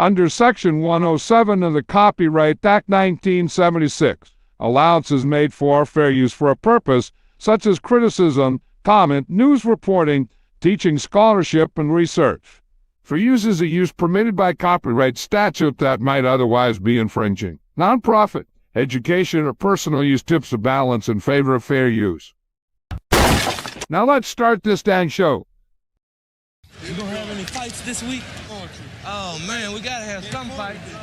Under Section 107 of the Copyright Act 1976, allowance is made for fair use for a purpose such as criticism, comment, news reporting, teaching, scholarship, and research. For uses of use permitted by copyright statute that might otherwise be infringing. Nonprofit, education, or personal use tips the balance in favor of fair use. Now let's start this dang show. You gonna have any fights this week? Oh man, we gotta have some fights.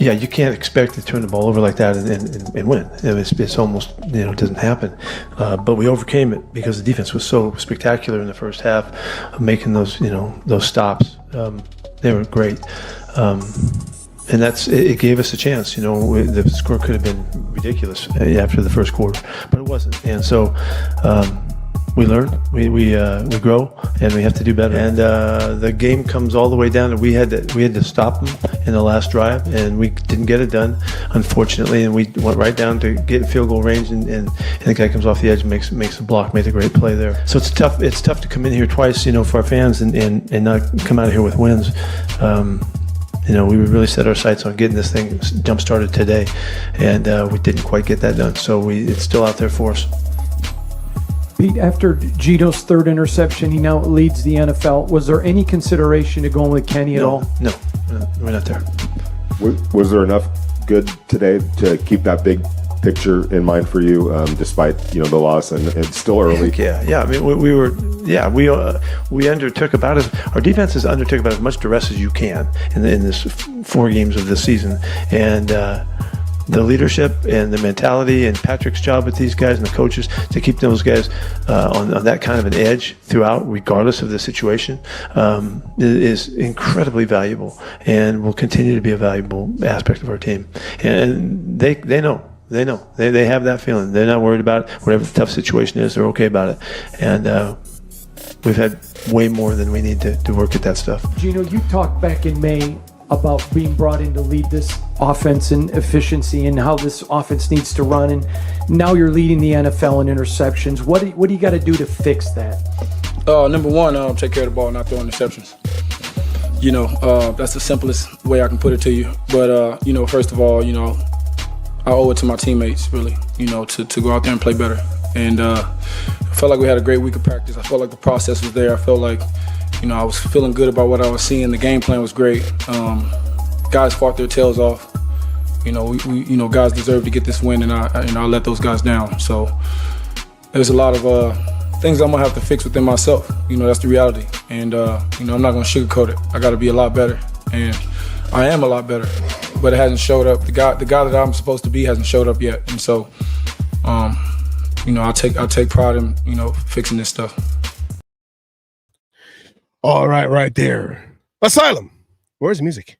Yeah, you can't expect to turn the ball over like that and win. It's almost, doesn't happen. But we overcame it because the defense was so spectacular in the first half, making those stops. They were great. And it gave us a chance. The score could have been ridiculous after the first quarter, but it wasn't. And so we learn, we grow, and we have to do better. And the game comes all the way down to we had to stop them in the last drive, and we didn't get it done, unfortunately. And we went right down to get field goal range, and the guy comes off the edge and makes a block, made a great play there. So it's tough. It's tough to come in here twice, for our fans and not come out of here with wins. We really set our sights on getting this thing jump started today, and we didn't quite get that done. So it's still out there for us. Pete, after Geno's third interception, he now leads the NFL. Was there any consideration to going with Kenny at all? No, we're not there. Was there enough good today to keep that big picture in mind for you, despite the loss, and it's still early? Yeah. I mean, we undertook our defenses undertook about as much duress as you can in this 4 games of this season, and the leadership and the mentality and Patrick's job with these guys and the coaches to keep those guys on that kind of an edge throughout, regardless of the situation, is incredibly valuable and will continue to be a valuable aspect of our team. And they know. They have that feeling. They're not worried about it. Whatever the tough situation is, they're okay about it. And we've had way more than we need to work at that stuff. Geno, you talked back in May about being brought in to lead this offense and efficiency and how this offense needs to run, and now you're leading the NFL in interceptions. What do you got to do to fix that? Number one, take care of the ball, not throw interceptions. That's the simplest way I can put it to you. But first of all, I owe it to my teammates, really, to go out there and play better. And I felt like we had a great week of practice. I felt like the process was there. I felt like I was feeling good about what I was seeing. The game plan was great. Guys fought their tails off. We guys deserve to get this win, and I let those guys down. So there's a lot of things I'm gonna have to fix within myself. That's the reality. And I'm not gonna sugarcoat it. I got to be a lot better, and I am a lot better. But it hasn't showed up. The guy that I'm supposed to be hasn't showed up yet. And so I take pride in, fixing this stuff. All right there. Asylum. Where's the music?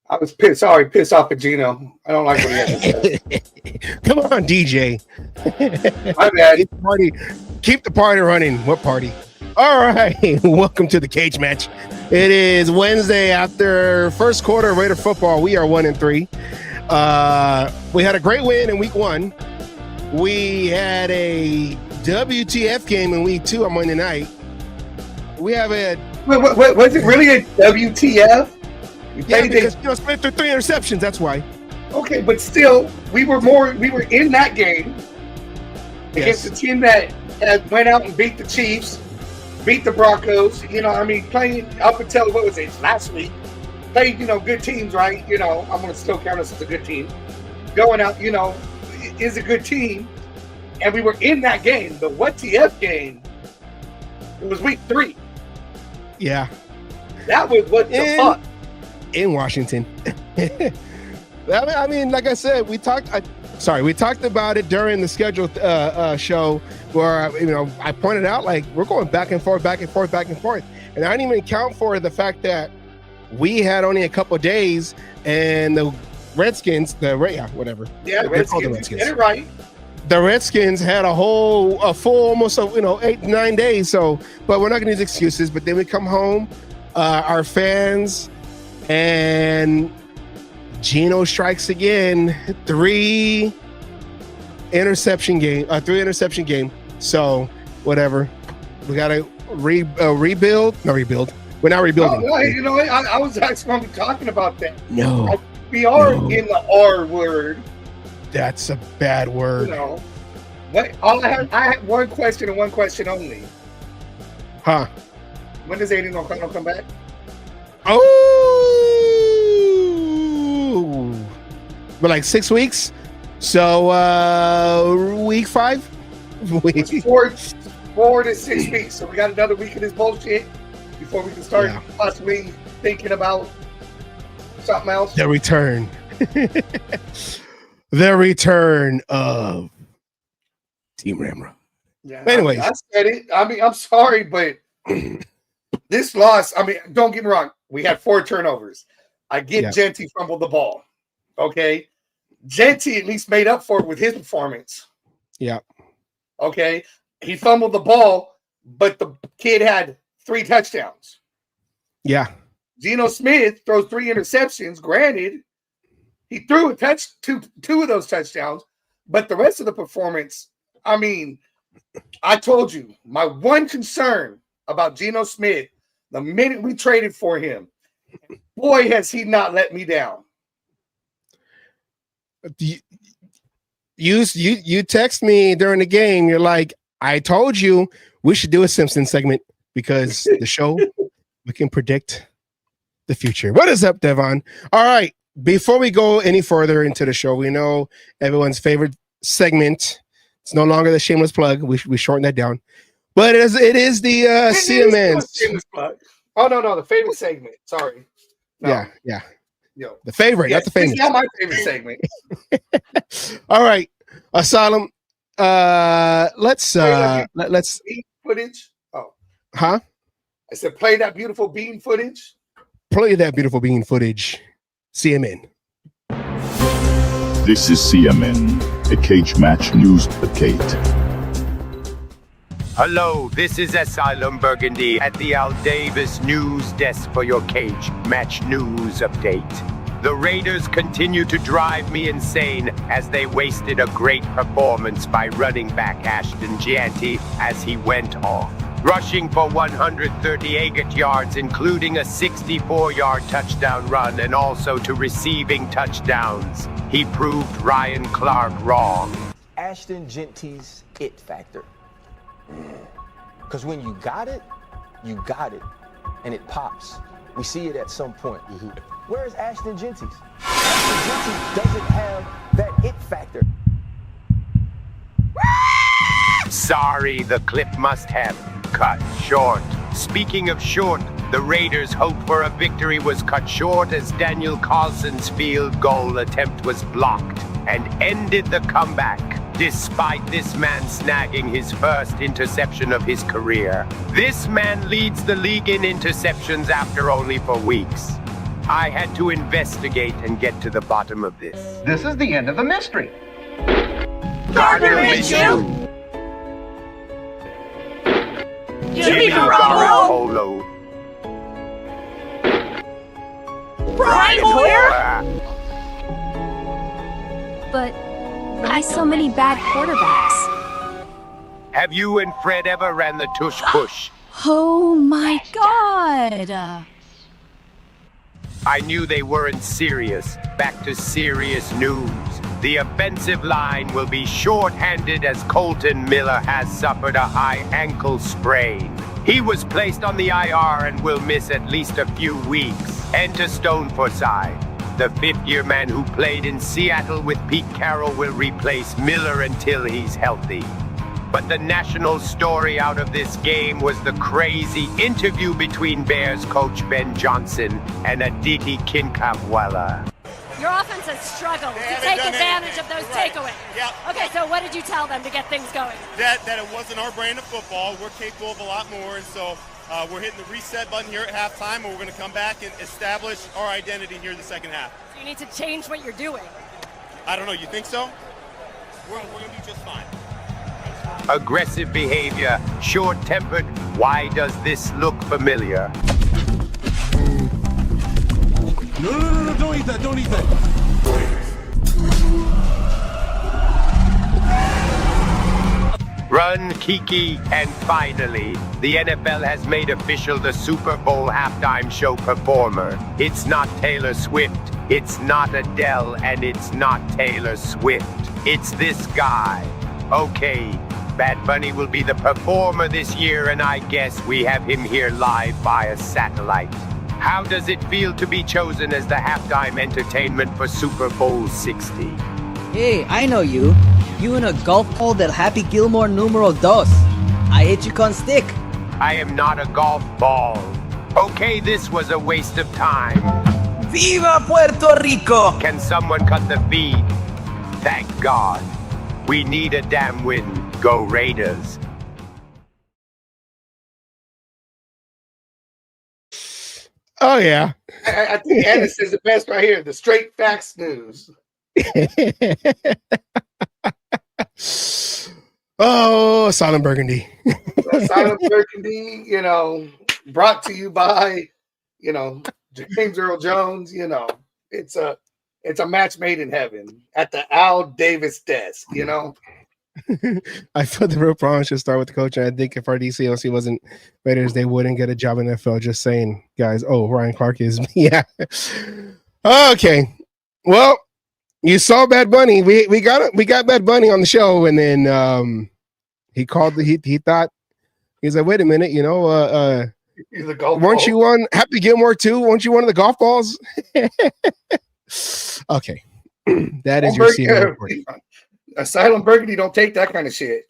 I was pissed off at Geno. I don't like what he had to say. Come on, DJ. My bad. Keep the party running. What party? All right. Welcome to the cage match. It is Wednesday after first quarter of Raider football. We are 1-3. We had a great win in week 1. We had a WTF game in week 2 on Monday night. We have a... Wait, was it really a WTF? Yeah, because Smith threw 3 interceptions. That's why. Okay, but still, we were in that game against a team that went out and beat the Chiefs, beat the Broncos. Playing up until last week, played good teams, right? I'm gonna still count us as a good team. Going out, is a good team, and we were in that game. The WTF game. It was week 3. Yeah, that was what the fuck. In Washington. I mean, like I said, we talked about it during the scheduled show where I pointed out, like, we're going back and forth, and I didn't even account for the fact that we had only a couple of days, and the Redskins, Redskins. Get it right. The Redskins had a full almost 8-9 days. So, but we're not gonna use excuses. But then we come home, our fans. And Geno strikes again. 3 interception game. So whatever. We gotta rebuild. Not rebuild. We're not rebuilding. I was actually going to be talking about that. No. We are in the R word. That's a bad word. I had one question and one question only. Huh? When does Aiden O'Connell come back? Oh, but like 6 weeks. So week 5. 4 to 6 weeks. So we got another week of this bullshit before we can start possibly thinking about something else. The return. The return of Team Ramrod. Yeah. Anyways, I said it. I'm sorry, but this loss. Don't get me wrong. We had 4 turnovers. I get Jeanty fumbled the ball. Okay. Jeanty at least made up for it with his performance. Yeah. Okay. He fumbled the ball, but the kid had 3 touchdowns. Yeah. Geno Smith throws 3 interceptions. Granted, he threw two of those touchdowns, but the rest of the performance, I told you, my one concern about Geno Smith, the minute we traded for him, boy, has he not let me down. You text me during the game. You're like, I told you we should do a Simpsons segment because the show, we can predict the future. What is up, Devon? All right. Before we go any further into the show, we know everyone's favorite segment. It's no longer the shameless plug. We shortened that down. But it is the CMN's. Oh, no, the favorite segment. Sorry. No. Yeah. The favorite, not the famous. Yeah, my favorite segment. All right. Asylum. Let's bean footage. Oh. Huh? I said play that beautiful bean footage. Play that beautiful bean footage. CMN. This is CMN, a cage match news update. Hello, this is Asylum Burgundy at the Al Davis News Desk for your Cage Match News Update. The Raiders continue to drive me insane as they wasted a great performance by running back Ashton Jeanty as he went off. Rushing for 138 yards, including a 64-yard touchdown run and also to receiving touchdowns. He proved Ryan Clark wrong. Ashton Jeanty's it factor. Because when you got it, and it pops. We see it at some point. Where is Ashton Jeanty's? Ashton Jeanty doesn't have that it factor. Sorry, the clip must have cut short. Speaking of short, the Raiders' hope for a victory was cut short as Daniel Carlson's field goal attempt was blocked and ended the comeback. despite this man snagging his first interception of his career. This man leads the league in interceptions after only 4 weeks. I had to investigate and get to the bottom of this. This is the end of the mystery. Gardner Minshew! Jimmy Garoppolo! Brian Hoyer? But why so many bad quarterbacks? Have you and Fred ever ran the tush push? Oh my God! I knew they weren't serious. Back to serious news. The offensive line will be short-handed as Colton Miller has suffered a high ankle sprain. He was placed on the IR and will miss at least a few weeks. Enter Stone Forsythe. The fifth-year man who played in Seattle with Pete Carroll will replace Miller until he's healthy. But the national story out of this game was the crazy interview between Bears coach Ben Johnson and Aditi Kinkhabwala. Your offense has struggled to take advantage of those takeaways. Yep. Okay, so what did you tell them to get things going? That it wasn't our brand of football. We're capable of a lot more, and so we're hitting the reset button here at halftime, and we're going to come back and establish our identity here in the second half. So you need to change what you're doing. I don't know. You think so? We're going to be just fine. Aggressive behavior, short-tempered. Why does this look familiar? No, don't eat that, don't eat that. Run, Kiki, and finally, the NFL has made official the Super Bowl halftime show performer. It's not Taylor Swift, it's not Adele, and it's not Taylor Swift. It's this guy. Okay, Bad Bunny will be the performer this year, and I guess we have him here live via satellite. How does it feel to be chosen as the halftime entertainment for Super Bowl 60? Hey, I know you. You in a golf ball del Happy Gilmore numero dos. I hit you con stick. I am not a golf ball. Okay, this was a waste of time. Viva Puerto Rico! Can someone cut the feed? Thank God. We need a damn win. Go Raiders. Oh, yeah. I think Ennis is the best right here. The straight facts news. Oh, Silent Burgundy. Silent Burgundy, brought to you by, James Earl Jones. It's a match made in heaven at the Al Davis desk, I thought the real problem should start with the coach. And I think if our DCLC wasn't Raiders, they wouldn't get a job in the NFL. Just saying, guys. Oh, Ryan Clark is yeah. Okay. Well, you saw Bad Bunny. We got Bad Bunny on the show, and then he called. He thought he's like, wait a minute, he's a golf weren't ball. you on Happy Gilmore too? Weren't you one of the golf balls? Okay, that is your scene report. A Silent Burgundy don't take that kind of shit.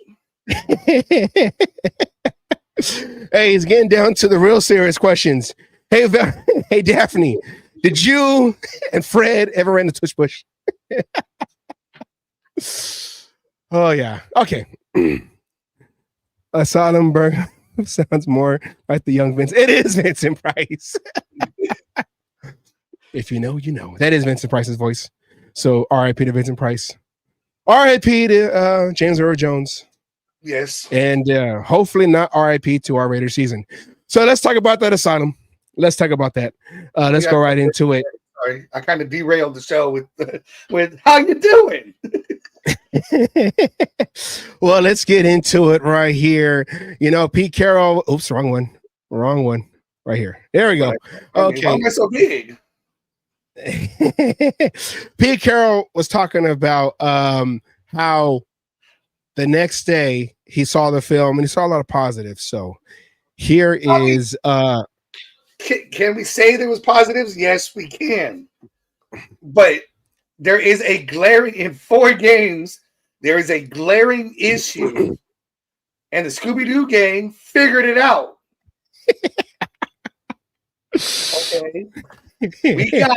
Hey, he's getting down to the real serious questions. Hey, hey, Daphne, did you and Fred ever run the tush push? Oh yeah. Okay. Silent Burgundy sounds more like the young Vince. It is Vincent Price. If you know, you know. That is Vincent Price's voice. So R.I.P. to Vincent Price. R.I.P. to James Earl Jones. Yes. And hopefully not R.I.P. to our Raiders season. So let's talk about that asylum. Let's talk about that. Let's go right into it. Sorry, I kind of derailed the show with how you doing? Well, let's get into it right here. Pete Carroll. Oops, wrong one. Right here. There we go. Okay. Why am I so big? Pete Carroll was talking about how the next day he saw the film and he saw a lot of positives. So here is can we say there was positives? Yes, we can. But there is a glaring in 4 games. There is a glaring issue, and the Scooby-Doo gang figured it out. Okay, we got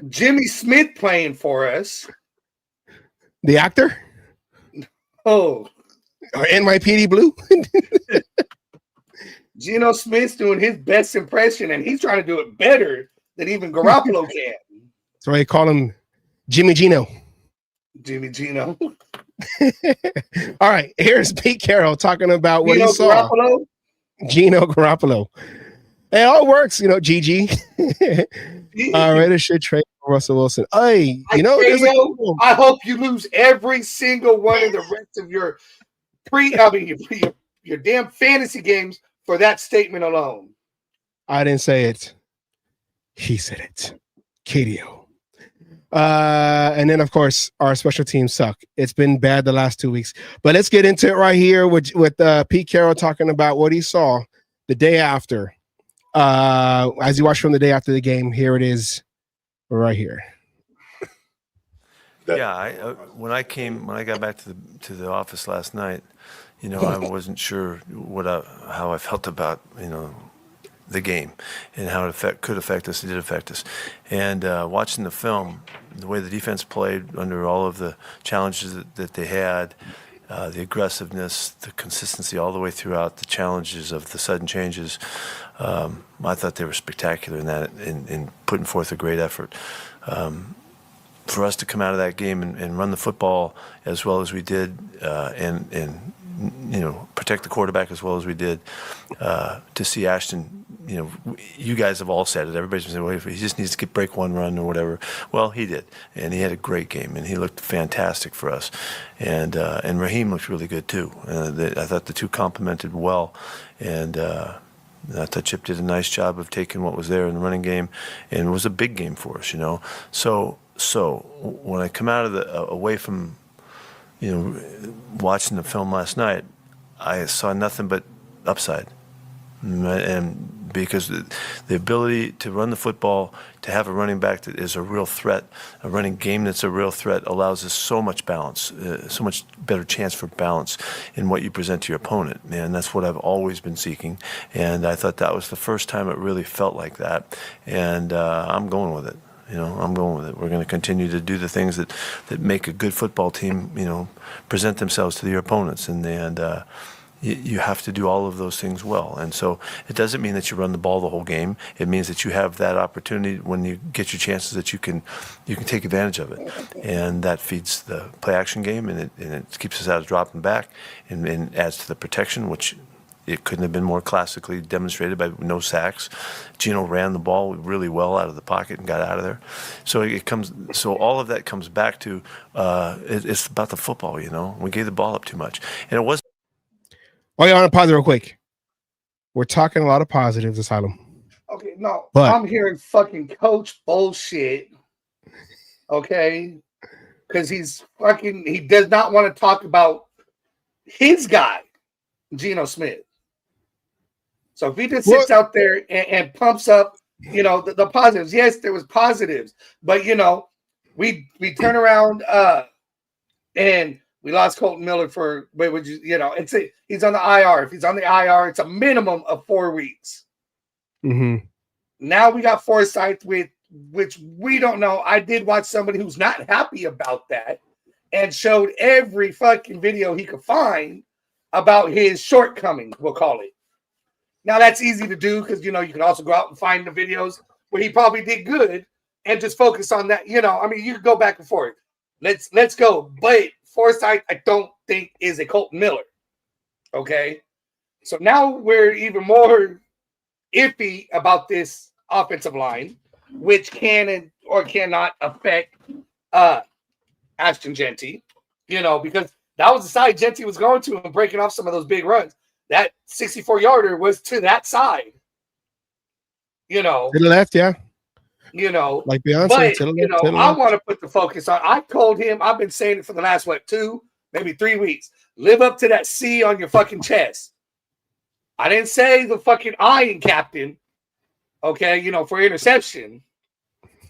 Jimmy Smith playing for us. The actor? Oh, or NYPD Blue. Geno Smith's doing his best impression, and he's trying to do it better than even Garoppolo can. That's why they call him Jimmy Geno. Jimmy Geno. All right, here's Pete Carroll talking about what Geno he saw. Garoppolo? Geno Garoppolo. It all works, GG. Raiders should trade for Russell Wilson. Hey, I hope you lose every single one of the rest of your your damn fantasy games for that statement alone. I didn't say it. He said it. KDO. And then, of course, our special teams suck. It's been bad the last 2 weeks. But let's get into it right here with Pete Carroll talking about what he saw the day after. As you watch from the day after the game, here it is right here. Yeah, when I got back to the office last night, I wasn't sure how I felt about the game and how it could affect us. It did affect us, and watching the film, the way the defense played under all of the challenges that they had, the aggressiveness, the consistency all the way throughout, the challenges of the sudden changes. I thought they were spectacular in that, in putting forth a great effort. For us to come out of that game and run the football as well as we did, and protect the quarterback as well as we did, to see Ashton, you guys have all said it. Everybody's been saying, well, he just needs to break one run or whatever. Well, he did, and he had a great game, and he looked fantastic for us. And Raheem looked really good too. I thought the two complemented well, and I thought Chip did a nice job of taking what was there in the running game, and it was a big game for us, So when I come out of away from, watching the film last night, I saw nothing but upside. And because the ability to run the football, to have a running back that is a real threat, a running game that's a real threat, allows us so much balance, so much better chance for balance in what you present to your opponent. And that's what I've always been seeking. And I thought that was the first time it really felt like that. And I'm going with it. I'm going with it. We're going to continue to do the things that make a good football team, present themselves to your opponents. And you have to do all of those things well. And so it doesn't mean that you run the ball the whole game. It means that you have that opportunity when you get your chances that you can take advantage of it. And that feeds the play action game, and it keeps us out of dropping back and adds to the protection, which it couldn't have been more classically demonstrated by no sacks. Geno ran the ball really well out of the pocket and got out of there. So all of that comes back to it's about the football. We gave the ball up too much, and it wasn't. Oh, yeah, I want to pause it real quick. We're talking a lot of positives, Asylum. Okay, no, but I'm hearing fucking coach bullshit. Okay, because he does not want to talk about his guy, Geno Smith. So if he just sits out there and pumps up, the positives. Yes, there was positives, but we turn around and we lost Colton Miller for, he's on the IR. If he's on the IR, it's a minimum of 4 weeks. Mm-hmm. Now we got Forsythe which we don't know. I did watch somebody who's not happy about that and showed every fucking video he could find about his shortcomings, we'll call it. Now that's easy to do because, you can also go out and find the videos where he probably did good and just focus on that. You can go back and forth. Let's go. But Forsythe, I don't think is a Colton Miller. Okay. So now we're even more iffy about this offensive line, which can or cannot affect Ashton Jeanty, because that was the side Jeanty was going to and breaking off some of those big runs. That 64-yarder was to that side. To the left, yeah. Like Beyonce. But, to the left, I want to put the focus on. I told him, I've been saying it for the last, 2, maybe 3 weeks. Live up to that C on your fucking chest. I didn't say the fucking iron captain, okay, for interception.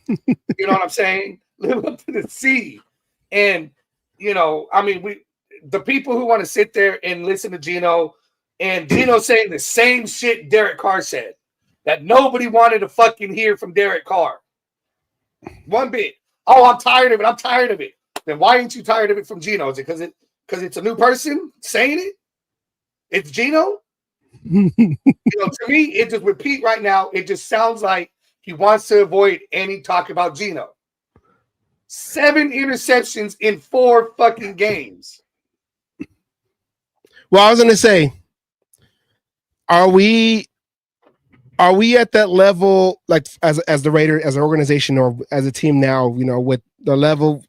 You know what I'm saying? Live up to the C. And, the people who want to sit there and listen to Geno, and Geno saying the same shit Derek Carr said, that nobody wanted to fucking hear from Derek Carr. One bit. Oh, I'm tired of it. Then why aren't you tired of it from Geno? Is it because because it's a new person saying it. It's Geno. To me, it just repeat right now. It just sounds like he wants to avoid any talk about Geno. 7 interceptions in 4 fucking games. Well, I was going to say, are we at that level, like as the Raider, as an organization or as a team now, with the level,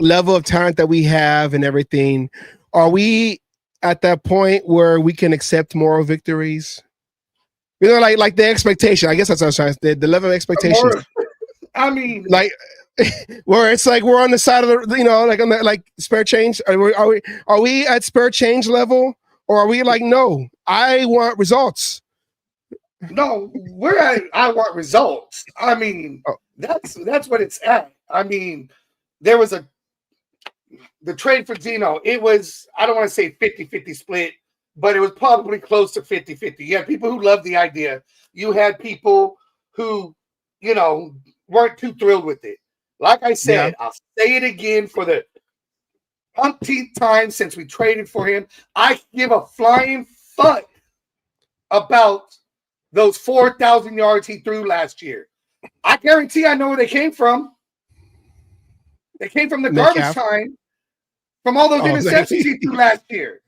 level of talent that we have and everything, are we at that point where we can accept moral victories? Like the expectation. I guess that's what I was trying to say. The level of expectations. I mean, like where it's like we're on the side of the, like on the spare change. Are we at spare change level, or are we like, no, I want results? No, we're at I want results. I mean, that's what it's at. I mean, there was the trade for Geno. It was, I don't want to say 50-50 split, but it was probably close to 50-50. You had people who loved the idea. You had people who, weren't too thrilled with it. Like I said, I'll say it again for the umpteenth time since we traded for him. I give a flying fuck about those 4,000 yards he threw last year. I guarantee I know where they came from. They came from the garbage time, from all those interceptions he threw last year.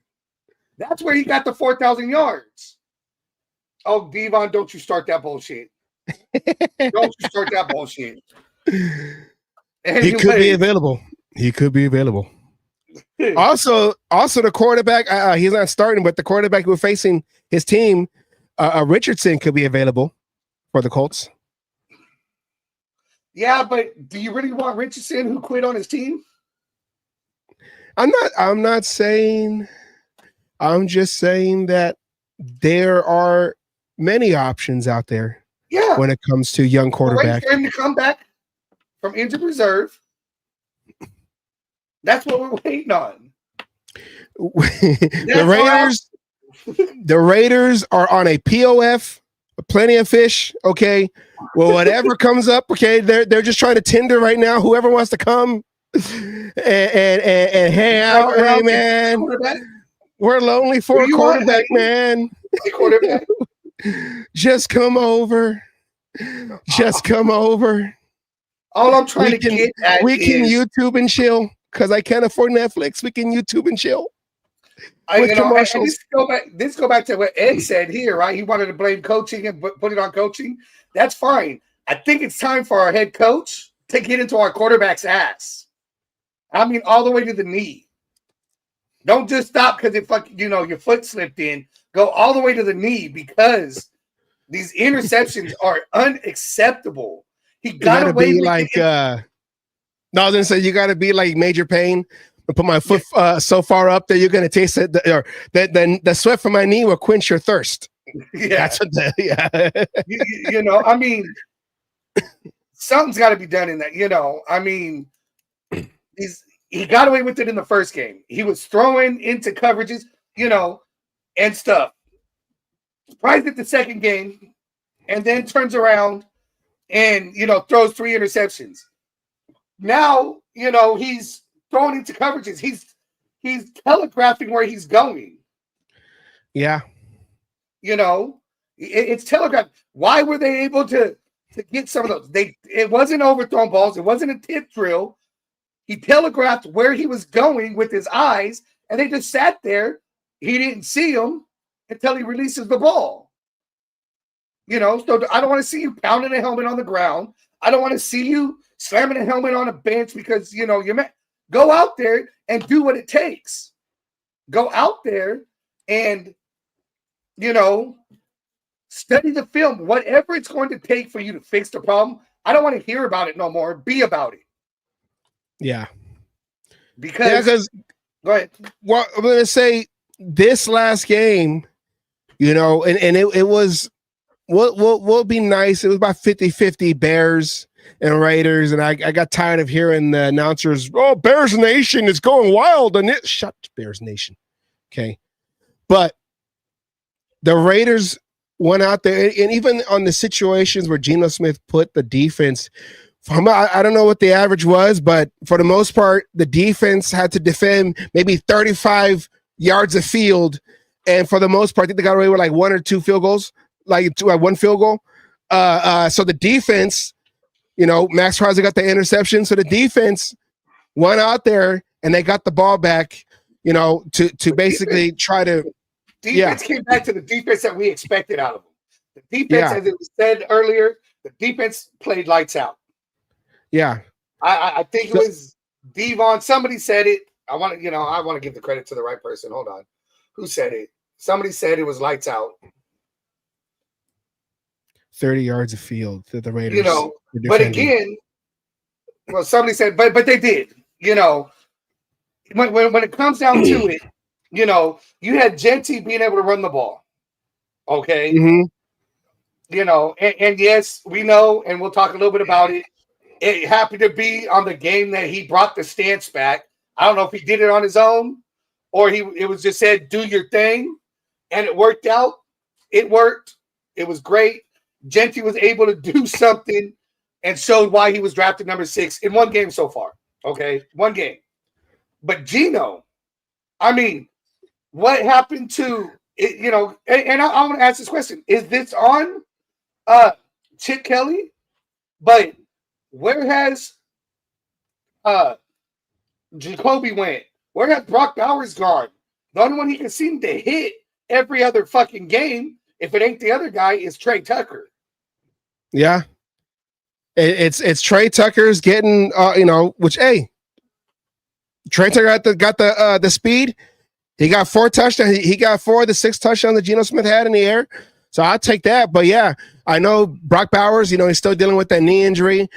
That's where he got the 4,000 yards. Oh, Devon, don't you start that bullshit. Don't you start that bullshit. He could be available. Also, the quarterback, he's not starting, but the quarterback who we're facing, his team, Richardson, could be available for the Colts. Yeah, but do you really want Richardson, who quit on his team? I'm not saying. I'm just saying that there are many options out there. Yeah, when it comes to young quarterback, wait for him to come back from injured reserve. That's what we're waiting on. The Raiders are on a POF, plenty of fish. Okay, well, whatever comes up. Okay, they're just trying to tender right now. Whoever wants to come and hang out. Hey, man, we're lonely for a quarterback, man. Quarterback. Just come over. Just come over. All I'm trying to get at we can YouTube and chill because I can't afford Netflix. We can YouTube and chill. Commercials. This go back to what Ed said here, right? He wanted to blame coaching and put it on coaching. That's fine. I think it's time for our head coach to get into our quarterback's ass. I mean, all the way to the knee. Don't just stop because your foot slipped in. Go all the way to the knee because these interceptions are unacceptable. He got away with like no, I was gonna say you gotta be like Major Payne and put my foot so far up that you're gonna taste it, or the sweat from my knee will quench your thirst. Yeah, that's what I mean, something's got to be done in that. I mean, he got away with it in the first game. He was throwing into coverages, and stuff. Surprised at the second game, and then turns around and throws 3 interceptions. Now he's throwing into coverages. He's telegraphing where he's going. Yeah, it's telegraphed. Why were they able to get some of those? It wasn't overthrown balls. It wasn't a tip drill. He telegraphed where he was going with his eyes, and they just sat there. He didn't see them until he releases the ball. So I don't want to see you pounding a helmet on the ground. I don't want to see you slamming a helmet on a bench because, you're mad. Go out there and do what it takes. Go out there and, study the film. Whatever it's going to take for you to fix the problem, I don't want to hear about it no more. Be about it. Yeah. Because go ahead. Well, I'm going to say this last game, and it was what be nice. It was about 50-50 Bears and Raiders, and I got tired of hearing the announcers, "Oh, Bears Nation is going wild," and shut Bears Nation. Okay. But the Raiders went out there, and even on the situations where Geno Smith put the defense I don't know what the average was, but for the most part, the defense had to defend maybe 35 yards of field. And for the most part, I think they got away with like 1 or 2 field goals, like one field goal. So the defense, Max Crosby got the interception. So the defense went out there and they got the ball back, to basically try to. Defense came back to the defense that we expected out of them. The defense, as it was said earlier, the defense played lights out. Yeah. I think it was Devon. Somebody said it. I want to give the credit to the right person. Hold on. Who said it? Somebody said it was lights out. 30 yards of field that the Raiders. But again, well, somebody said, but they did. When it comes down to it, you had Jeanty being able to run the ball. Okay. Mm-hmm. And yes, we know, and we'll talk a little bit about it. It happened to be on the game that he brought the stance back. I don't know if he did it on his own or it was just said, do your thing. And it worked out. It worked. It was great. Jeanty was able to do something and showed why he was drafted number 6 in one game so far. Okay. One game. But Geno, what happened to it, and I want to ask this question. Is this on Chip Kelly? But where has Jacoby went? Where has Brock Bowers gone? The only one he can seem to hit every other fucking game, if it ain't the other guy, is Trey Tucker. Yeah. It's Trey Tucker's getting Trey Tucker got the speed. He got 4 touchdowns. He got 4 of the 6 touchdowns that Geno Smith had in the air. So I'll take that. But yeah, I know Brock Bowers, he's still dealing with that knee injury.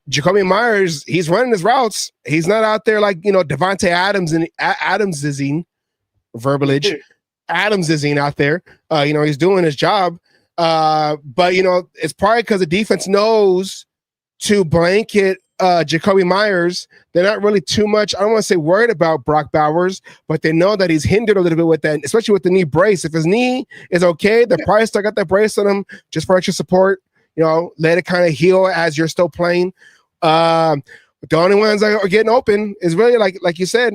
Jacoby Myers, he's running his routes. He's not out there like, Devontae Adams and Adams-izing, verbalage. Adams-izing out there. He's doing his job. But it's probably because the defense knows to blanket Jacoby Myers. They're not really too much, I don't want to say worried about Brock Bowers, but they know that he's hindered a little bit with that, especially with the knee brace. If his knee is okay, they're probably still got that brace on him just for extra support. Let it kind of heal as you're still playing. The only ones that are getting open is really like you said,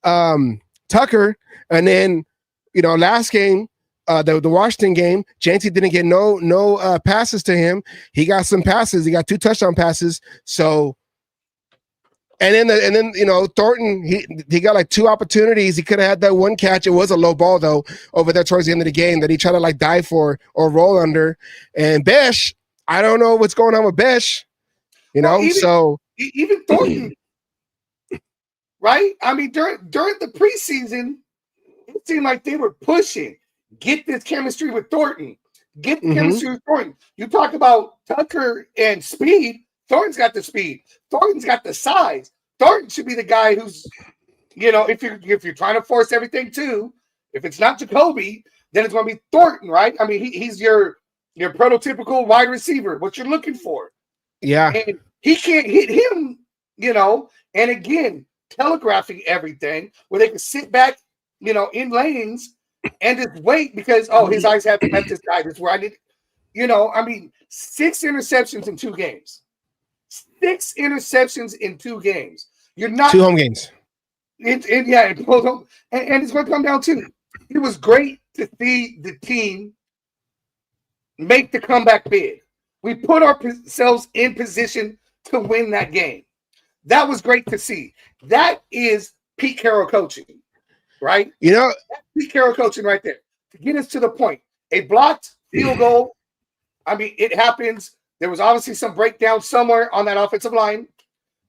Tucker. And then, last game, the Washington game, Jeanty didn't get no passes to him. He got some passes. He got 2 touchdown passes. So, and then Thornton, he got like 2 opportunities. He could have had that one catch. It was a low ball though over there towards the end of the game that he tried to dive for or roll under. And Besh, I don't know what's going on with Besh. Even Thornton, right? During the preseason, it seemed like they were pushing. Get this chemistry with Thornton. Get the chemistry with Thornton. You talk about Tucker and speed. Thornton's got the speed. Thornton's got the size. Thornton should be the guy who's, if you're trying to force everything too, if it's not Jacoby, then it's going to be Thornton, right? He's your prototypical wide receiver, what you're looking for. Yeah. And he can't hit him, and again, telegraphing everything where they can sit back, in lanes and just wait because, his eyes haven't met this guy. This is where I need, 6 interceptions in 2 games. 6 interceptions in 2 games. You're not 2 home games. And it's going to come down to it was great to see the team make the comeback bid. We put ourselves in position to win that game. That was great to see. That is Pete Carroll coaching, right? That's Pete Carroll coaching right there. To get us to the point, a blocked field goal. It happens. There was obviously some breakdown somewhere on that offensive line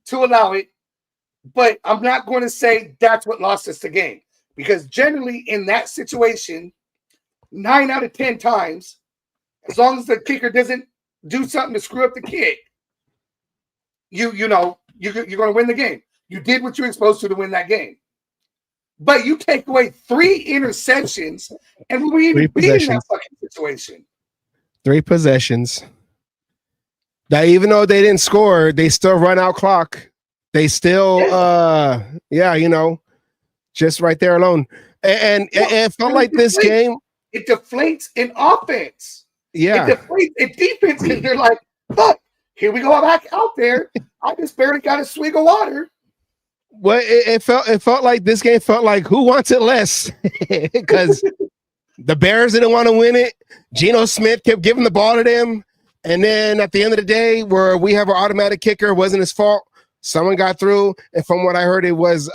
to allow it. But I'm not going to say that's what lost us the game. Because generally in that situation, 9 out of 10 times, as long as the kicker doesn't do something to screw up the kick, you're going to win the game. You did what you were supposed to win that game. But you take away 3 interceptions, and we even beat in that fucking situation. 3 possessions. That even though they didn't score, they still run out clock. They still, just right there alone. And it felt like this game. It deflates in offense. Yeah. It deflates in defense because they're like, fuck, here we go back out there. I just barely got a swig of water. Well, it felt like this game felt like who wants it less because the Bears didn't want to win it. Geno Smith kept giving the ball to them. And then at the end of the day, where we have our automatic kicker, it wasn't his fault. Someone got through. And from what I heard, it was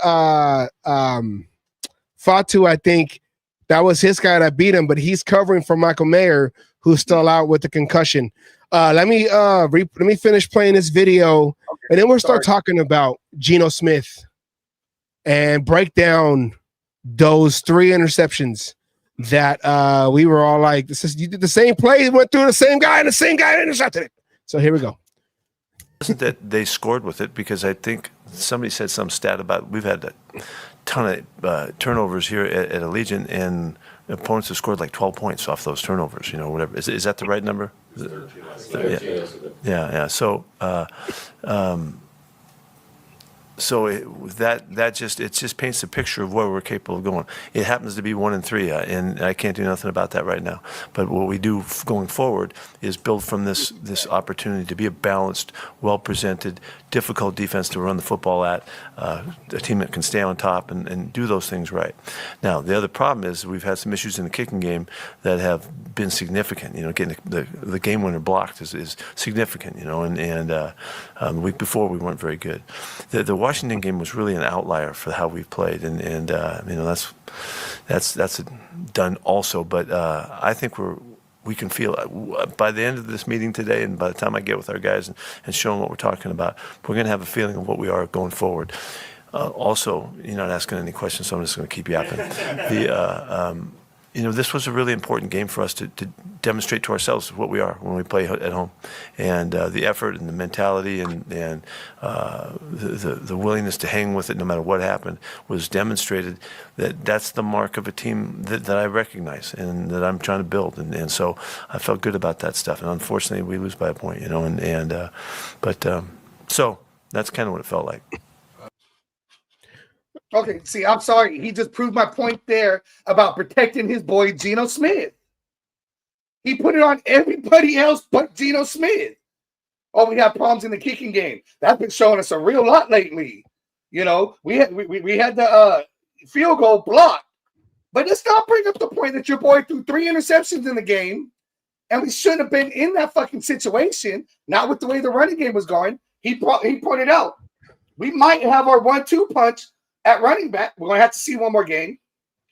Fatu, I think. That was his guy that beat him, but he's covering for Michael Mayer, who's still out with the concussion. Let me finish playing this video, and then we'll start talking about Geno Smith and break down those 3 interceptions that we were all like, you did the same play, went through the same guy, and the same guy intercepted it. So here we go. Wasn't that they scored with it, because I think somebody said some stat about we've had a ton of turnovers here at Allegiant, and opponents have scored like 12 points off those turnovers, whatever. Is that the right number? 13. Yeah. So that just paints a picture of where we're capable of going. It happens to be 1-3, and I can't do nothing about that right now. But what we do going forward is build from this opportunity to be a balanced, well-presented, difficult defense to run the football at, a team that can stay on top and do those things right. Now, the other problem is we've had some issues in the kicking game that have been significant. Getting the game winner blocked is significant. And the week before we weren't very good. The Washington game was really an outlier for how we played, and that's done also. But I think we can feel by the end of this meeting today, and by the time I get with our guys and show them what we're talking about, we're going to have a feeling of what we are going forward. Also, you're not asking any questions, so I'm just going to keep yapping. This was a really important game for us to demonstrate to ourselves what we are when we play at home, and the effort and the mentality and the willingness to hang with it no matter what happened was demonstrated. That's the mark of a team that I recognize and that I'm trying to build, and so I felt good about that stuff. And unfortunately, we lose by a point, so that's kind of what it felt like. Okay, see, I'm sorry. He just proved my point there about protecting his boy Geno Smith. He put it on everybody else but Geno Smith. Oh, we have problems in the kicking game. That's been showing us a real lot lately. We had the field goal blocked. But let's not bring up the point that your boy threw 3 interceptions in the game, and we shouldn't have been in that fucking situation, not with the way the running game was going. He pointed out, we might have our 1-2 punch at running back. We're going to have to see one more game,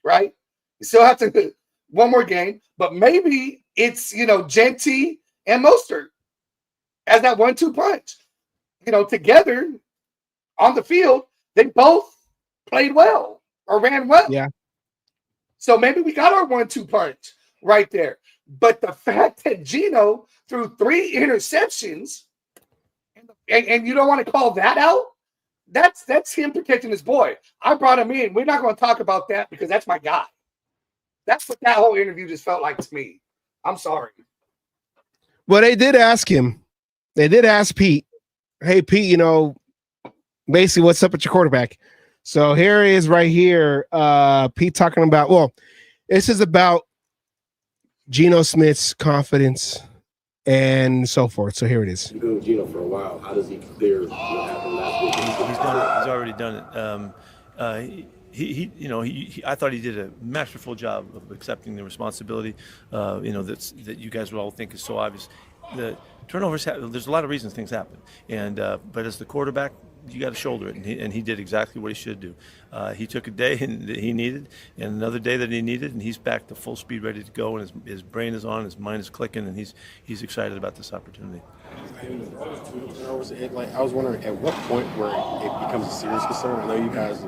right? We still have to one more game, but maybe it's, Jeanty and Mostert as that 1-2 punch. Together on the field, they both played well or ran well. Yeah. So maybe we got our 1-2 punch right there. But the fact that Geno threw 3 interceptions and you don't want to call that out, that's him protecting his boy. I brought him in. We're not going to talk about that because that's my guy. That's what that whole interview just felt like to me. I'm sorry. Well, they did ask him. They did ask Pete, hey, Pete, basically what's up with your quarterback? So here he is right here. Pete talking about, this is about Geno Smith's confidence and so forth. So here it is. You've been with Geno for a while. How does he compare what happened last week? He's done it. He's already done it. I thought he did a masterful job of accepting the responsibility. That you guys would all think is so obvious. The turnovers there's a lot of reasons things happen, but as the quarterback, you got to shoulder it, and he did exactly what he should do. He took a day that he needed, and another day that he needed, and he's back to full speed, ready to go, and his brain is on, his mind is clicking, and he's excited about this opportunity. I was wondering at what point where it becomes a serious concern. I know you guys,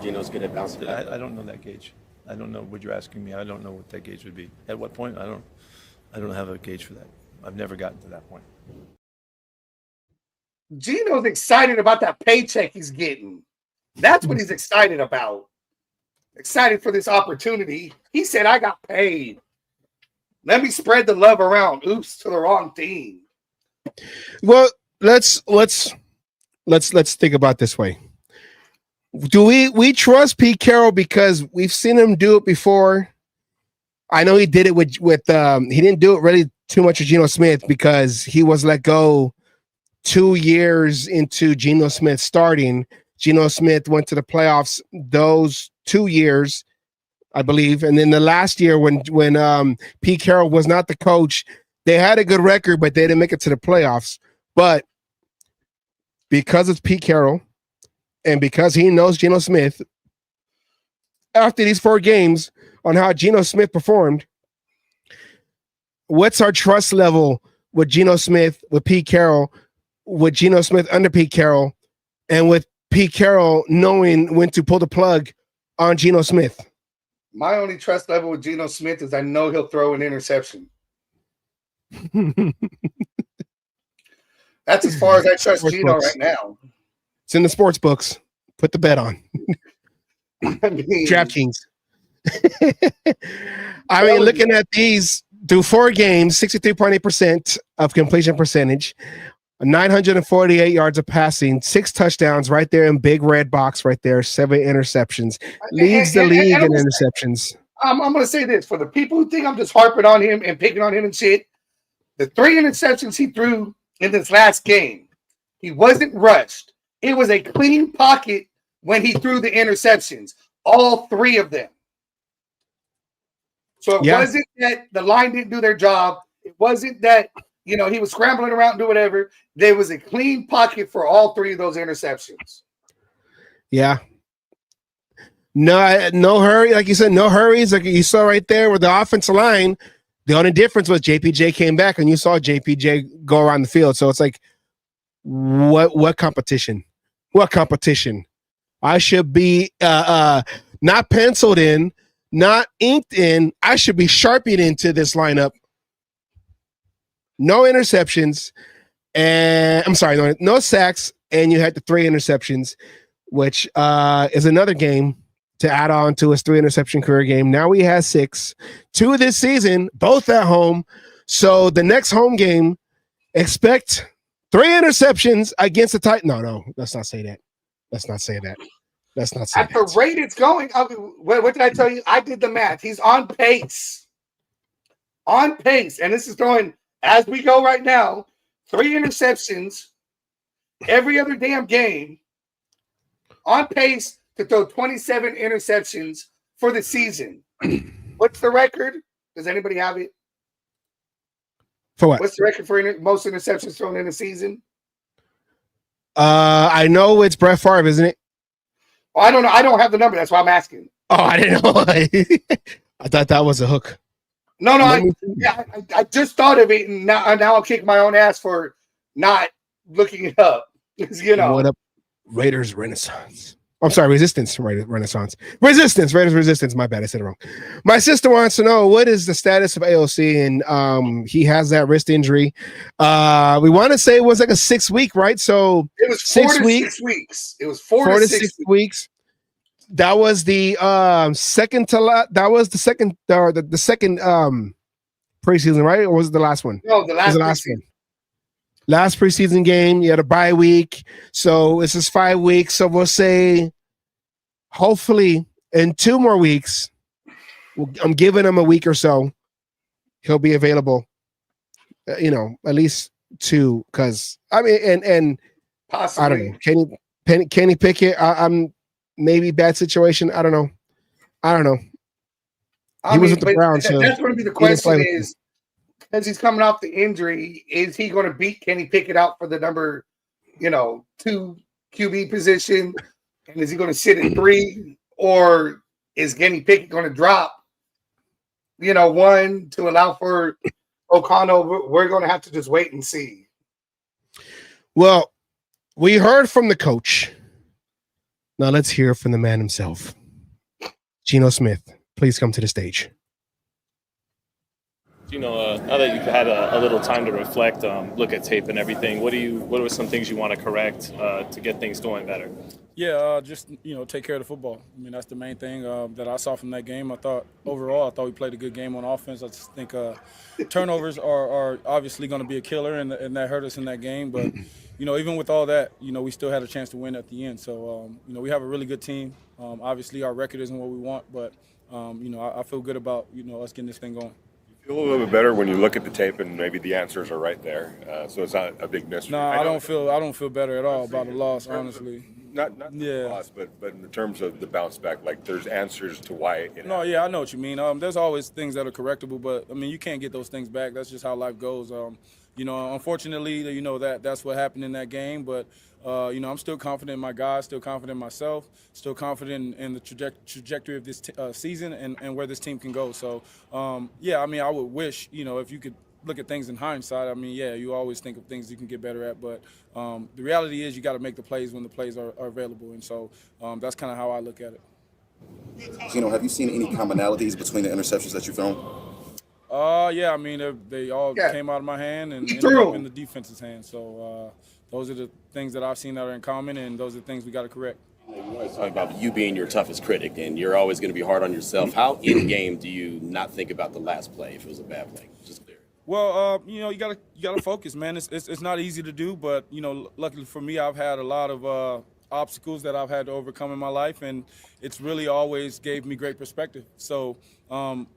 Geno's good at bouncing back. I don't know that gauge. I don't know what you're asking me. I don't know what that gauge would be. At what point? I don't have a gauge for that. I've never gotten to that point. Geno's excited about that paycheck he's getting. That's what he's excited about. Excited for this opportunity. He said, I got paid. Let me spread the love around. Oops, to the wrong team. Well, let's think about it this way. Do we trust Pete Carroll because we've seen him do it before? I know he did it with he didn't do it really too much with Geno Smith because he was let go 2 years into Geno Smith starting. Geno Smith went to the playoffs those 2 years, I believe. And then the last year when Pete Carroll was not the coach, they had a good record, but they didn't make it to the playoffs. But because it's Pete Carroll and because he knows Geno Smith, after these 4 games on how Geno Smith performed, what's our trust level with Geno Smith, with Pete Carroll, with Geno Smith under Pete Carroll, and with Pete Carroll knowing when to pull the plug on Geno Smith? My only trust level with Geno Smith is I know he'll throw an interception. That's as far as I trust Geno right now. It's in the sports books. Put the bet on. I mean, DraftKings. I mean, looking at these, through 4 games, 63.8% of completion percentage, 948 yards of passing, 6 touchdowns right there in big red box right there, 7 interceptions. Leads the league in interceptions. I'm going to say this. For the people who think I'm just harping on him and picking on him and shit, the 3 interceptions he threw in this last game, he wasn't rushed. It was a clean pocket when he threw the interceptions, all 3 of them. So it wasn't that the line didn't do their job. It wasn't that, he was scrambling around and do whatever. There was a clean pocket for all 3 of those interceptions. Yeah. No hurry. Like you said, no hurries. Like you saw right there with the offensive line, the only difference was JPJ came back and you saw JPJ go around the field. So it's like, what competition? What competition? I should be not penciled in, not inked in. I should be sharpied into this lineup. No interceptions, and I'm sorry, no sacks, and you had the 3 interceptions, which is another game to add on to his 3 interception career game. Now he has 6, 2 this season, both at home. So the next home game, expect 3 interceptions against the Titans. No, let's not say that. Let's not say that. Let's not say that. At the rate it's going, what did I tell you? I did the math. He's on pace. On pace. And this is throwing, as we go right now, 3 interceptions every other damn game. On pace to throw 27 interceptions for the season. What's the record? Does anybody have it? For what? What's the record for most interceptions thrown in a season? I know it's Brett Favre, isn't it? Oh, I don't know. I don't have the number. That's why I'm asking. Oh, I didn't know. I thought that was a hook. No. I just thought of it, and now I'll kick my own ass for not looking it up. What up, Raiders Renaissance? I'm sorry, Resistance Renaissance. Raiders Resistance. My bad, I said it wrong. My sister wants to know what is the status of AOC, and he has that wrist injury. We want to say it was like a 6-week, right? So it was 4 to 6 weeks. It was 4 to 6 weeks. That was the second preseason, right? Or was it the last one? No, the last one. Last preseason game, you had a bye week. So this is 5 weeks. So we'll say, hopefully, in 2 more weeks, I'm giving him a week or so, he'll be available. At least 2. Because, I mean, and possibly. I don't know. Kenny Pickett, I'm maybe bad situation. I don't know. He was with the Browns. So that's going to be the question is, as he's coming off the injury, is he going to beat Kenny Pickett out for the number, 2 QB position? And is he going to sit at 3? Or is Kenny Pickett going to drop, 1 to allow for O'Connell? We're going to have to just wait and see. Well, we heard from the coach. Now let's hear from the man himself. Geno Smith, please come to the stage. Now that you've had a little time to reflect, look at tape and everything, what are some things you want to correct to get things going better? Yeah, just take care of the football. I mean, that's the main thing that I saw from that game. I thought we played a good game on offense. I just think turnovers are obviously going to be a killer, and that hurt us in that game. But even with all that, we still had a chance to win at the end. So we have a really good team. Obviously, our record isn't what we want, but I feel good about us getting this thing going. A little bit better when you look at the tape and maybe the answers are right there, so it's not a big mystery. No, I don't feel better at all about the loss, honestly. Not the loss, but in terms of the bounce back, like there's answers to why it happened. No, yeah, I know what you mean. There's always things that are correctable, but I mean, you can't get those things back. That's just how life goes. Unfortunately, that's what happened in that game, but I'm still confident in my guys, still confident in myself, still confident in the trajectory of this season and where this team can go. So, I would wish, if you could look at things in hindsight, you always think of things you can get better at, but the reality is you got to make the plays when the plays are available, and so that's kind of how I look at it. Geno, have you seen any commonalities between the interceptions that you thrown? They all came out of my hand and ended up in the defense's hand. So those are the things that I've seen that are in common, and those are the things we got to correct. You always talk about you being your toughest critic, and you're always going to be hard on yourself. How in game do you not think about the last play if it was a bad play? Just clear. Well, you gotta focus, man. It's not easy to do, but luckily for me, I've had a lot of obstacles that I've had to overcome in my life, and it's really always gave me great perspective. So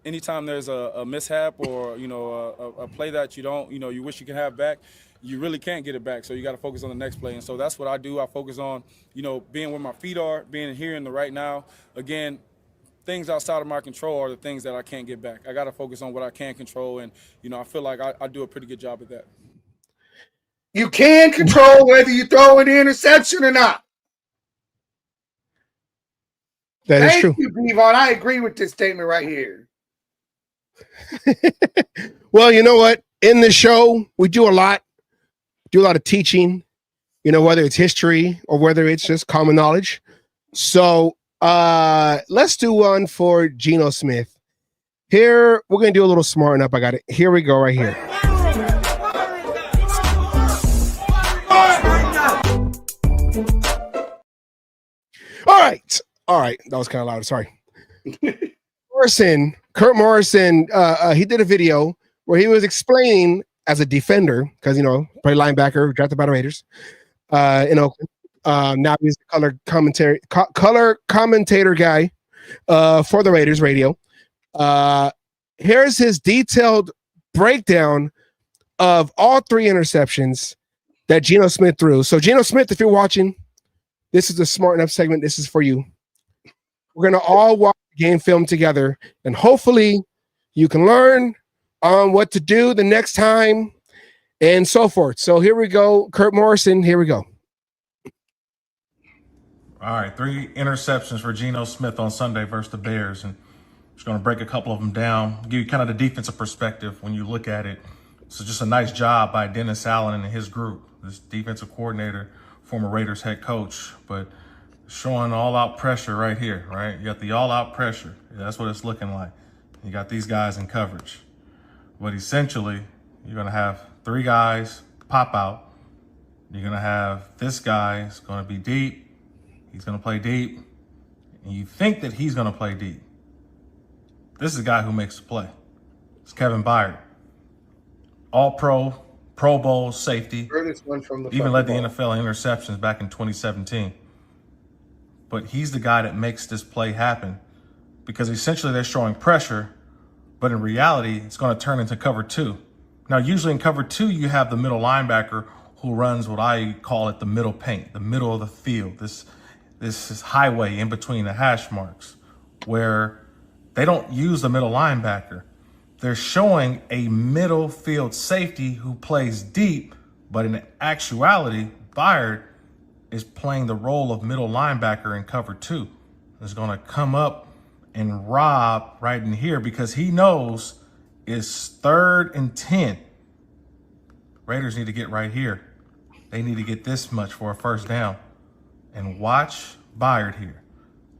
anytime there's a mishap or a play that you wish you could have back, you really can't get it back. So you got to focus on the next play, and so that's what I do. I focus on being where my feet are, being here in the right now. Again, things outside of my control are the things that I can't get back. I got to focus on what I can control, and I feel like I do a pretty good job at that. You can control whether you throw an interception or not. That is true. Thank you, Devon. I agree with this statement right here. Well, you know what? In the show, we do a lot of teaching, whether it's history or whether it's just common knowledge. So let's do one for Geno Smith. Here, we're going to do a little smarten up. I got it. Here we go right here. All right. That was kind of loud. Sorry. Kurt Morrison, he did a video where he was explaining as a defender, because, play linebacker, drafted by the Raiders in Oakland. Now he's the color commentator guy for the Raiders radio. Here's his detailed breakdown of all three interceptions that Geno Smith threw. So Geno Smith, if you're watching, this is the Smarten Up segment. This is for you. We're going to all watch the game film together, and hopefully you can learn on what to do the next time and so forth. So here we go. Kurt Morrison, here we go. All right, 3 interceptions for Geno Smith on Sunday versus the Bears, and I'm just going to break a couple of them down, give you kind of the defensive perspective when you look at it. So just a nice job by Dennis Allen and his group, this defensive coordinator, former Raiders head coach, but showing all-out pressure right here, right? You got the all-out pressure. That's what it's looking like. You got these guys in coverage. But essentially, you're going to have 3 guys pop out. You're going to have this guy is going to be deep. He's going to play deep. And you think that he's going to play deep. This is a guy who makes the play. It's Kevin Byard. All-pro, Pro Bowl safety. One from the even led the NFL in interceptions back in 2017. But he's the guy that makes this play happen because essentially they're showing pressure, but in reality, it's going to turn into cover 2. Now, usually in cover 2, you have the middle linebacker who runs what I call it the middle paint, the middle of the field. This is highway in between the hash marks where they don't use the middle linebacker. They're showing a middle field safety who plays deep, but in actuality, Byard is playing the role of middle linebacker in cover 2. Is going to come up and rob right in here because he knows it's 3rd and 10. Raiders need to get right here. They need to get this much for a first down. And watch Byard here.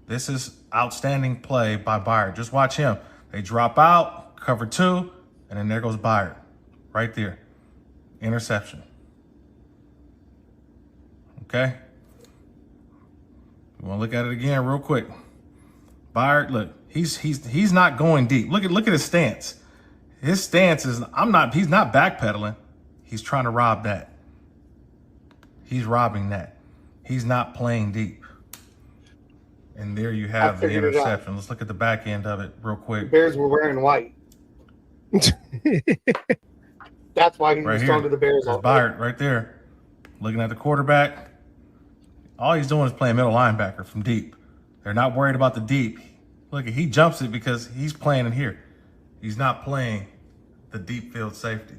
This is outstanding play by Byard. Just watch him. They drop out, cover 2, and then there goes Byard. Right there. Interception. Okay? We want to look at it again real quick. Byard, look, he's not going deep. Look at his stance. His stance is he's not backpedaling. He's trying to rob that. He's robbing that. He's not playing deep. And there you have the interception. Let's look at the back end of it real quick. The Bears were wearing white. That's why he Right was here. thrown to the Bears. There's Byard right there. Looking at the quarterback. All he's doing is playing middle linebacker from deep. They're not worried about the deep. Look, he jumps it because he's playing in here. He's not playing the deep field safety.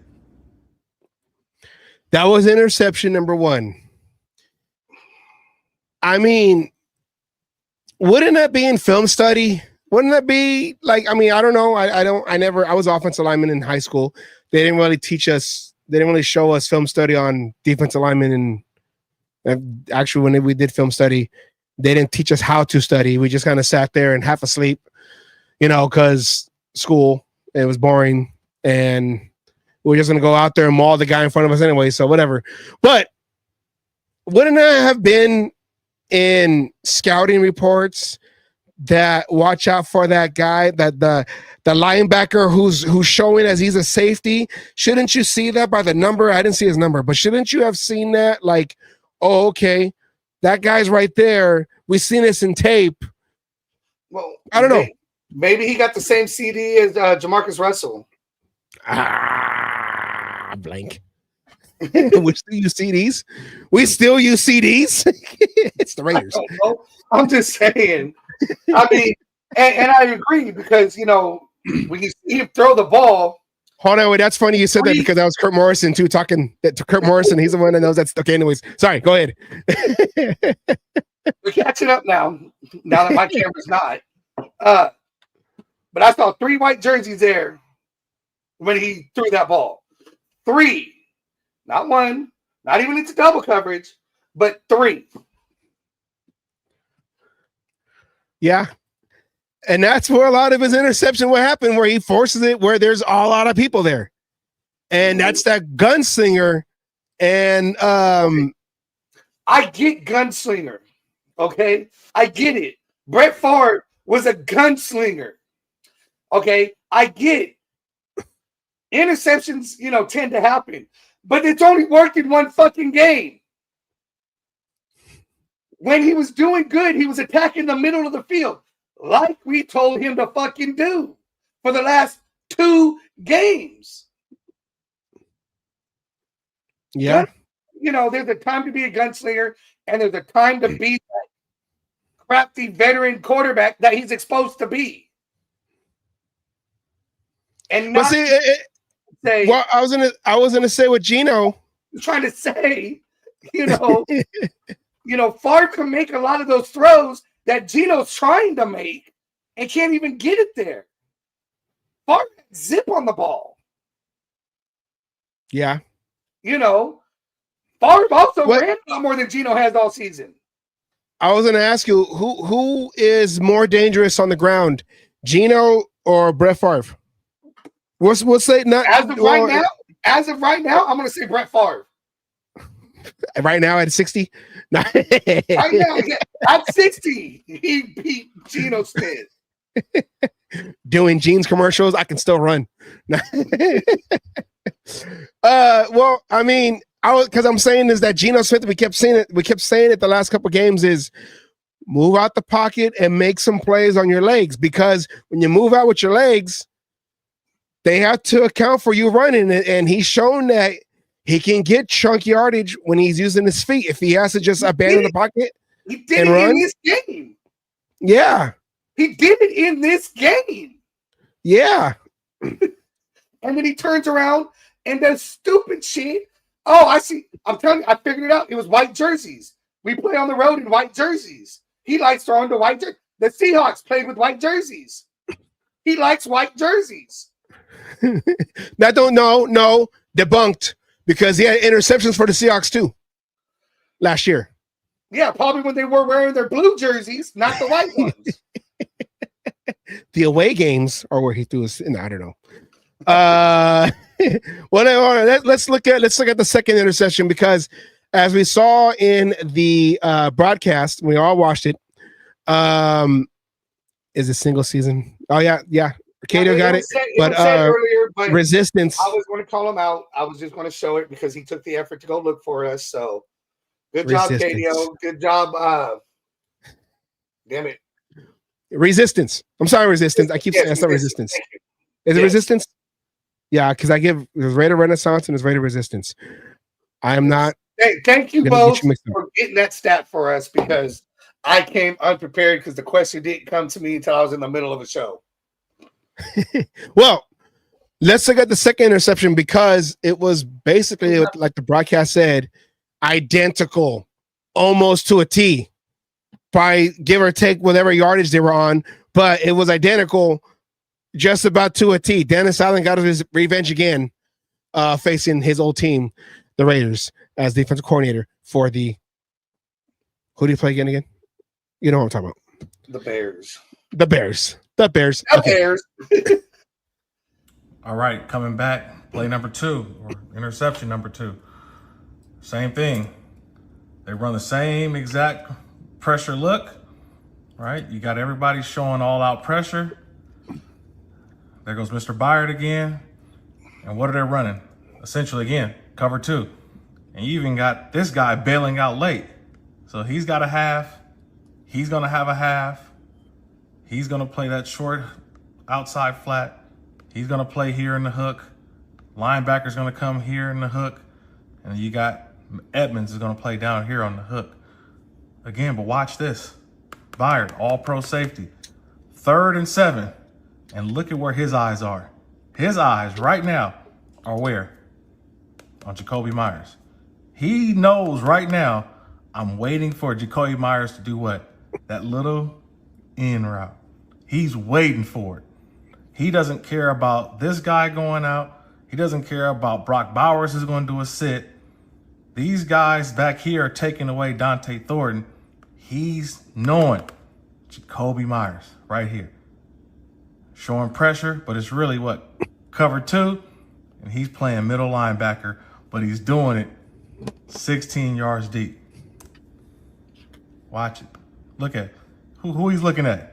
That was interception number 1. I mean, wouldn't that be in film study? Wouldn't that be like, I mean, I don't know. I was offensive lineman in high school. They didn't really teach us, they didn't really show us film study on defensive linemen. And actually, when we did film study, they didn't teach us how to study. We just kind of sat there and half asleep, because school, it was boring. And we were just going to go out there and maul the guy in front of us anyway. So whatever. But wouldn't that have been in scouting reports that watch out for that guy, that the linebacker who's showing as he's a safety? Shouldn't you see that by the number? I didn't see his number, but shouldn't you have seen that? Like, oh, okay, that guy's right there. We've seen this in tape. Well, I don't know. Maybe he got the same CD as Jamarcus Russell. Blank. We still use CDs. We still use CDs. It's the Raiders. I'm just saying. I mean, and I agree because when you see him throw the ball. Hold on, wait. That's funny you said that because that was Kurt Morrison too. Talking to Kurt Morrison, he's the one that knows that's okay. Anyways, sorry. Go ahead. We're catching up now. Now that my camera's not. But I saw 3 white jerseys there when he threw that ball. 3, not 1, not even into double coverage, but 3. Yeah. And that's where a lot of his interception will happen, where he forces it where there's a lot of people there. And that's that gunslinger. And I get gunslinger. Okay? I get it. Brett Favre was a gunslinger. Okay? I get it. Interceptions, tend to happen. But it's only worked in one fucking game. When he was doing good, he was attacking the middle of the field. Like we told him to fucking do for the last 2 games. Yeah. There's a time to be a gunslinger, and there's a time to be that crafty veteran quarterback that he's exposed to be. And not say, well, I was gonna say with Geno. I'm trying to say, Favre can make a lot of those throws that Geno's trying to make and can't even get it there. Favre had zip on the ball. Yeah. Favre also ran a lot more than Geno has all season. I was going to ask you, who is more dangerous on the ground, Geno or Brett Favre? We'll say not as of right now, I'm going to say Brett Favre. Right now at 60? Right now, at 60, he beat Geno Smith. Doing jeans commercials, I can still run. Well, I mean, because I'm saying is that Geno Smith, we kept saying it the last couple of games, is move out the pocket and make some plays on your legs, because when you move out with your legs, they have to account for you running it, and he's shown that he can get chunk yardage when he's using his feet. If he has to just abandon the pocket, he did it in this game. Yeah, he did it in this game. Yeah, and then he turns around and does stupid shit. Oh, I see. I'm telling you, I figured it out. It was white jerseys. We play on the road in white jerseys. He likes throwing the white jerseys. The Seahawks played with white jerseys. He likes white jerseys. That no, debunked, because he had interceptions for the Seahawks too last year. Yeah, probably when they were wearing their blue jerseys, not the white ones. The away games are where he threw us. I don't know. Let's look at the second interception, because as we saw in the broadcast, we all watched it. Is it single season? Oh yeah. Cato got it. But earlier, but resistance. I was going to call him out. I was just going to show it because he took the effort to go look for us. So good job, Cato. Good job. Damn it. Resistance. I'm sorry, resistance. I keep saying it's not resistance. Is it resistance? Yeah, because I give there's Raider Renaissance and there's Raider Resistance. I am not. Hey, thank you gonna both get you mixed up. for getting that stat for us because I came unprepared because the question didn't come to me until I was in the middle of a show. Well, let's look at the second interception because it was basically, like the broadcast said, identical, almost to a T. Probably give or take whatever yardage they were on, but it was identical, just about to a T. Dennis Allen got his revenge again, facing his old team, the Raiders, as defensive coordinator for the. Who do you play again? You know what I'm talking about. The Bears. The Bears. The Bears. The Bears. All right, coming back, play number 2, or interception number 2. Same thing. They run the same exact pressure look, right? You got everybody showing all-out pressure. There goes Mr. Byard again. And what are they running? Essentially, again, cover 2. And you even got this guy bailing out late. So he's got a half. He's going to have a half. He's going to play that short outside flat. He's going to play here in the hook. Linebacker's going to come here in the hook. And you got Edmonds is going to play down here on the hook. Again, but watch this. Byard, all-pro safety. 3rd and 7. And look at where his eyes are. His eyes right now are where? On Jacoby Myers. He knows right now, I'm waiting for Jacoby Myers to do what? That little in route. He's waiting for it. He doesn't care about this guy going out. He doesn't care about Brock Bowers is going to do a sit. These guys back here are taking away Dante Thornton. He's knowing Jacoby Myers right here. Showing pressure, but it's really what? Cover 2, and he's playing middle linebacker, but he's doing it 16 yards deep. Watch it. Look at it. Who he's looking at.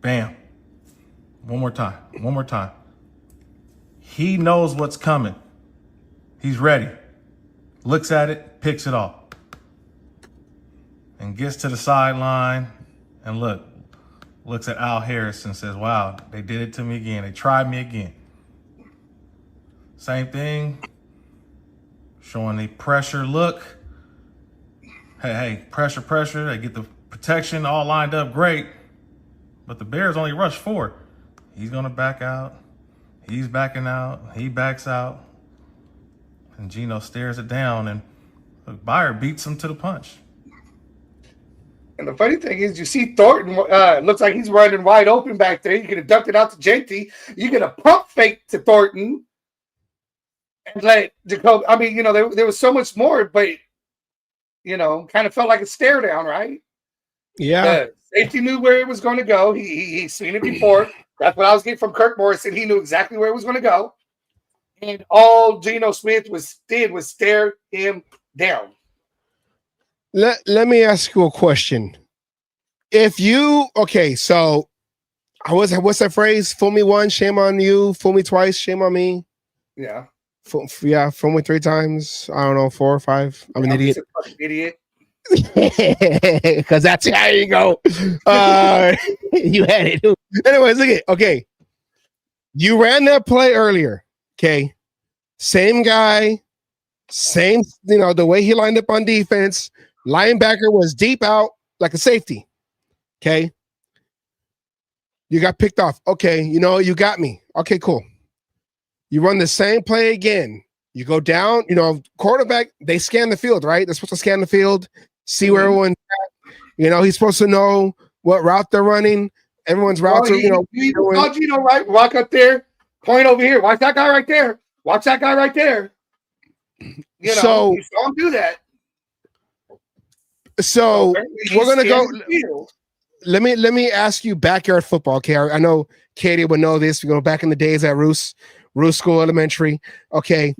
Bam. One more time. One more time. He knows what's coming. He's ready. Looks at it, picks it off. And gets to the sideline and looks at Al Harris and says, wow, they did it to me again. They tried me again. Same thing. Showing a pressure look. Hey, pressure. They get the protection all lined up great. But the Bears only rush 4. He's going to back out. He's backing out. He backs out. And Geno stares it down. And Byard beats him to the punch. And the funny thing is, you see Thornton looks like he's running wide open back there. You could have dumped it out to Jeanty. You could have pump faked to Thornton and let Jacoby. I mean, there was so much more, but kind of felt like a stare down, right? Yeah. Safety knew where it was going to go. He's seen it before. That's what I was getting from Kirk Morrison. He knew exactly where it was going to go. And all Geno Smith did was stare him down. Let me ask you a question. So what's that phrase? Fool me once, shame on you. Fool me twice, shame on me. Yeah. Fool me 3 times. I don't know, 4 or 5. I'm an idiot. Idiot. Because that's how you go. You had it. Anyways, look at okay. You ran that play earlier. Okay. Same guy, same, the way he lined up on defense. Linebacker was deep out like a safety. Okay. You got picked off. Okay. You got me. Okay, cool. You run the same play again. You go down, quarterback, they scan the field, right? They're supposed to scan the field, see where everyone's at. He's supposed to know what route they're running. Everyone's routes are, You saw Geno, right? Walk up there, point over here. Watch that guy right there. Watch that guy right there. You saw him do that. So we're gonna go. Let me ask you backyard football. Okay, I know Katie would know this. We go back in the days at Roos School Elementary. Okay,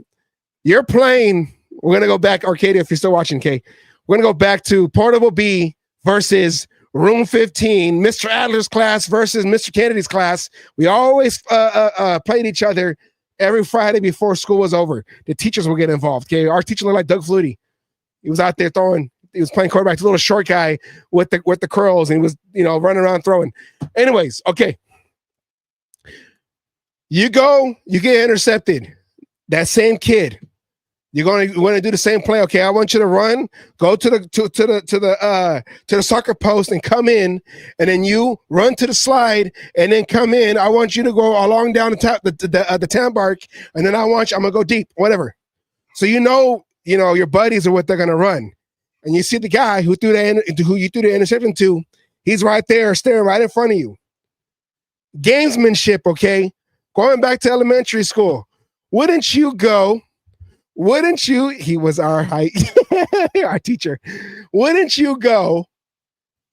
you're playing. We're gonna go back, Arcadia. If you're still watching, okay, we're gonna go back to Portable B versus Room 15. Mr. Adler's class versus Mr. Kennedy's class. We always played each other every Friday before school was over. The teachers would get involved. Okay, our teacher looked like Doug Flutie. He was out there throwing. He was playing quarterback, the little short guy with the curls, and he was running around throwing. Anyways, okay. You go, you get intercepted. That same kid, you're going to do the same play. Okay, I want you to run, go to the soccer post and come in, and then you run to the slide and then come in. I want you to go along down the tam bark, and then I'm gonna go deep, whatever. So you know your buddies are what they're gonna run, and you see the guy who you threw the interception to. He's right there, staring right in front of you. Gamesmanship, okay. Going back to elementary school, wouldn't you go? Wouldn't you? He was our our teacher. Wouldn't you go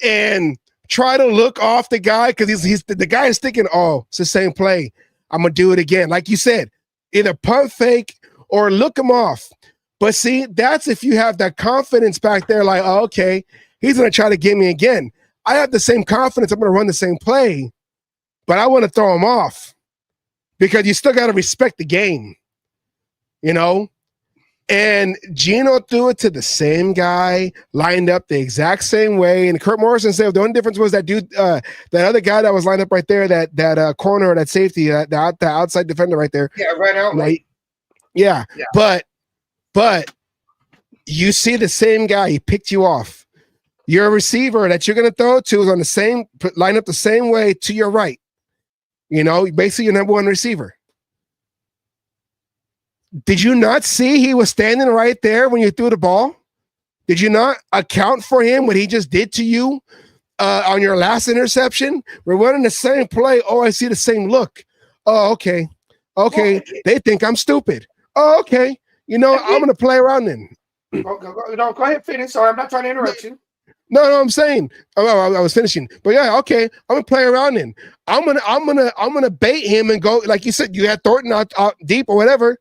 and try to look off the guy because the guy is thinking, oh, it's the same play. I'm gonna do it again, like you said, either pump fake or look him off. But see, that's if you have that confidence back there, like, oh, okay, he's gonna try to get me again. I have the same confidence. I'm gonna run the same play, but I want to throw him off because you still got to respect the game, And Geno threw it to the same guy, lined up the exact same way. And Kurt Morrison said the only difference was that dude, that other guy that was lined up right there, that corner, that safety, that outside defender right there. Yeah, right out. Right. Yeah. But you see the same guy. He picked you off. Your receiver that you're going to throw to is on the same, line up the same way to your right. Basically your number one receiver. Did you not see he was standing right there when you threw the ball? Did you not account for him, what he just did to you on your last interception? We're running the same play. Oh, I see the same look. Oh, okay. Okay. They think I'm stupid. Oh, okay. I'm going to play around then. Go ahead, finish. Sorry, I'm not trying to interrupt you. No, I'm saying I was finishing, but yeah, okay. I'm gonna play around then. I'm gonna bait him and go like you said. You had Thornton out deep or whatever.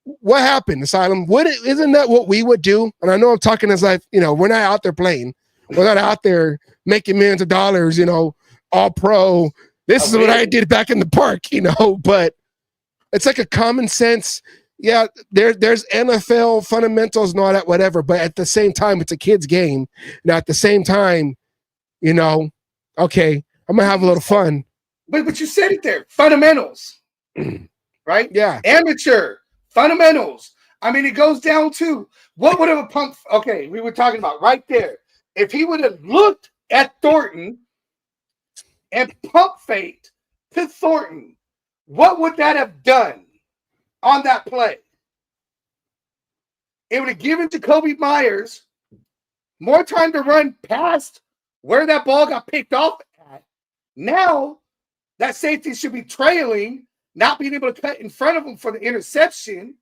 What happened, Asylum? Isn't that what we would do? And I know I'm talking as like we're not out there playing. We're not out there making millions of dollars. All pro. This is what I did back in the park. But it's like a common sense. Yeah, there's NFL fundamentals and all that, whatever. But at the same time, it's a kid's game. Now, at the same time, okay, I'm gonna have a little fun. But you said it there, fundamentals, right? Yeah, amateur fundamentals. I mean, it goes down to what would have a pump. Okay, we were talking about right there. If he would have looked at Thornton and pump faked to Thornton, what would that have done? On that play, it would have given Jacoby Myers more time to run past where that ball got picked off at. Now, that safety should be trailing, not being able to cut in front of him for the interception,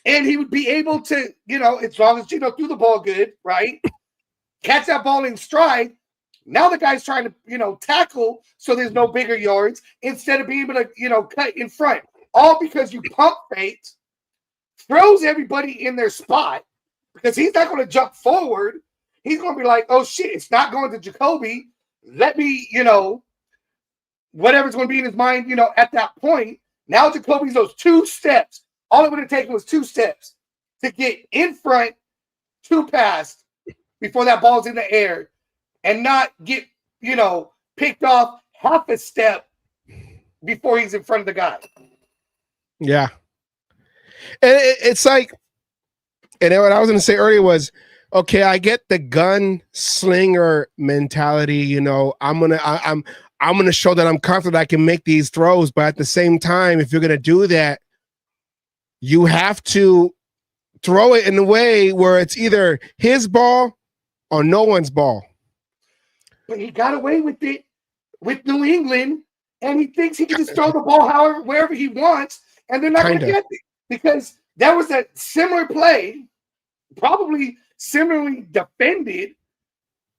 and he would be able to, as long as Geno threw the ball good, right, catch that ball in stride. Now the guy's trying to, tackle so there's no bigger yards instead of being able to, cut in front. All because you pump faked, throws everybody in their spot because he's not going to jump forward. He's going to be like, oh, shit, it's not going to Jacoby. Let me, whatever's going to be in his mind, at that point. Now Jacoby's those 2 steps. All it would have taken was 2 steps to get in front, 2 past before that ball's in the air and not get, picked off half a step before he's in front of the guy. Yeah. And it's like, and what I was going to say earlier was, okay, I get the gun slinger mentality. I'm going to show that I'm confident I can make these throws. But at the same time, if you're going to do that, you have to throw it in a way where it's either his ball or no one's ball. But he got away with it with New England, and he thinks he can just throw the ball wherever he wants. And they're not going to get it because that was a similar play, probably similarly defended,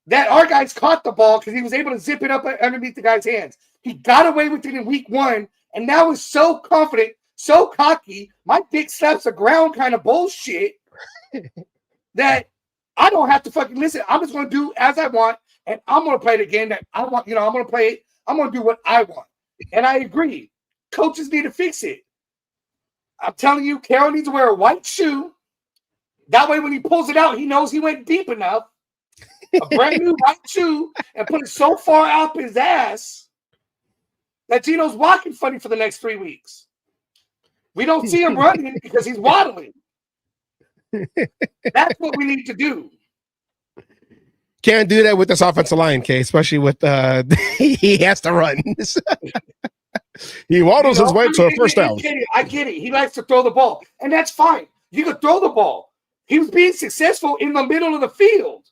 that our guys caught the ball because he was able to zip it up underneath the guy's hands. He got away with it in week 1 and now is so confident, so cocky, my dick slaps the ground kind of bullshit that I don't have to fucking listen. I'm just going to do as I want and I'm going to play the game that I want. I'm going to play it. I'm going to do what I want. And I agree. Coaches need to fix it. I'm telling you, Carroll needs to wear a white shoe. That way, when he pulls it out, he knows he went deep enough. A brand new white shoe and put it so far up his ass that Geno's walking funny for the next 3 weeks. We don't see him running because he's waddling. That's what we need to do. Can't do that with this offensive line, K, especially with he has to run. He waddles his way to a first down. I get it. He likes to throw the ball, and that's fine. You can throw the ball. He was being successful in the middle of the field.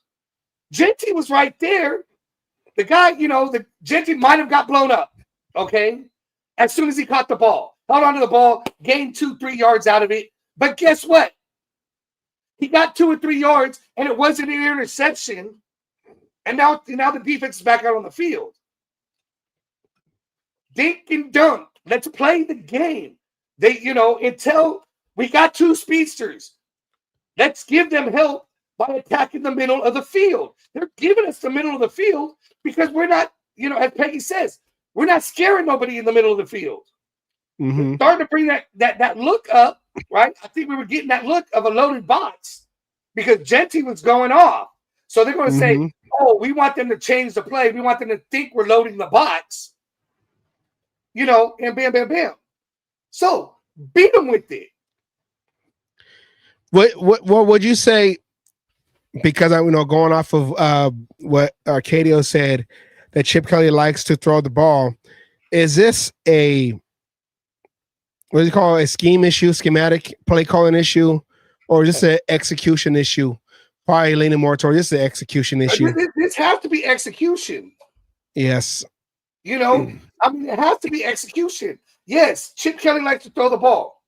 Jeanty was right there. The guy, the Jeanty might have got blown up, okay? As soon as he caught the ball. Held onto the ball, gained 2-3 yards out of it. But guess what? He got 2 or 3 yards, and it wasn't an interception. And now the defense is back out on the field. Dink and dunk. Let's play the game. Until we got 2 speedsters, let's give them help by attacking the middle of the field. They're giving us the middle of the field because we're not, as Peggy says, we're not scaring nobody in the middle of the field. Mm-hmm. We're starting to bring that look up, right? I think we were getting that look of a loaded box because Jeanty was going off. So they're going to say, oh, we want them to change the play. We want them to think we're loading the box, and bam, bam, bam. So beat them with it. What would you say? Because going off of what Arcadio said, that Chip Kelly likes to throw the ball. Is this a scheme issue, schematic play calling issue, or is this an execution issue? Probably leaning more towards this is an execution issue. This has to be execution. Yes. It has to be execution. Yes, Chip Kelly likes to throw the ball.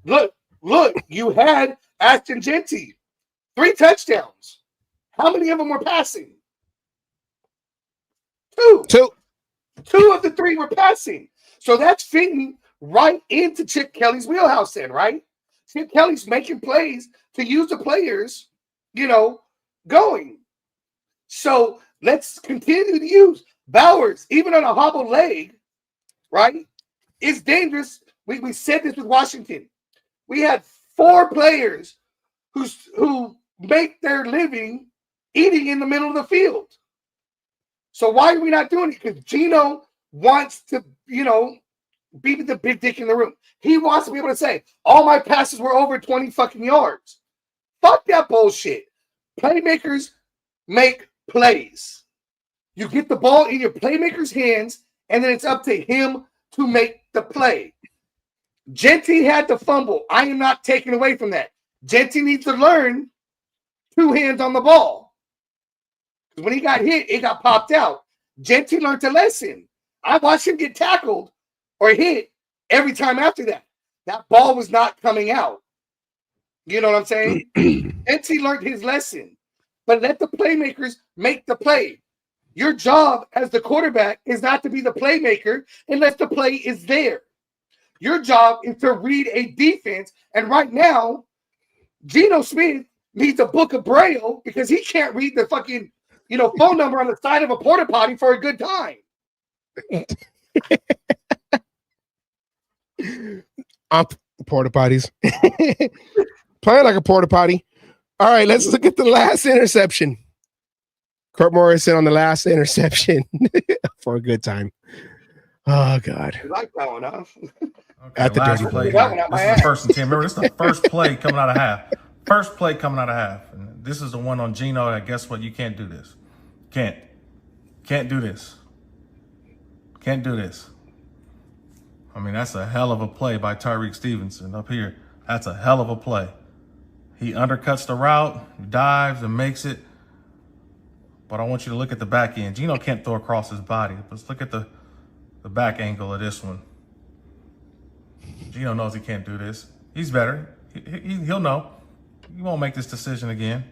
Look, you had Ashton Jeanty, 3 touchdowns. How many of them were passing? 2. 2 of the 3 were passing. So that's fitting right into Chip Kelly's wheelhouse then, right? Chip Kelly's making plays to use the players, going. So let's continue to use Bowers, even on a hobbled leg, right? It's dangerous. We said this with Washington. We had 4 players who make their living eating in the middle of the field. So why are we not doing it? Because Geno wants to, be the big dick in the room. He wants to be able to say, all my passes were over 20 fucking yards. Fuck that bullshit. Playmakers make plays. You get the ball in your playmaker's hands, and then it's up to him to make the play. Jeanty had to fumble. I am not taking away from that. Jeanty needs to learn 2 hands on the ball. Because when he got hit, it got popped out. Jeanty learned a lesson. I watched him get tackled or hit every time after that. That ball was not coming out. You know what I'm saying? Jeanty learned his lesson. But let the playmakers make the play. Your job as the quarterback is not to be the playmaker unless the play is there. Your job is to read a defense. And right now, Geno Smith needs a book of Braille because he can't read the fucking, phone number on the side of a porta potty for a good time. Porta potties. Playing like a porta potty. All right, let's look at the last interception. Kurt Morrison on the last interception for a good time. Oh, God. You like that one, huh? Okay, at the last dirty play. play. This is the first and 10. Remember, this is the first play coming out of half. First play coming out of half. And this is the one on Geno that, guess what? You can't do this. Can't do this. Can't do this. I mean, that's a hell of a play by Tyreek Stevenson up here. That's a hell of a play. He undercuts the route, dives, and makes it. But I want you to look at the back end. Geno can't throw across his body. Let's look at the back angle of this one. Geno knows he can't do this. He's better. He'll know. He won't make this decision again.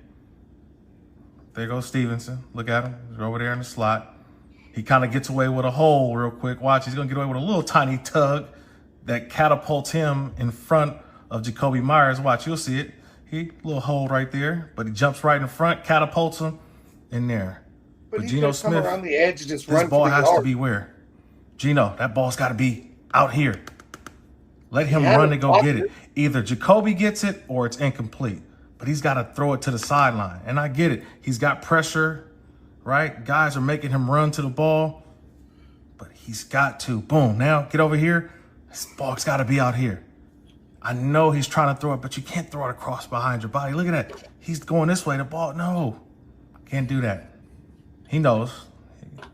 There goes Stevenson. Look at him. He's over there in the slot. He kind of gets away with a hole real quick. Watch, he's going to get away with a little tiny tug that catapults him in front of Jacoby Myers. Watch, you'll see it. Little hole right there, but he jumps right in front, catapults him in there. But Geno Smith, around the edge and just this ball has to be where? Geno, that ball's got to be out here. Let him run and go get it. Either Jacoby gets it or it's incomplete. But he's got to throw it to the sideline. And I get it. He's got pressure, right? Guys are making him run to the ball. But He's got to. Boom. Now get over here. This ball's got to be out here. I know he's trying to throw it, but you can't throw it across behind your body. Look at that. He's going this way. The ball, no. Can't do that. He knows.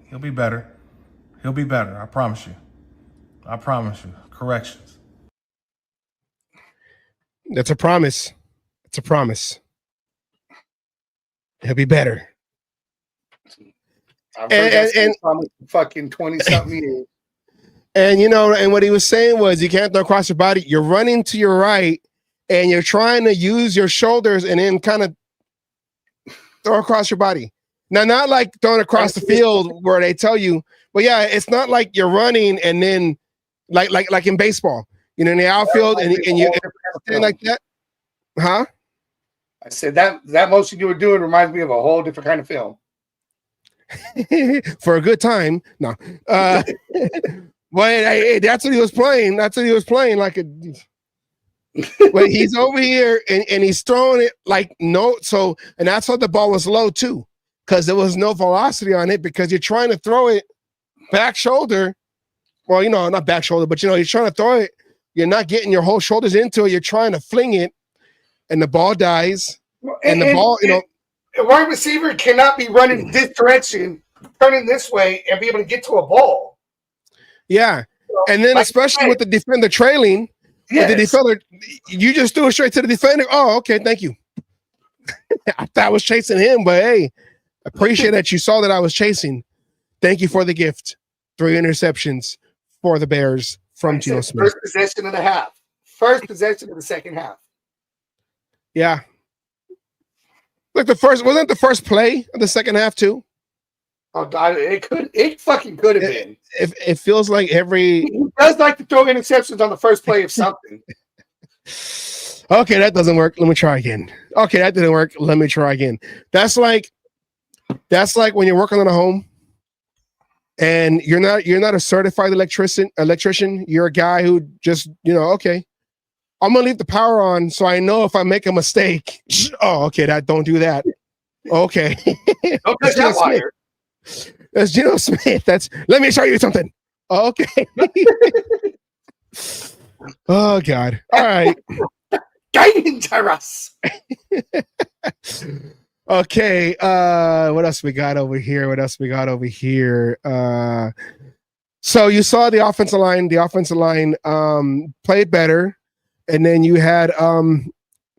He'll be better. He'll be better. I promise you. I promise you. Corrections. That's a promise. It's a promise. He'll be better. I've heard that promise for fucking 20-something years. And, you know, and what he was saying was you can't throw across your body. You're running to your right, and you're trying to use your shoulders and then kind of throw across your body. Now, not like throwing across the field where they tell you, but yeah, it's not like you're running and then like in baseball, you know, in the outfield and you like that. Huh? I said that motion you were doing reminds me of a whole different kind of film. For a good time. No. Well, that's what he was playing. That's what he was playing like a. But he's over here and he's throwing it like no. So, and that's why the ball was low too, because there was no velocity on it because you're trying to throw it back shoulder. Well, you know, not back shoulder, but you know, you're trying to throw it. You're not getting your whole shoulders into it. You're trying to fling it, and the ball dies. And the ball, you know, a wide receiver cannot be running this direction, turning this way, and be able to get to a ball. Yeah, and then especially with the defender trailing, with the defender, you just threw it straight to the defender. Oh, okay, thank you. I thought I was chasing him, but hey, appreciate that you saw that I was chasing. Thank you for the gift. 3 interceptions for the Bears from Geno Smith. First possession of the half. First possession of the second half. Yeah. Look, wasn't the first play of the second half too? Oh, it fucking could have been. It feels like he does like to throw interceptions on the first play of something. Okay, that doesn't work. Let me try again. Okay, that didn't work. Let me try again. That's like when you're working on a home and you're not a certified electrician. You're a guy who just, you know, okay, I'm gonna leave the power on so I know if I make a mistake. Oh, okay, don't do that. Okay. Don't touch that wire. That's Geno Smith. Let me show you something. Okay. Oh God. All right. Dangerous. Okay. What else we got over here? So you saw the offensive line. The offensive line played better, and then you had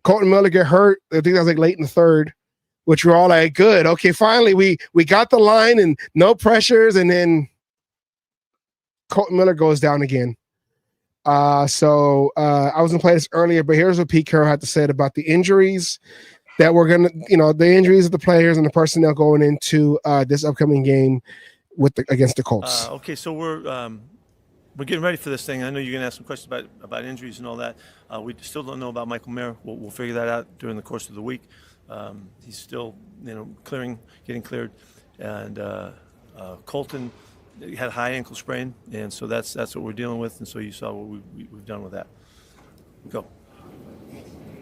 Colton Miller get hurt. I think that was like late in the third, which we're all like, good. Okay, finally we got the line and no pressures, and then Colton Miller goes down again. So I was gonna play this earlier, but here's what Pete Carroll had to say about the injuries that we're gonna, the injuries of the players and the personnel going into this upcoming game against the Colts. Okay, so we're getting ready for this thing. I know you're gonna ask some questions about injuries and all that. We still don't know about Michael Mayer. We'll figure that out during the course of the week. He's still, getting cleared, and Colton had a high ankle sprain, and so that's what we're dealing with. And so you saw what we've done with that. Go.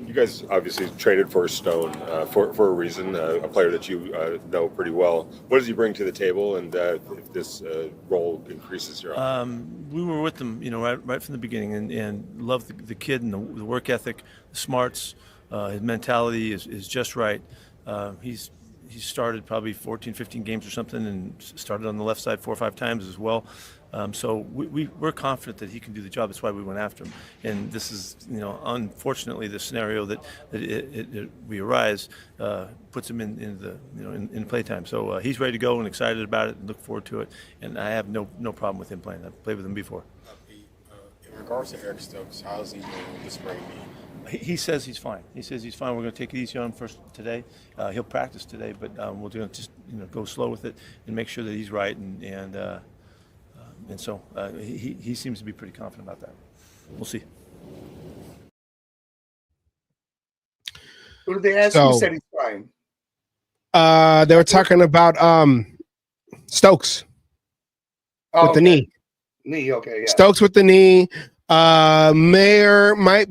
You guys obviously traded for Stone for a reason, a player that you know pretty well. What does he bring to the table, and if this role increases your we were with him, right from the beginning, and loved the kid and the work ethic, the smarts. His mentality is just right. He's started probably 14, 15 games or something, and started on the left side 4 or 5 times as well. So we're confident that he can do the job. That's why we went after him. And this is, unfortunately, the scenario that we arise puts him in playtime. So he's ready to go and excited about it and look forward to it. And I have no problem with him playing. I've played with him before. In regards to Eric Stokes, how is he doing with the sprain knee? He says he's fine. He says he's fine. We're going to take it easy on him first today. He'll practice today, but we're going to just go slow with it and make sure that he's right. And so he seems to be pretty confident about that. We'll see. Who did they ask? Who said he's fine? They were talking about Stokes with the knee. Knee, okay. Yeah. Stokes with the knee. Mayer might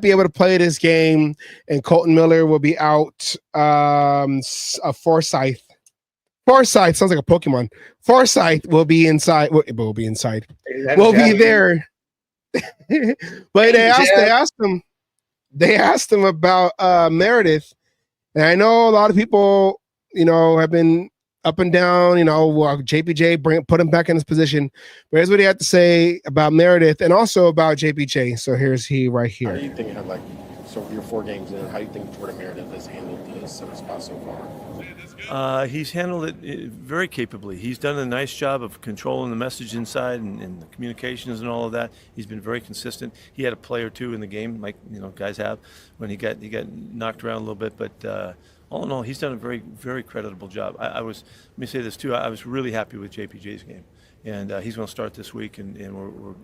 be able to play this game, and Colton Miller will be out. Forsyth Farsight sounds like a Pokemon. Farsight will be inside. Will be inside. Will be there. But they asked him about Meredith, and I know a lot of people, have been up and down. JPJ put him back in his position. But here's what he had to say about Meredith and also about JPJ. So here's he right here. How do you think you're 4 games in? How do you think Jordan Meredith has handled the center spot so far? He's handled it very capably. He's done a nice job of controlling the message inside and the communications and all of that. He's been very consistent. He had a play or two in the game, like guys have, when he got knocked around a little bit. But all in all, he's done a very, very creditable job. Let me say this too. I was really happy with JPJ's game. And he's going to start this week, and we're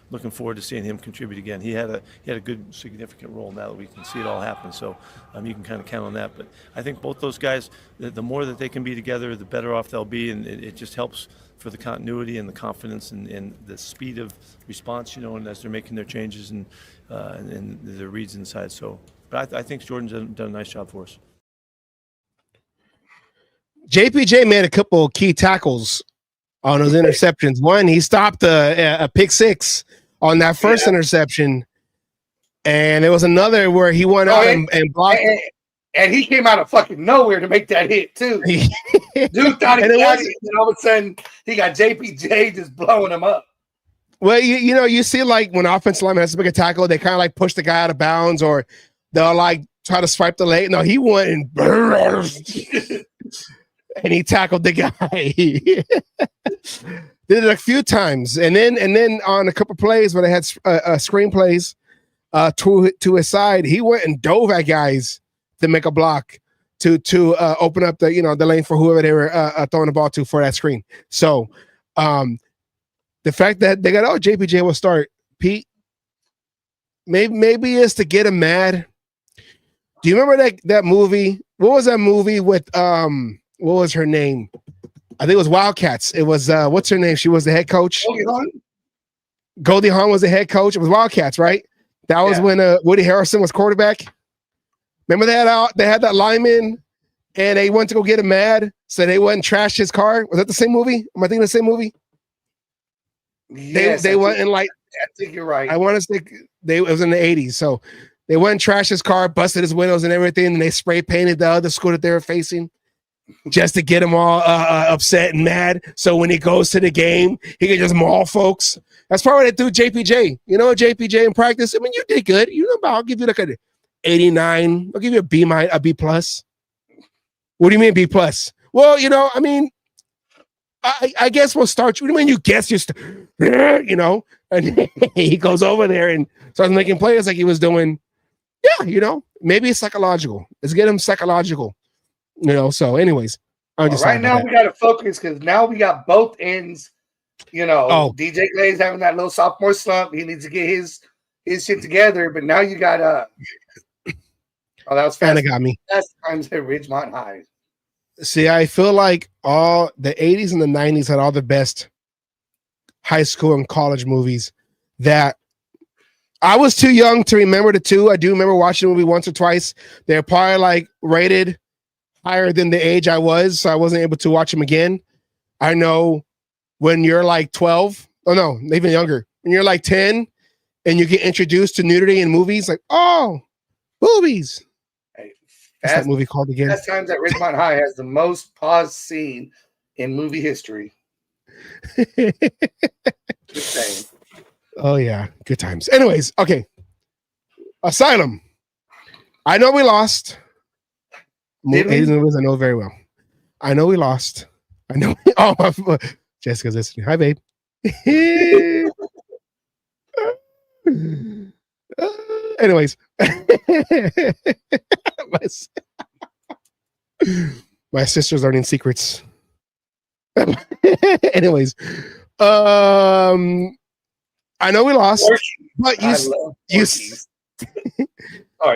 looking forward to seeing him contribute again. He had a good, significant role now that we can see it all happen. So you can kind of count on that. But I think both those guys, the more that they can be together, the better off they'll be, and it just helps for the continuity and the confidence and the speed of response, and as they're making their changes and their reads inside. So, but I think Jordan's done a nice job for us. JPJ made a couple of key tackles on those interceptions. One, he stopped a pick 6 on that first interception, and there was another where he went out and blocked. And he came out of fucking nowhere to make that hit too. Dude thought he got it, and all of a sudden he got JPJ just blowing him up. Well, you see, like when offensive lineman has to make a tackle, they kind of like push the guy out of bounds, or they'll like try to swipe the leg. No, he went and and he tackled the guy. Did it a few times, and then on a couple plays where they had screenplays to his side, he went and dove at guys to make a block to open up the the lane for whoever they were throwing the ball to for that screen. So the fact that they got JPJ will start, Pete, maybe it's to get him mad. Do you remember that movie? What was that movie with what was her name? I think it was Wildcats. It was what's her name? She was the head coach. Goldie Hawn was the head coach. It was Wildcats, right? That was when Woody Harrelson was quarterback. Remember they had that lineman, and they went to go get him mad, so they went and trashed his car. Was that the same movie? Am I thinking the same movie? Yes, they went and like. I think you're right. I want to say it was in the 80s. So they went and trashed his car, busted his windows and everything, and they spray painted the other school that they were facing, just to get him all upset and mad. So when he goes to the game, he can just maul folks. That's probably what they do JPJ. JPJ in practice, I mean, you did good. I'll give you like an 89. I'll give you a B plus. What do you mean B plus? Well, I mean, I guess we'll start you. What do you mean you guess and he goes over there and starts making plays like he was doing. Yeah, maybe it's psychological. Let's get him psychological. So anyways, right now we got to focus because now we got both ends. DJ Clay's having that little sophomore slump. He needs to get his shit together. But now you got that was fast. Kinda got me. Fast times at Ridgemont High. See, I feel like all the 80s and the 90s had all the best high school and college movies that I was too young to remember the two. I do remember watching the movie once or twice. They're probably like rated higher than the age I was, so I wasn't able to watch them again. I know when you're like 12, even younger, when you're like 10 and you get introduced to nudity in movies, like, oh, boobies. What's that movie called again? Fast Times at Ridgemont High has the most paused scene in movie history. Just saying. Oh, yeah. Good times. Anyways, okay. Asylum. I know we lost. Did we? Movies I know very well. I know we lost. I know. Jessica's listening. Hi, babe. Anyways. My sister's learning secrets. Anyways. I know we lost, but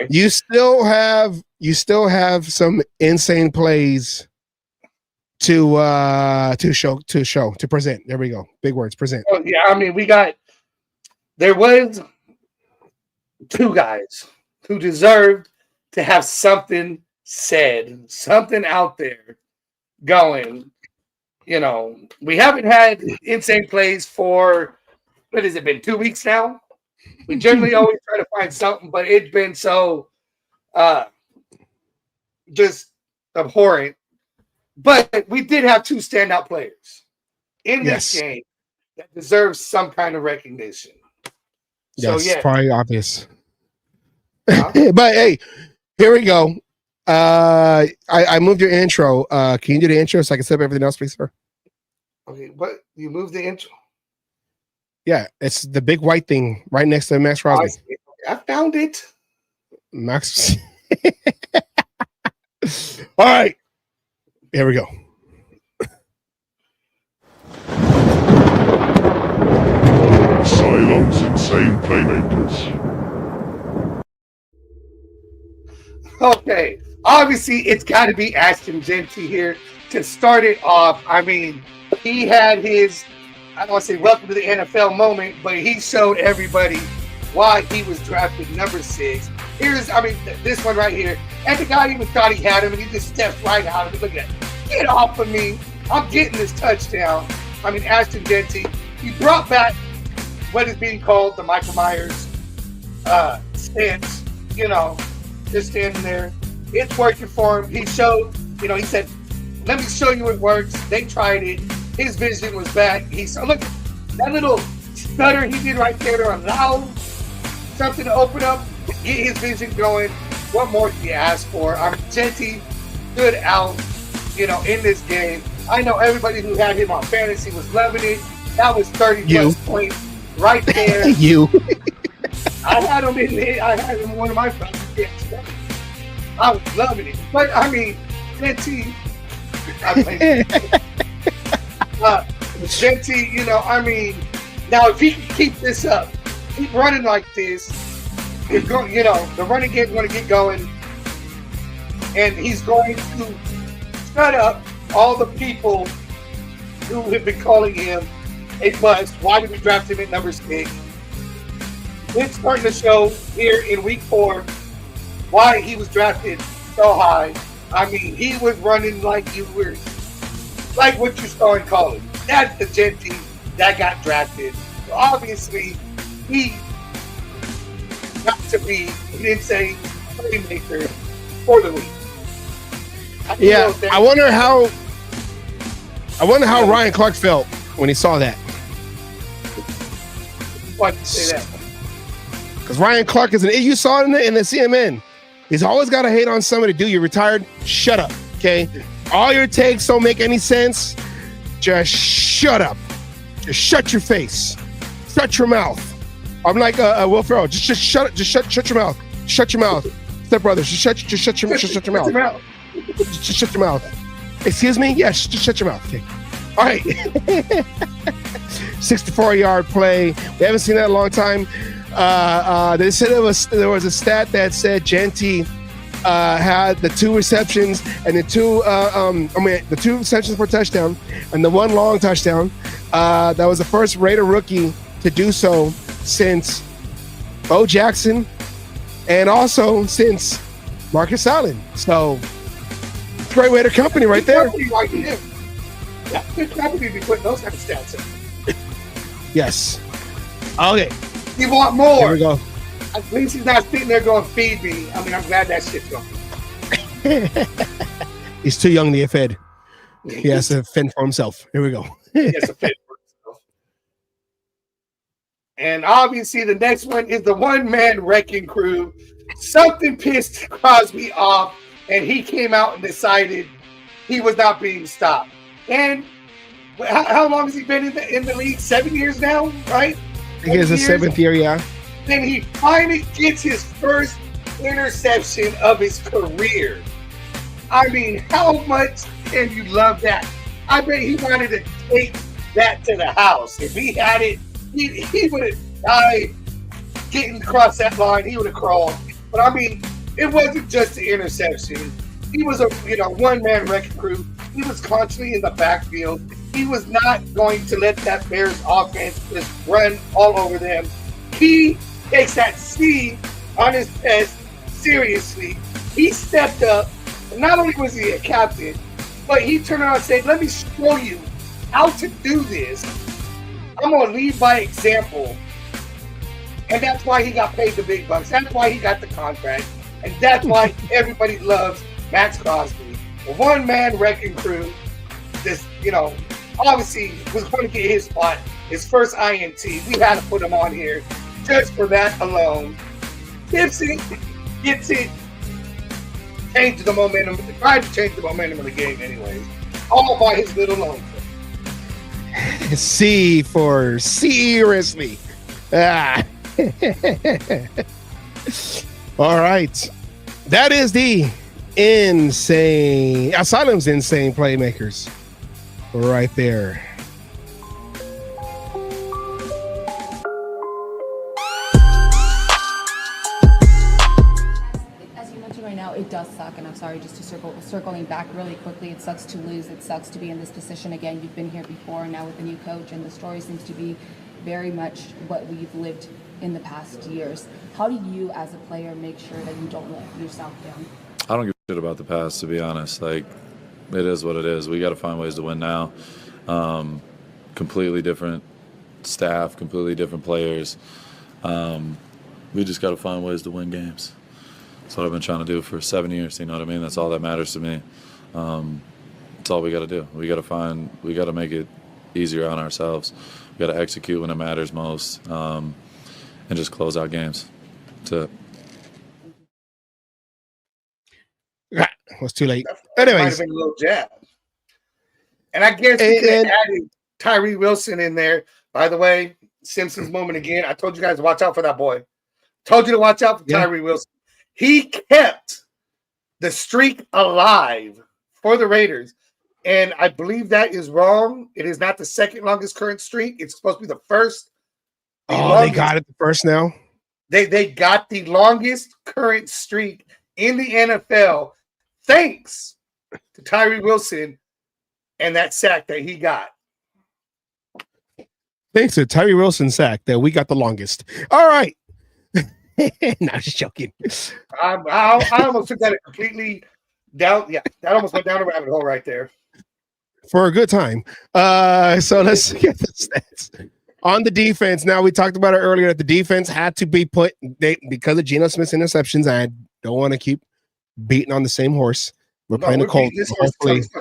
you still have some insane plays to present. There we go. Big words, present. Oh, yeah, I mean, there was two guys who deserved to have something said, something out there going. You know, we haven't had insane plays for, what has it been, 2 weeks now? We generally always try to find something, but it's been so just abhorrent. But we did have 2 standout players in this game that deserves some kind of recognition. Yes, So, probably obvious. But hey, here we go. I moved your intro. Can you do the intro so I can set up everything else, please, sir? Okay, what? You moved the intro? Yeah, it's the big white thing right next to Max Crosby. I found it. Max. All right. Here we go. Asylum's insane playmakers. Okay, obviously it's got to be Ashton Jeanty here to start it off. I mean, he had his, I don't want to say welcome to the NFL moment, but he showed everybody why he was drafted number 6. Here's, I mean, this one right here. And the guy even thought he had him, and he just steps right out of it. Look at that. Get off of me. I'm getting this touchdown. I mean, Ashton Jeanty, he brought back what is being called the Michael Myers stance, you know, just standing there. It's working for him. He showed, you know, he said, let me show you it works. They tried it. His vision was back. He saw, look, that little stutter he did right there to allow something to open up, get his vision going. What more do you ask for? I mean, Jeanty stood out, you know, in this game. I know everybody who had him on fantasy was loving it. That was 30 plus points right there. You. I had him in one of my fantasy games. I was loving it. But I mean, Jeanty, Jeanty, you know, I mean, now if he can keep this up, keep running like this, it's going, you know, the running game's going to get going, and he's going to shut up all the people who have been calling him a bust. Why did we draft him at number 6? It's starting to show here in week 4 why he was drafted so high. I mean, he was running like you were, like what you saw in college. That's the Jeanty that got drafted. So obviously, he got to be an insane playmaker for the league. I wonder how Ryan Clark felt when he saw that. Why'd you say that? Because Ryan Clark is you saw it in the CMN. He's always got to hate on somebody. Dude, you're retired. Shut up, okay? All your takes don't make any sense. Just shut up. Just shut your face. Shut your mouth. I'm like Will Ferrell. Just shut your mouth. Shut your mouth. Step brothers. Just shut your mouth. Just shut your mouth. Excuse me? Yes, just shut your mouth. Okay. All right. 64-yard play. We haven't seen that in a long time. They said there was a stat that said Jeanty had the 2 receptions and the 2 receptions for touchdown and the 1 long touchdown. That was the first Raider rookie to do so since Bo Jackson and also since Marcus Allen. So great Raider company right there. Yeah, good company to be putting those kind of stats in. Yes. Okay. You want more? Here we go. At least he's not sitting there going, feed me. I mean, I'm glad that shit's going. He's too young to get fed. He has to fend for himself. Here we go. He has to fend for himself. And obviously, the next one is the one-man wrecking crew. Something pissed Crosby off, and he came out and decided he was not being stopped. And how long has he been in the league? 7 years now, right? I think it's the 7th year, yeah. Then he finally gets his first interception of his career. I mean, how much can you love that? I bet he wanted to take that to the house. If he had it, he would have died getting across that line. He would have crawled. But I mean, it wasn't just the interception. He was a one-man wrecking crew. He was constantly in the backfield. He was not going to let that Bears offense just run all over them. He takes that C on his chest seriously. He stepped up. And not only was he a captain, But he turned around and said, let me show you how to do this. I'm going to lead by example. And that's why he got paid the big bucks. That's why he got the contract. And that's why everybody loves Max Crosby. The one-man wrecking crew. This, obviously was going to get his spot. His first INT. We had to put him on here just for that alone. Tipsy gets it. Change the momentum. Tried to change the momentum of the game anyways. All by his little long. C for seriously. Ah. All right. That is the Asylum's insane playmakers right there. It does suck, and I'm sorry, just to circling back really quickly, it sucks to lose. It sucks to be in this position again. You've been here before, now with the new coach, and the story seems to be very much what we've lived in the past years. How do you, as a player, make sure that you don't let yourself down? I don't give a shit about the past, to be honest. Like, it is what it is. We got to find ways to win now. Completely different staff, completely different players. We just got to find ways to win games. That's what I've been trying to do for 7 years. You know what I mean? That's all that matters to me. That's all we got to do. We got to make it easier on ourselves. We got to execute when it matters most, and just close out games. That's it. It was too late. Might have Anyways, been a little jab. And I guess we could have added Tyree Wilson in there. By the way, Simpsons moment again. I told you guys to watch out for that boy. Told you to watch out for Tyree Wilson. He kept the streak alive for the Raiders. And I believe that is wrong. It is not the second longest current streak. It's supposed to be the first. They got it first now. They got the longest current streak in the NFL thanks to Tyree Wilson and that sack that he got. Thanks to Tyree Wilson's sack that we got the longest. All right. Not just joking. I almost took that completely down. Yeah, that almost went down a rabbit hole right there. For a good time. So let's get the stats. On the defense, now we talked about it earlier that the defense had to be put because of Geno Smith's interceptions. I don't want to keep beating on the same horse. We're playing the Colts.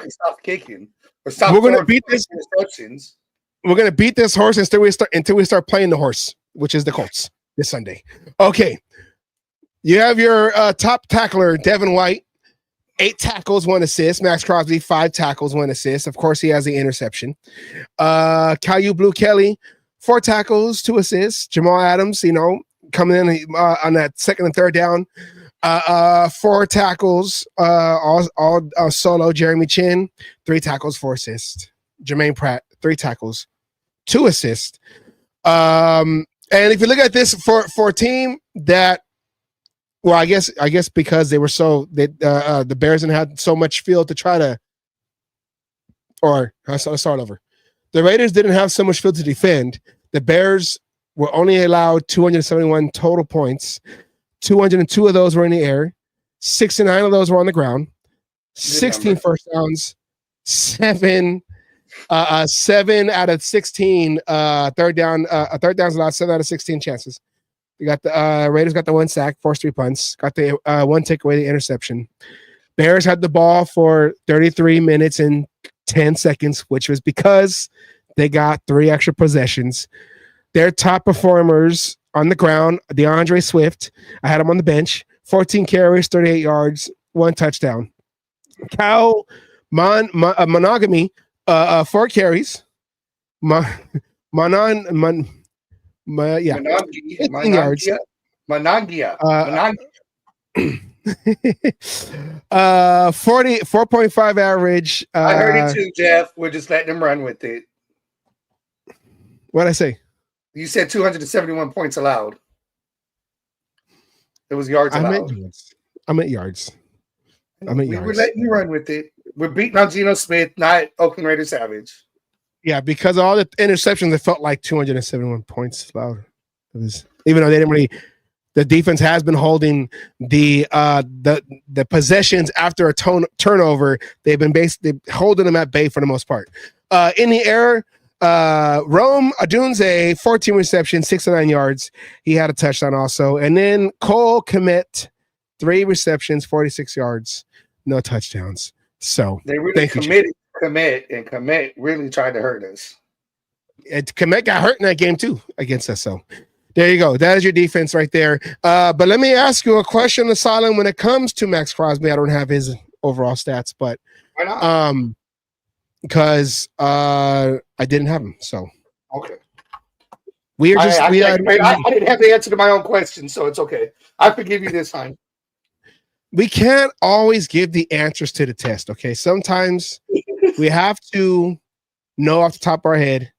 Stop kicking. We're going to beat this. Interceptions. We're going to beat this horse until we start playing the horse, which is the Colts this Sunday. Okay. You have your top tackler, Devin White, 8 tackles, 1 assist. Max Crosby, 5 tackles, 1 assist. Of course, he has the interception. Caillou Blue Kelly, 4 tackles, 2 assists. Jamal Adams, coming in on that second and third down. 4 tackles, all solo. Jeremy Chin, 3 tackles, 4 assists. Jermaine Pratt, 3 tackles, 2 assists. And if you look at this for a team that, well, I guess because they were the Bears didn't have so much field to try to, or let's start over. The Raiders didn't have so much field to defend. The Bears were only allowed 271 total points. 202 of those were in the air. 69 of those were on the ground. 16 first downs. 7 out of 16 third downs allowed. 7 out of 16 chances. We got the Raiders got the 1 sack, forced 3 punts, got the 1 takeaway, the interception. Bears had the ball for 33 minutes and 10 seconds, which was because they got 3 extra possessions. Their top performers on the ground, DeAndre Swift, I had him on the bench, 14 carries, 38 yards, 1 touchdown. Cal Monogamy, 4 carries. Manangia. 4.5 average. I heard it too, Jeff. We're just letting him run with it. What'd I say? You said 271 points allowed. It was yards allowed. I meant yards. We were letting you run with it. We're beating on Geno Smith, not Oakland Raiders Savage. Yeah, because of all the interceptions, it felt like 271 points allowed. It was, even though they didn't really The defense has been holding the possessions after a turnover. They've been basically holding them at bay for the most part. In the air, Rome Odunze, 14 receptions, 69 yards. He had a touchdown also. And then Cole Kmet, 3 receptions, 46 yards, no touchdowns. So they really commit really tried to hurt us. Kmet got hurt in that game too against us. So there you go. That is your defense right there. But let me ask you a question, Asylum. When it comes to Max Crosby, I don't have his overall stats, but why not? Because I didn't have him. So okay. I didn't have the answer to my own question, so it's okay. I forgive you this time. We can't always give the answers to the test. Okay, sometimes we have to know off the top of our head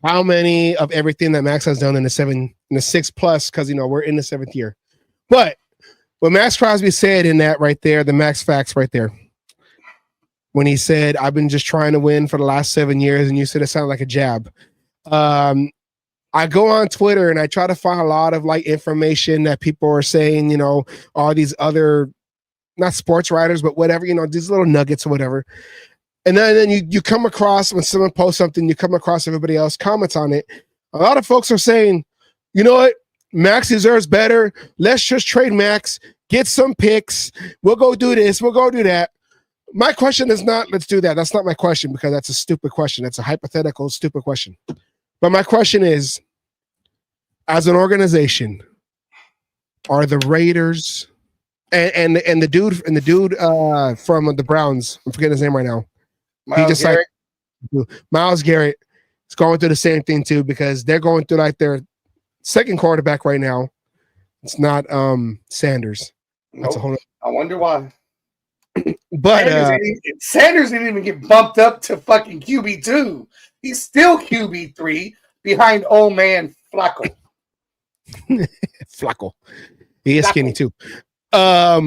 how many of everything that Max has done in the 6+, because we're in the 7th year. But what Max Crosby said in that right there, the Max facts right there, when he said, "I've been just trying to win for the last 7 years," and you said it sounded like a jab. I go on Twitter and I try to find a lot of like information that people are saying, all these other, not sports writers, but whatever, these little nuggets or whatever. And then you come across, when someone posts something, you come across everybody else comments on it. A lot of folks are saying, you know what? Max deserves better. Let's just trade Max, get some picks. We'll go do this. We'll go do that. My question is not, let's do that. That's not my question, because that's a stupid question. That's a hypothetical, stupid question. But my question is, as an organization, are the Raiders and the dude from the Browns, I'm forgetting his name right now. Myles Garrett is going through the same thing too, because they're going through like their second quarterback right now. It's not Sanders. That's a whole. I wonder why. But Sanders didn't even get bumped up to fucking QB2. He's still QB3 behind old man Flacco. Flacco. He is skinny too. Are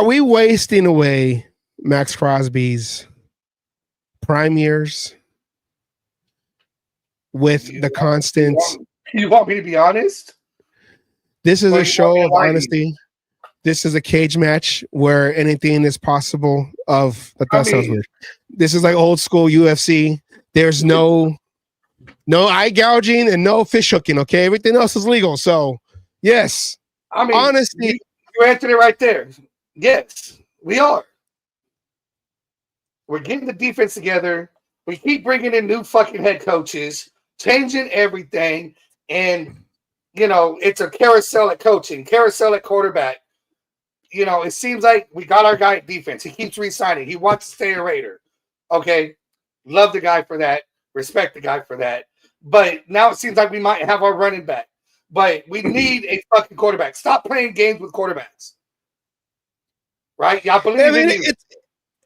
we wasting away Max Crosby's prime years with the constant? You want me to be honest? This is a show of honesty. This is a cage match where anything is possible. That sounds weird. This is like old school UFC. There's no eye gouging and no fish hooking. Okay, everything else is legal. So yes, honesty. You answered it right there. Yes, we are. We're getting the defense together. We keep bringing in new fucking head coaches, changing everything, and it's a carousel at coaching, carousel at quarterback. It seems like we got our guy at defense. He keeps re-signing. He wants to stay a Raider. Okay, love the guy for that. Respect the guy for that. But now it seems like we might have our running back. But we need a fucking quarterback. Stop playing games with quarterbacks. Right? Y'all believe in you.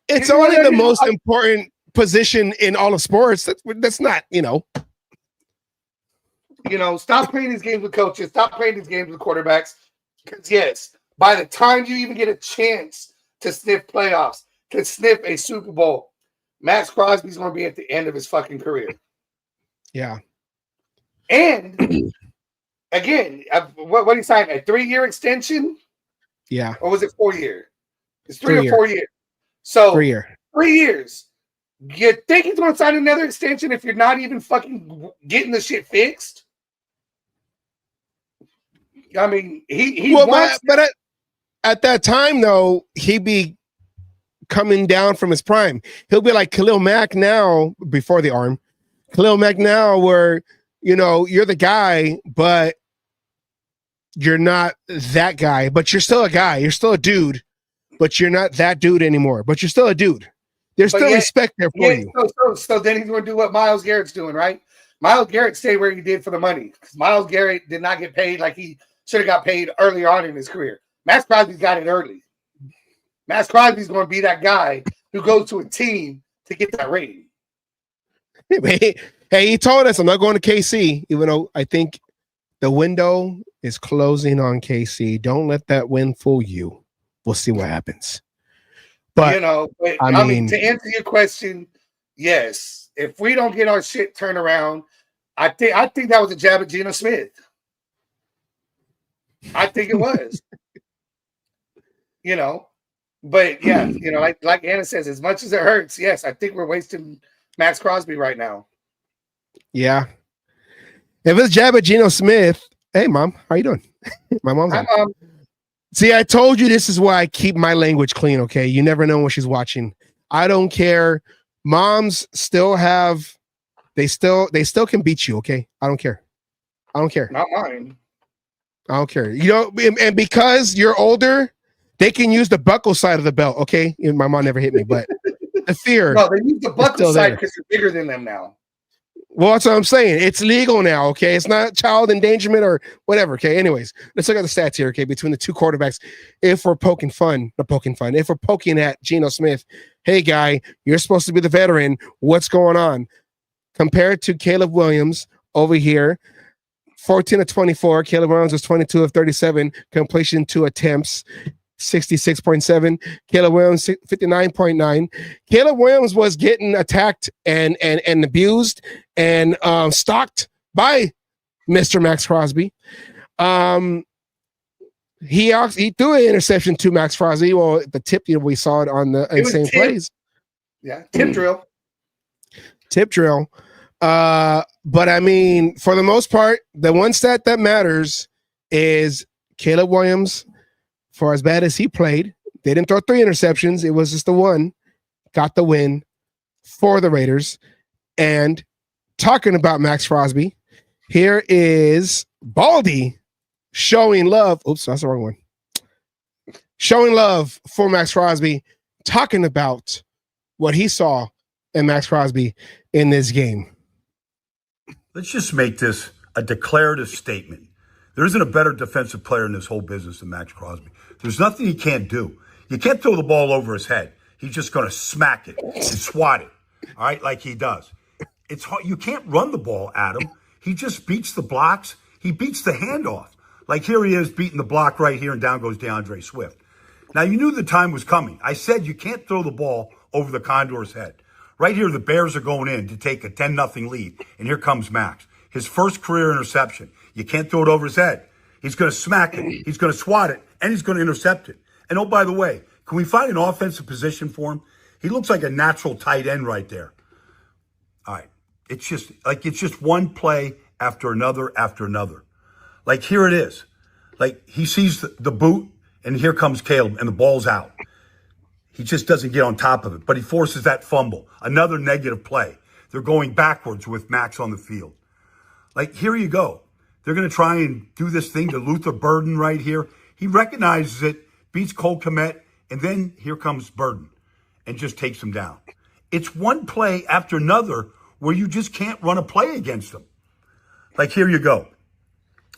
It's only the most important position in all of sports. That's not, Stop playing these games with coaches. Stop playing these games with quarterbacks. Because, yes, by the time you even get a chance to sniff playoffs, to sniff a Super Bowl, Max Crosby's going to be at the end of his fucking career. Yeah. And, again, what did he sign? A 3-year extension? Yeah. Or was it 4-year? It's 3 or 4 years. So 3 years. 3 years. You think he's going to sign another extension if you're not even fucking getting the shit fixed? I mean, he wants. But at that time, though, he'd be coming down from his prime. He'll be like Khalil Mack now, before the arm. Khalil Mack now, where, you're the guy, but you're not that guy. But you're still a guy. You're still a dude. But you're not that dude anymore. But you're still a dude. There's still respect there for you. So then he's going to do what Myles Garrett's doing, right? Myles Garrett stayed where he did for the money. Because Myles Garrett did not get paid like he should have got paid earlier on in his career. Max Crosby's got it early. Max Crosby's going to be that guy who goes to a team to get that rating. Hey, he told us, I'm not going to KC, even though I think the window is closing on KC. Don't let that win fool you. We'll see what happens. But I mean, to answer your question, yes. If we don't get our shit turned around, I think that was a jab at Geno Smith. I think it was. But yeah, like Anna says, as much as it hurts, yes, I think we're wasting Max Crosby right now. Yeah. If it's jab at Geno Smith, hey mom, how you doing? My mom's on. See, I told you this is why I keep my language clean. Okay, you never know when she's watching. I don't care. Moms still have. They still can beat you. Okay, I don't care. I don't care. Not mine. I don't care. And because you're older, they can use the buckle side of the belt. Okay, my mom never hit me, but the fear. No, they use the buckle side because they're bigger than them now. Well, that's what I'm saying. It's legal now, okay? It's not child endangerment or whatever, okay? Anyways, let's look at the stats here, okay? Between the two quarterbacks, if we're poking at Geno Smith, hey, guy, you're supposed to be the veteran. What's going on? Compared to Caleb Williams over here, 14 of 24. Caleb Williams was 22 of 37. Completion to attempts, 66.7. Caleb Williams, 59.9. Caleb Williams was getting attacked and abused and stalked by Mr. Max Crosby. He threw an interception to Max Crosby. Well, the tip, we saw it on the insane plays. Yeah, tip drill. Tip drill. But I mean, for the most part, the one stat that matters is Caleb Williams. For as bad as he played, they didn't throw 3 interceptions. It was just the one. Got the win for the Raiders. And talking about Max Crosby, here is Baldy showing love. Oops, that's the wrong one. Showing love for Max Crosby, talking about what he saw in Max Crosby in this game. Let's just make this a declarative statement. There isn't a better defensive player in this whole business than Max Crosby. There's nothing he can't do. You can't throw the ball over his head. He's just going to smack it and swat it, all right, like he does. It's hard. You can't run the ball at him. He just beats the blocks. He beats the handoff. Like here he is beating the block right here, and down goes DeAndre Swift. Now, you knew the time was coming. I said you can't throw the ball over the Condor's head. Right here, the Bears are going in to take a 10-0 lead, and here comes Max. His first career interception. You can't throw it over his head. He's going to smack it. He's going to swat it, and he's going to intercept it. And oh, by the way, can we find an offensive position for him? He looks like a natural tight end right there. All right. It's just one play after another after another. Like here it is. Like he sees the boot, and here comes Caleb, and the ball's out. He just doesn't get on top of it, but he forces that fumble. Another negative play. They're going backwards with Max on the field. Like, here you go. They're going to try and do this thing to Luther Burden right here. He recognizes it, beats Cole Kmet, and then here comes Burden and just takes him down. It's one play after another where you just can't run a play against him. Like, here you go.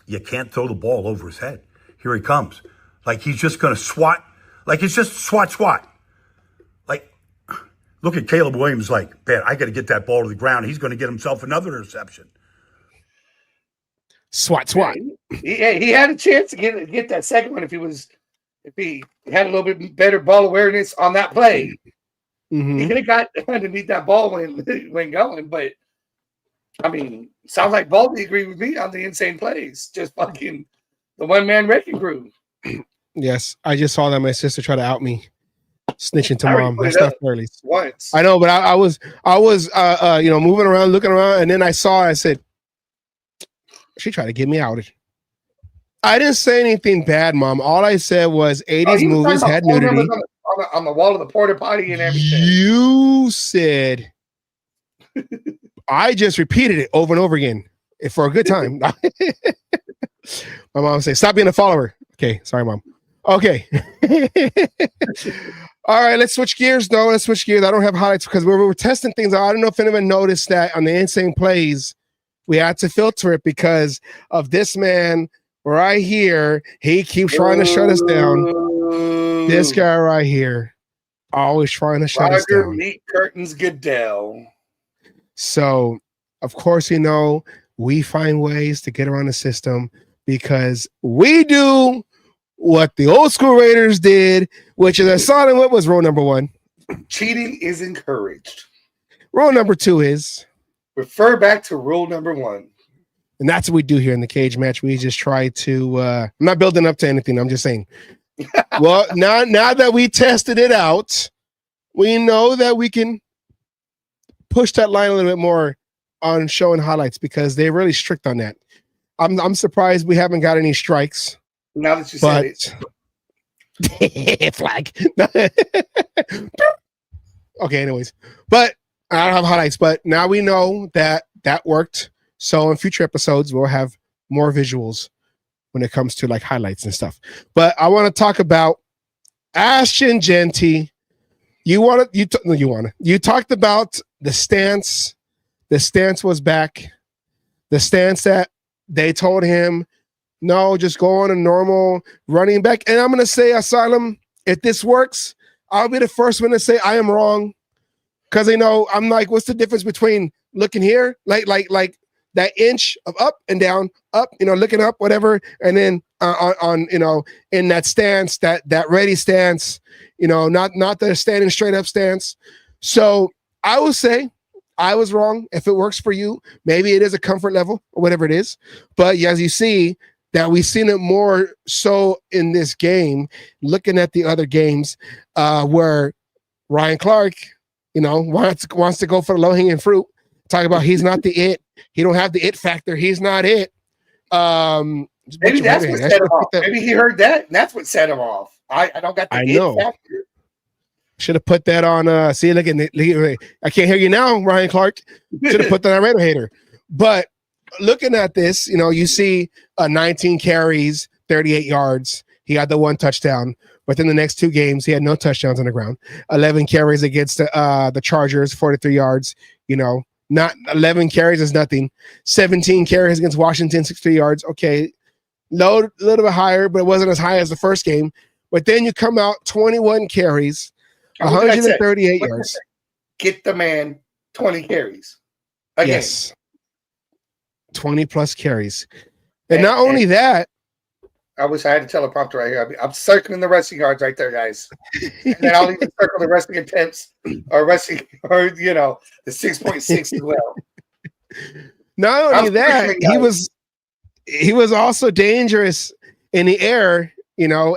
You can't throw the ball over his head. Here he comes. Like, he's just going to swat. Like, it's just swat. Like, look at Caleb Williams like, man, I got to get that ball to the ground. He's going to get himself another interception. Swat. He had a chance to get that second one if he had a little bit better ball awareness on that play. Mm-hmm. He could have got underneath that ball when going, but I mean, sounds like Baldy agreed with me on the insane plays. Just fucking the one-man wrecking crew. Yes, I just saw that my sister tried to out me, snitching to mom. That's not fairly. Once. I know, but I was moving around, looking around, and then I said, she tried to get me outed. I didn't say anything bad, Mom. All I said was 80s movies had nudity. On the wall of the porta potty and everything. You said, I just repeated it over and over again for a good time. My mom said, stop being a follower. Okay, sorry, Mom. Okay. All right, let's switch gears, though. I don't have highlights because we were testing things out. I don't know if anyone noticed that on the insane plays, we had to filter it because of this man right here. He keeps trying to shut us down. This guy right here, always trying to shut us down. Meat Curtains Goodell. So, of course, we find ways to get around the system because we do what the old school Raiders did, which is a solid. What was rule number 1? Cheating is encouraged. Rule number 2 is refer back to rule number 1. And that's what we do here in the cage match. We just try to I'm not building up to anything. I'm just saying. Well, now that we tested it out, we know that we can push that line a little bit more on showing highlights because they're really strict on that. I'm surprised we haven't got any strikes. Now that you said it. Flag. Okay, anyways. But I don't have highlights, but now we know that worked. So in future episodes, we'll have more visuals when it comes to like highlights and stuff. But I want to talk about Ashton Jeanty. You talked about the stance. The stance was back. The stance that they told him, no, just go on a normal running back. And I'm going to say, Asylum, if this works, I'll be the first one to say I am wrong. Because I'm like, what's the difference between looking here, like that inch of up and down, up, looking up, whatever, and then on in that stance, that ready stance, not the standing straight up stance. So I will say I was wrong. If it works for you, maybe it is a comfort level or whatever it is. But as you see, that we've seen it more so in this game, looking at the other games where Ryan Clark, wants to go for the low-hanging fruit. Talk about he's not the it. He don't have the it factor. He's not it. Maybe that's what set him off. Maybe he heard that, and that's what set him off. I don't got the it factor. Should have put that on. See, look at I can't hear you now, Ryan Clark. Should have put that on Radar Hater. But looking at this, you see 19 carries, 38 yards. He had the one touchdown. But in the next two games, he had no touchdowns on the ground. 11 carries against the Chargers, 43 yards. Not 11 carries is nothing. 17 carries against Washington, 63 yards. Okay, a little bit higher, but it wasn't as high as the first game. But then you come out 21 carries, 138 yards. Get the man 20 carries. Again. Yes. 20 plus carries. And not only that, I wish I had a teleprompter right here. I'm circling the rushing yards right there, guys. And then I'll even circle the rushing attempts or the 6.6 as well. Not only that, he was also dangerous in the air,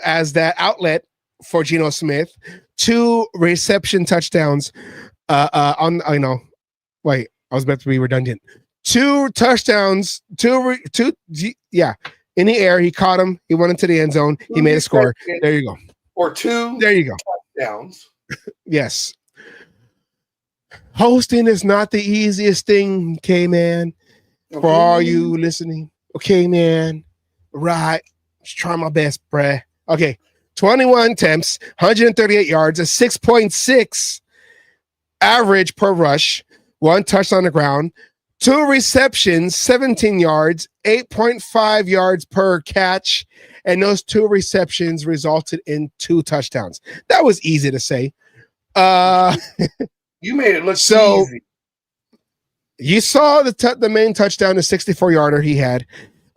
as that outlet for Geno Smith. 2 reception touchdowns wait, I was about to be redundant. 2 touchdowns, in the air, he caught him. He went into the end zone. He made a score. There you go. Or 2 there you go. touchdowns. Yes. Hosting is not the easiest thing, okay, man. Okay. For all you listening. Okay, man. Right. Just try my best, bruh. Okay. 21 attempts, 138 yards, a 6.6 average per rush, 1 touch on the ground. 2 receptions, 17 yards, 8.5 yards per catch, and those 2 receptions resulted in 2 touchdowns. That was easy to say. You made it look so easy. You saw the main touchdown, the 64-yarder he had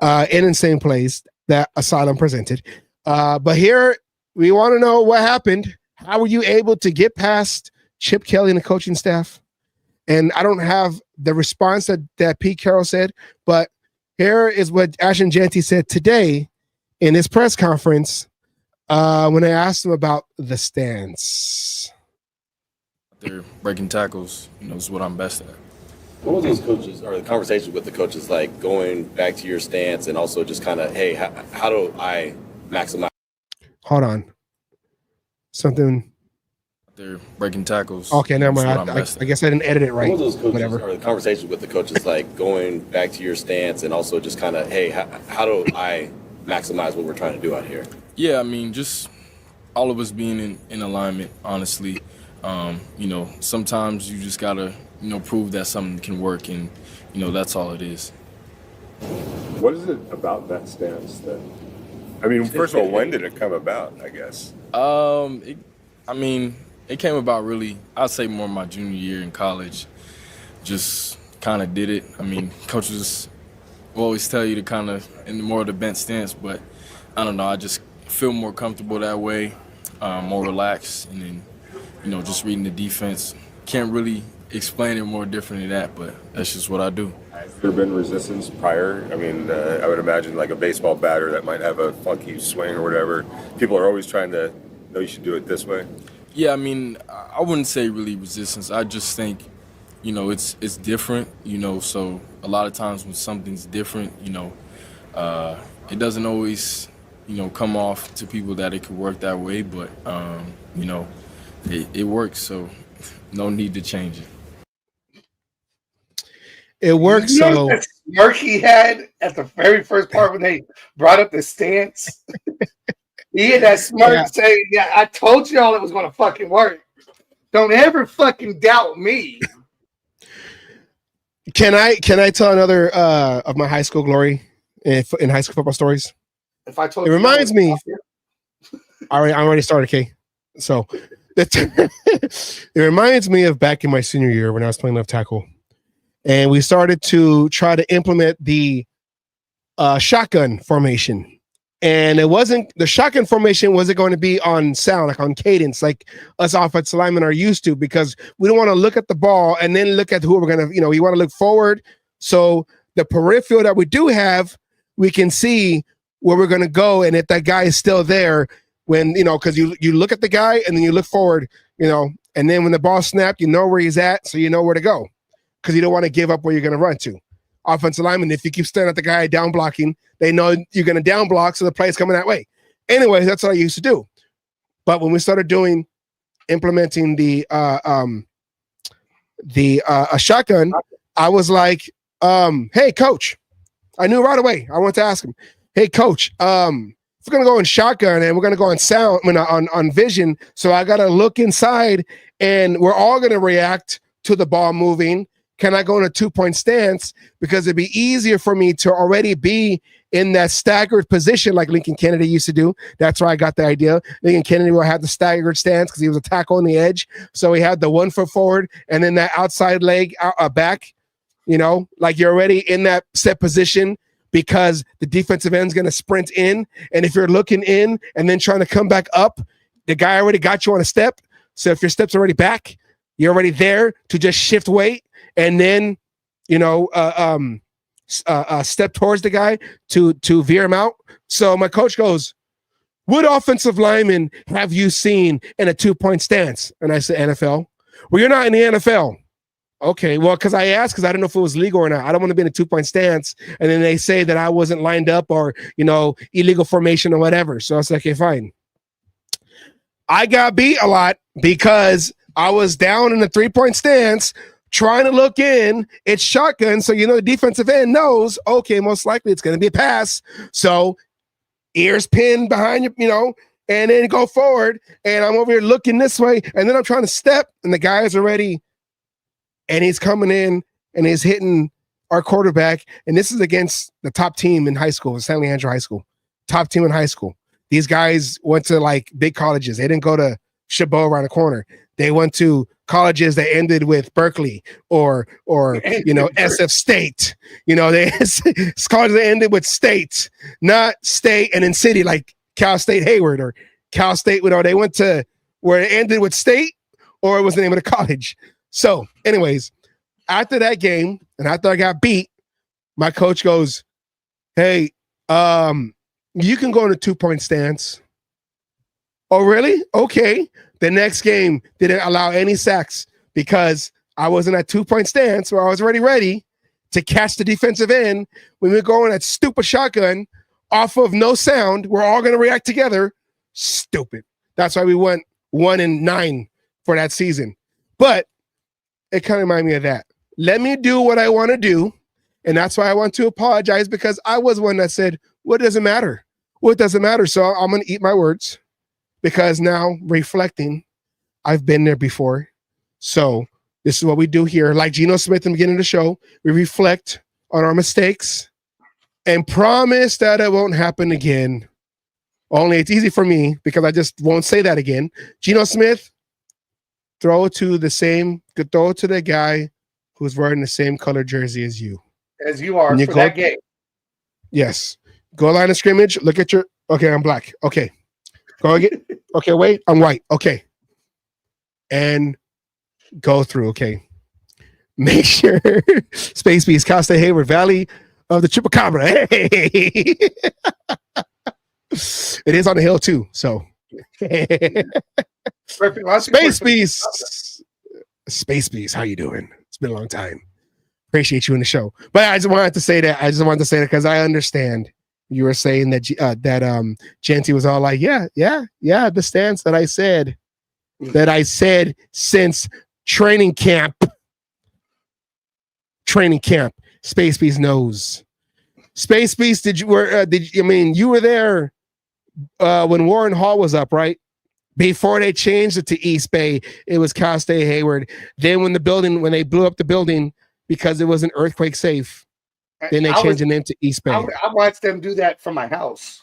in insane plays that Asylum presented. But here, we want to know what happened. How were you able to get past Chip Kelly and the coaching staff? And I don't have the response that Pete Carroll said, but here is what Ashton Jeanty said today in his press conference when I asked him about the stance. They're breaking tackles, is what I'm best at. What was those coaches or the conversations with the coaches like going back to your stance and also just kind of, hey, how do I maximize? Hold on. Something. They're breaking tackles. Okay, never mind. I guess I didn't edit it right. What was those coaches Whatever. or the conversations with the coaches like going back to your stance and also just kind of, hey, how do I maximize what we're trying to do out here? Yeah, just all of us being in alignment, honestly. Sometimes you just got to, prove that something can work, and, that's all it is. What is it about that stance that, first of all, when did it come about, I guess? It came about really, I'd say more my junior year in college. Just kind of did it. Coaches will always tell you to kind of in more of the bent stance, but I don't know. I just feel more comfortable that way, more relaxed, and then, just reading the defense. Can't really explain it more differently than that, but that's just what I do. Has there been resistance prior? I mean, I would imagine like a baseball batter that might have a funky swing or whatever. People are always trying to, no, you should do it this way. Yeah, I mean, I wouldn't say really resistance. I just think, it's different, so a lot of times when something's different, it doesn't always, come off to people that it could work that way, but, it works, so no need to change it. It works. So that smirk he had at the very first part when they brought up the stance. He had that smirk saying, "Yeah, I told y'all it was going to fucking work. Don't ever fucking doubt me." Can I tell another of my high school glory in high school football stories? If I told it you, reminds me. I already started, Kay. So it reminds me of back in my senior year when I was playing left tackle, and we started to try to implement the shotgun formation. And the shotgun formation wasn't going to be on sound, like on cadence, like us offensive linemen are used to, because we don't want to look at the ball and then look at who we're going to, you want to look forward. So the peripheral that we do have, we can see where we're going to go. And if that guy is still there, when, because you look at the guy and then you look forward, and then when the ball snapped, you know where he's at. So you know where to go, because you don't want to give up where you're going to run to. Offensive lineman, if you keep staring at the guy down blocking, they know you're going to down block, so the play is coming that way. Anyway, that's what I used to do. But when we started implementing the shotgun, I was like, "Hey, coach!" I knew right away. I wanted to ask him, "Hey, coach, if we're going to go in shotgun and we're going to go on sound, on vision, so I got to look inside, and we're all going to react to the ball moving. Can I go in a 2-point stance? Because it'd be easier for me to already be in that staggered position like Lincoln Kennedy used to do." That's where I got the idea. Lincoln Kennedy will have the staggered stance because he was a tackle on the edge. So he had the 1 foot forward and then that outside leg back, like you're already in that set position because the defensive end's going to sprint in. And if you're looking in and then trying to come back up, the guy already got you on a step. So if your step's already back, you're already there to just shift weight. And then, step towards the guy to veer him out. So my coach goes, "What offensive lineman have you seen in a 2-point stance?" And I said, "NFL." "Well, you're not in the NFL." "Okay, well, because I asked because I don't know if it was legal or not. I don't want to be in a 2-point stance." And then they say that I wasn't lined up or, illegal formation or whatever. So I was like, "Okay, fine." I got beat a lot because I was down in the 3-point stance, trying to look in. It's shotgun, so the defensive end knows, okay, most likely it's going to be a pass. So ears pinned behind you, and then go forward. And I'm over here looking this way, and then I'm trying to step, and the guy is already, and he's coming in, and he's hitting our quarterback. And this is against the top team in high school, St. Leandro High School. Top team in high school. These guys went to like big colleges. They didn't go to Chabot around the corner. They went to colleges that ended with Berkeley or SF State. It's colleges that ended with state, not state and then city, like Cal State Hayward or Cal State. They went to where it ended with state or it was the name of the college. So, anyways, after that game and after I got beat, my coach goes, "Hey, you can go in a 2-point stance." "Oh, really? Okay." The next game didn't allow any sacks because I was in that 2-point stance where I was already ready to catch the defensive end. When we go in that stupid shotgun off of no sound, we're all going to react together. Stupid. That's why we went 1-9 for that season. But it kind of reminded me of that. Let me do what I want to do. And that's why I want to apologize, because I was one that said, what does it matter? What doesn't matter? So I'm going to eat my words. Because now, reflecting, I've been there before. So this is what we do here. Like Geno Smith in the beginning of the show, we reflect on our mistakes and promise that it won't happen again. Only it's easy for me because I just won't say that again. Geno Smith, throw it to the guy who's wearing the same color jersey as you. As you are for that game. Yes. Go line of scrimmage. Look at your, okay, I'm black. Okay. Go again. Okay, wait, I'm white. Okay. And go through. Okay. Make sure Space Beast, Cal State Hayward, Valley of the Chupacabra. Hey! It is on the hill too. So Space Beast. Space Beast, how you doing? It's been a long time. Appreciate you in the show. But I just wanted to say that. Because I understand you were saying that Jeanty was all like, yeah, the stance that I said since training camp. Space Beast knows. Space Beast, you were there when Warren Hall was up, right? Before they changed it to East Bay, it was Cal State Hayward. Then when they blew up the building because it wasn't earthquake safe, then they changed the name to East Bay. I watched them do that from my house.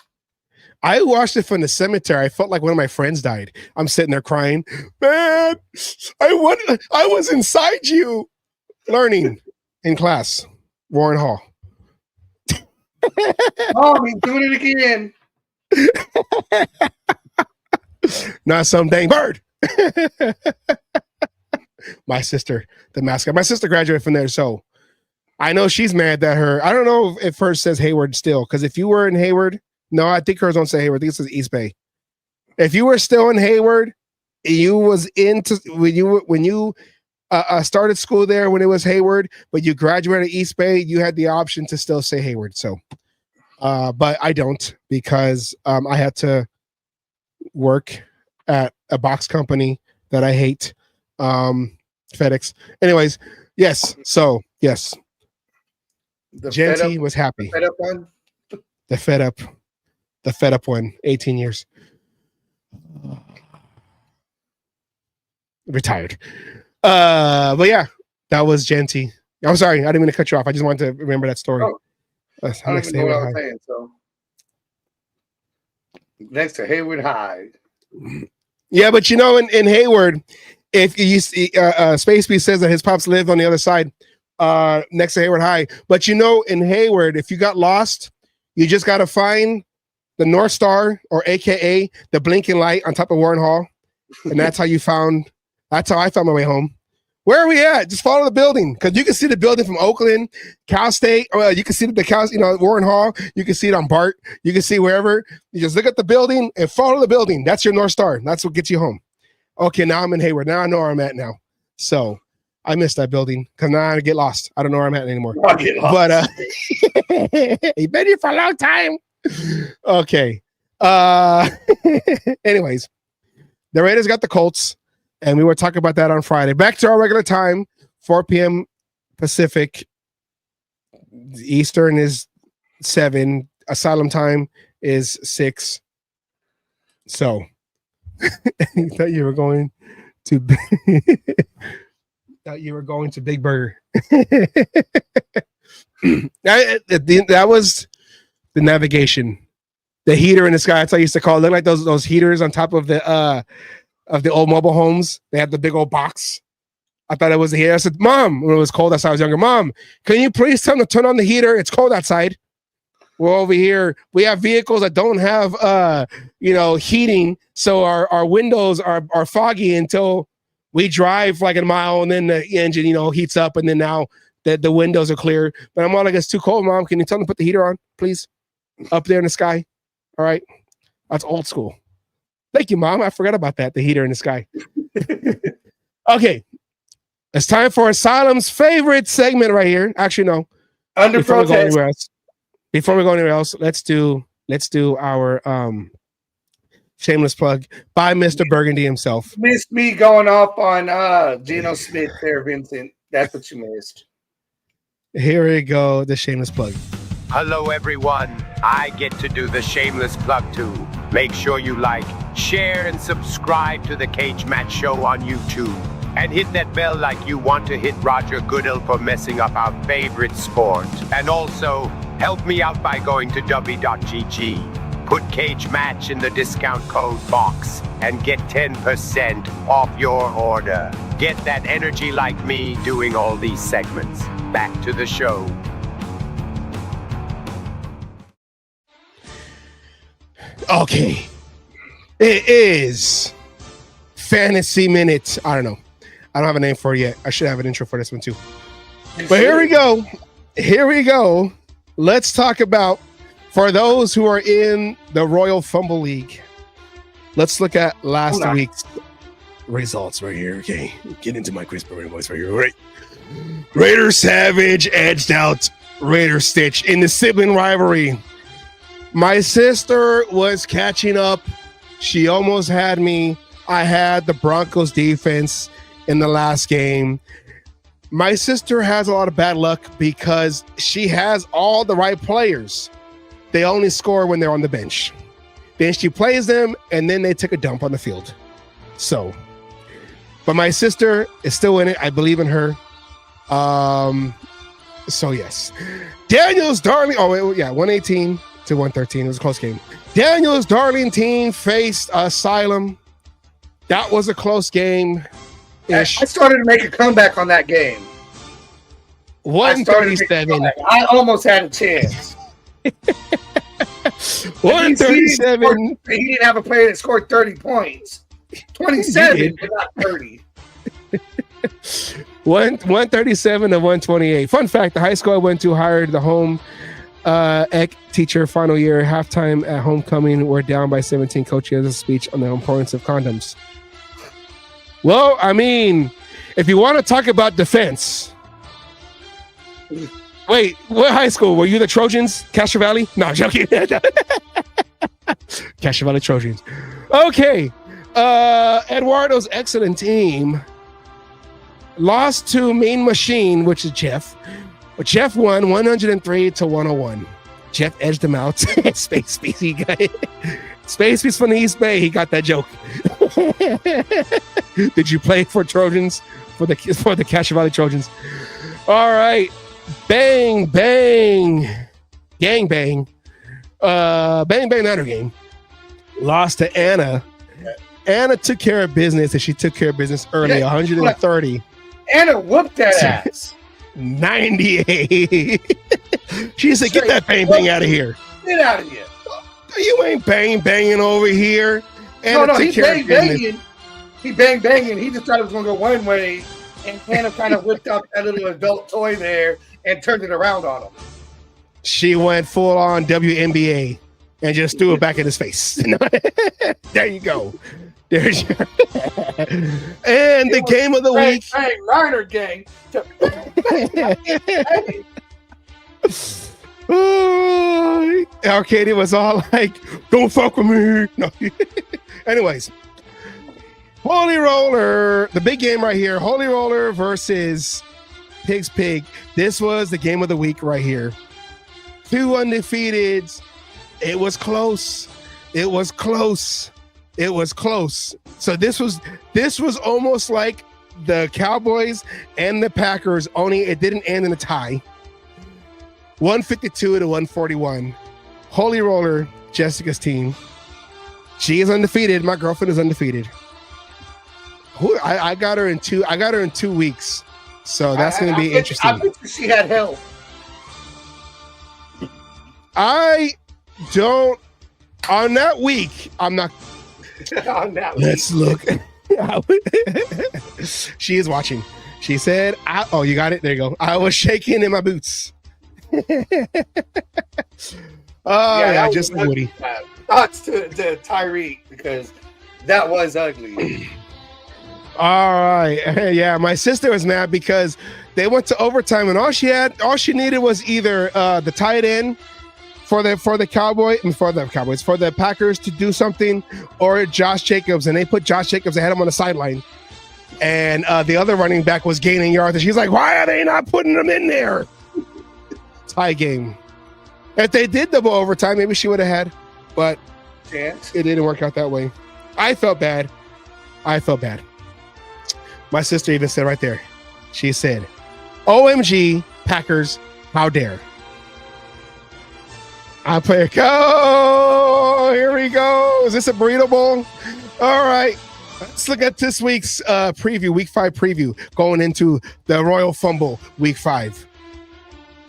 I watched it from the cemetery. I felt like one of my friends died. I'm sitting there crying. Man, I was inside you learning in class. Warren Hall. Oh, he's doing it again. Not some dang bird. My sister, the mascot. My sister graduated from there, so I know she's mad that I don't know if hers says Hayward still, because if you were in Hayward, no, I think hers don't say Hayward. I think it says East Bay. If you were still in Hayward, you was into when you started school there when it was Hayward, but you graduated East Bay, you had the option to still say Hayward. So, but I don't, because I had to work at a box company that I hate, FedEx. Anyways, yes. So yes, Jeanty was happy. The fed up one. The fed up one. 18 years. Retired. But yeah, that was Jeanty. I'm sorry, I didn't mean to cut you off. I just wanted to remember that story. Oh, I don't even know what I was saying. So next to Hayward High. Yeah, but in Hayward, if you see Space Beast says that his pops lived on the other side, next to Hayward High. But in Hayward, if you got lost, you just gotta find the North Star, or AKA the blinking light on top of Warren Hall, and that's how I found my way home. Where are we at? Just follow the building, because you can see the building from Oakland, Cal State, or you can see the Cal, Warren Hall. You can see it on BART. You can see wherever. You just look at the building and follow the building. That's your North Star. That's what gets you home. Okay, now I'm in Hayward. Now I know where I'm at now. So I missed that building because now I get lost. I don't know where I'm at anymore. I get lost. But you've been here for a long time. Okay. Anyways, the Raiders got the Colts. And we were talking about that on Friday. Back to our regular time, 4 p.m. Pacific. Eastern is 7. Asylum time is 6. So, I thought you were going to Big Burger. That was the navigation. The heater in the sky. That's what I used to call it. Look like those heaters on top of the old mobile homes. They had the big old box. I thought it was the heater. I said, Mom, when it was cold outside, I was younger. Mom, can you please tell them to turn on the heater? It's cold outside. We're over here. We have vehicles that don't have, heating. So our windows are foggy until we drive like a mile, and then the engine, heats up. And then now the windows are clear. But I'm all like, it's too cold, Mom. Can you tell them to put the heater on, please? Up there in the sky. All right. That's old school. Thank you, Mom. I forgot about that. The heater in the sky. Okay. It's time for Asylum's favorite segment right here. Actually, no. Under protest. Before we go anywhere else, let's do our shameless plug by Mr. Burgundy himself. Missed me going off on Geno Smith there, Vincent. That's what you missed. Here we go, the shameless plug. Hello, everyone. I get to do the shameless plug too. Make sure you like, share, and subscribe to The Cage Match Show on YouTube. And hit that bell like you want to hit Roger Goodell for messing up our favorite sport. And also, help me out by going to Dubby.gg. Put Cage Match in the discount code box and get 10% off your order. Get that energy like me doing all these segments. Back to the show. Okay. It is Fantasy Minute. I don't know. I don't have a name for it yet. I should have an intro for this one too. But here we go. Here we go. Let's talk about, for those who are in the Royal Fumble League, let's look at last week's results right here. Okay, get into my crisp voice right here. Right. Raider Savage edged out Raider Stitch in the sibling rivalry. My sister was catching up. She almost had me. I had the Broncos defense in the last game. My sister has a lot of bad luck because she has all the right players. They only score when they're on the bench. Then she plays them, and then they take a dump on the field. So, but my sister is still in it. I believe in her. So yes. Daniel's darling. Oh, yeah, 118 to 113. It was a close game. Daniel's darling team faced Asylum. That was a close game. I started to make a comeback on that game. 137. I almost had a chance. 137. He didn't have a player that scored 30 points. 27, but not 30. 137 to 128. Fun fact, the high school I went to hired the home ec teacher final year. Halftime at homecoming, we're down by 17. Coach gives a speech on the importance of condoms. Well, I mean, if you want to talk about defense, wait, what high school? Were you the Trojans? Castro Valley? No, I'm joking. Castro Valley Trojans. Okay. Eduardo's excellent team lost to Mean Machine, which is Jeff. But Jeff won 103 to 101. Jeff edged him out. Space Beast, he got it. Space Beast from the East Bay, he got that joke. Did you play for Trojans? For the Castro Valley Trojans. All right. Bang, bang. Gang bang. Bang, bang, Niner game. Lost to Anna. Anna took care of business, and she took care of business early, 130. Anna whooped that ass. 98. She said, get that bang bang out of here. Get out of here. You ain't bang banging over here. No, he bang banging. He bang banging. He just thought it was going to go one way, and Anna kind of whipped out that little adult toy there and turned it around on him. She went full on WNBA and just threw it back in his face. There you go. There's your and the game of the week. Bang, Niner gang. Arcadia was all like, don't fuck with me. No. Anyways, Holy Roller, the big game right here. Holy Roller versus Pig's Pig. This was the game of the week right here. 2 undefeateds. It was close. It was close. It was close. So this was almost like the Cowboys and the Packers, only it didn't end in a tie. 152 to 141. Holy Roller, Jessica's team. She is undefeated. My girlfriend is undefeated. I got her in 2. I got her in 2 weeks. So that's going to be interesting. I bet she had help. I don't. On that week, I'm not. On that week. Let's look. She is watching. She said, "Oh, you got it. There you go." I was shaking in my boots. Yeah, just like Woody. Thoughts to Tyreek because that was ugly. All right, yeah. My sister was mad because they went to overtime and all she needed was either the tight end for the Packers to do something, or Josh Jacobs, and they put Josh Jacobs ahead of him on the sideline, and the other running back was gaining yards, and she's like, "Why are they not putting them in there?" Tie game. If they did double overtime, maybe she would have had, but it didn't work out that way. I felt bad. My sister even said right there, she said, "OMG, Packers, how dare." I play a go. Here we go. Is this a burrito bowl? All right. Let's look at this week's preview, week 5 preview, going into the Royal Fumble, week 5.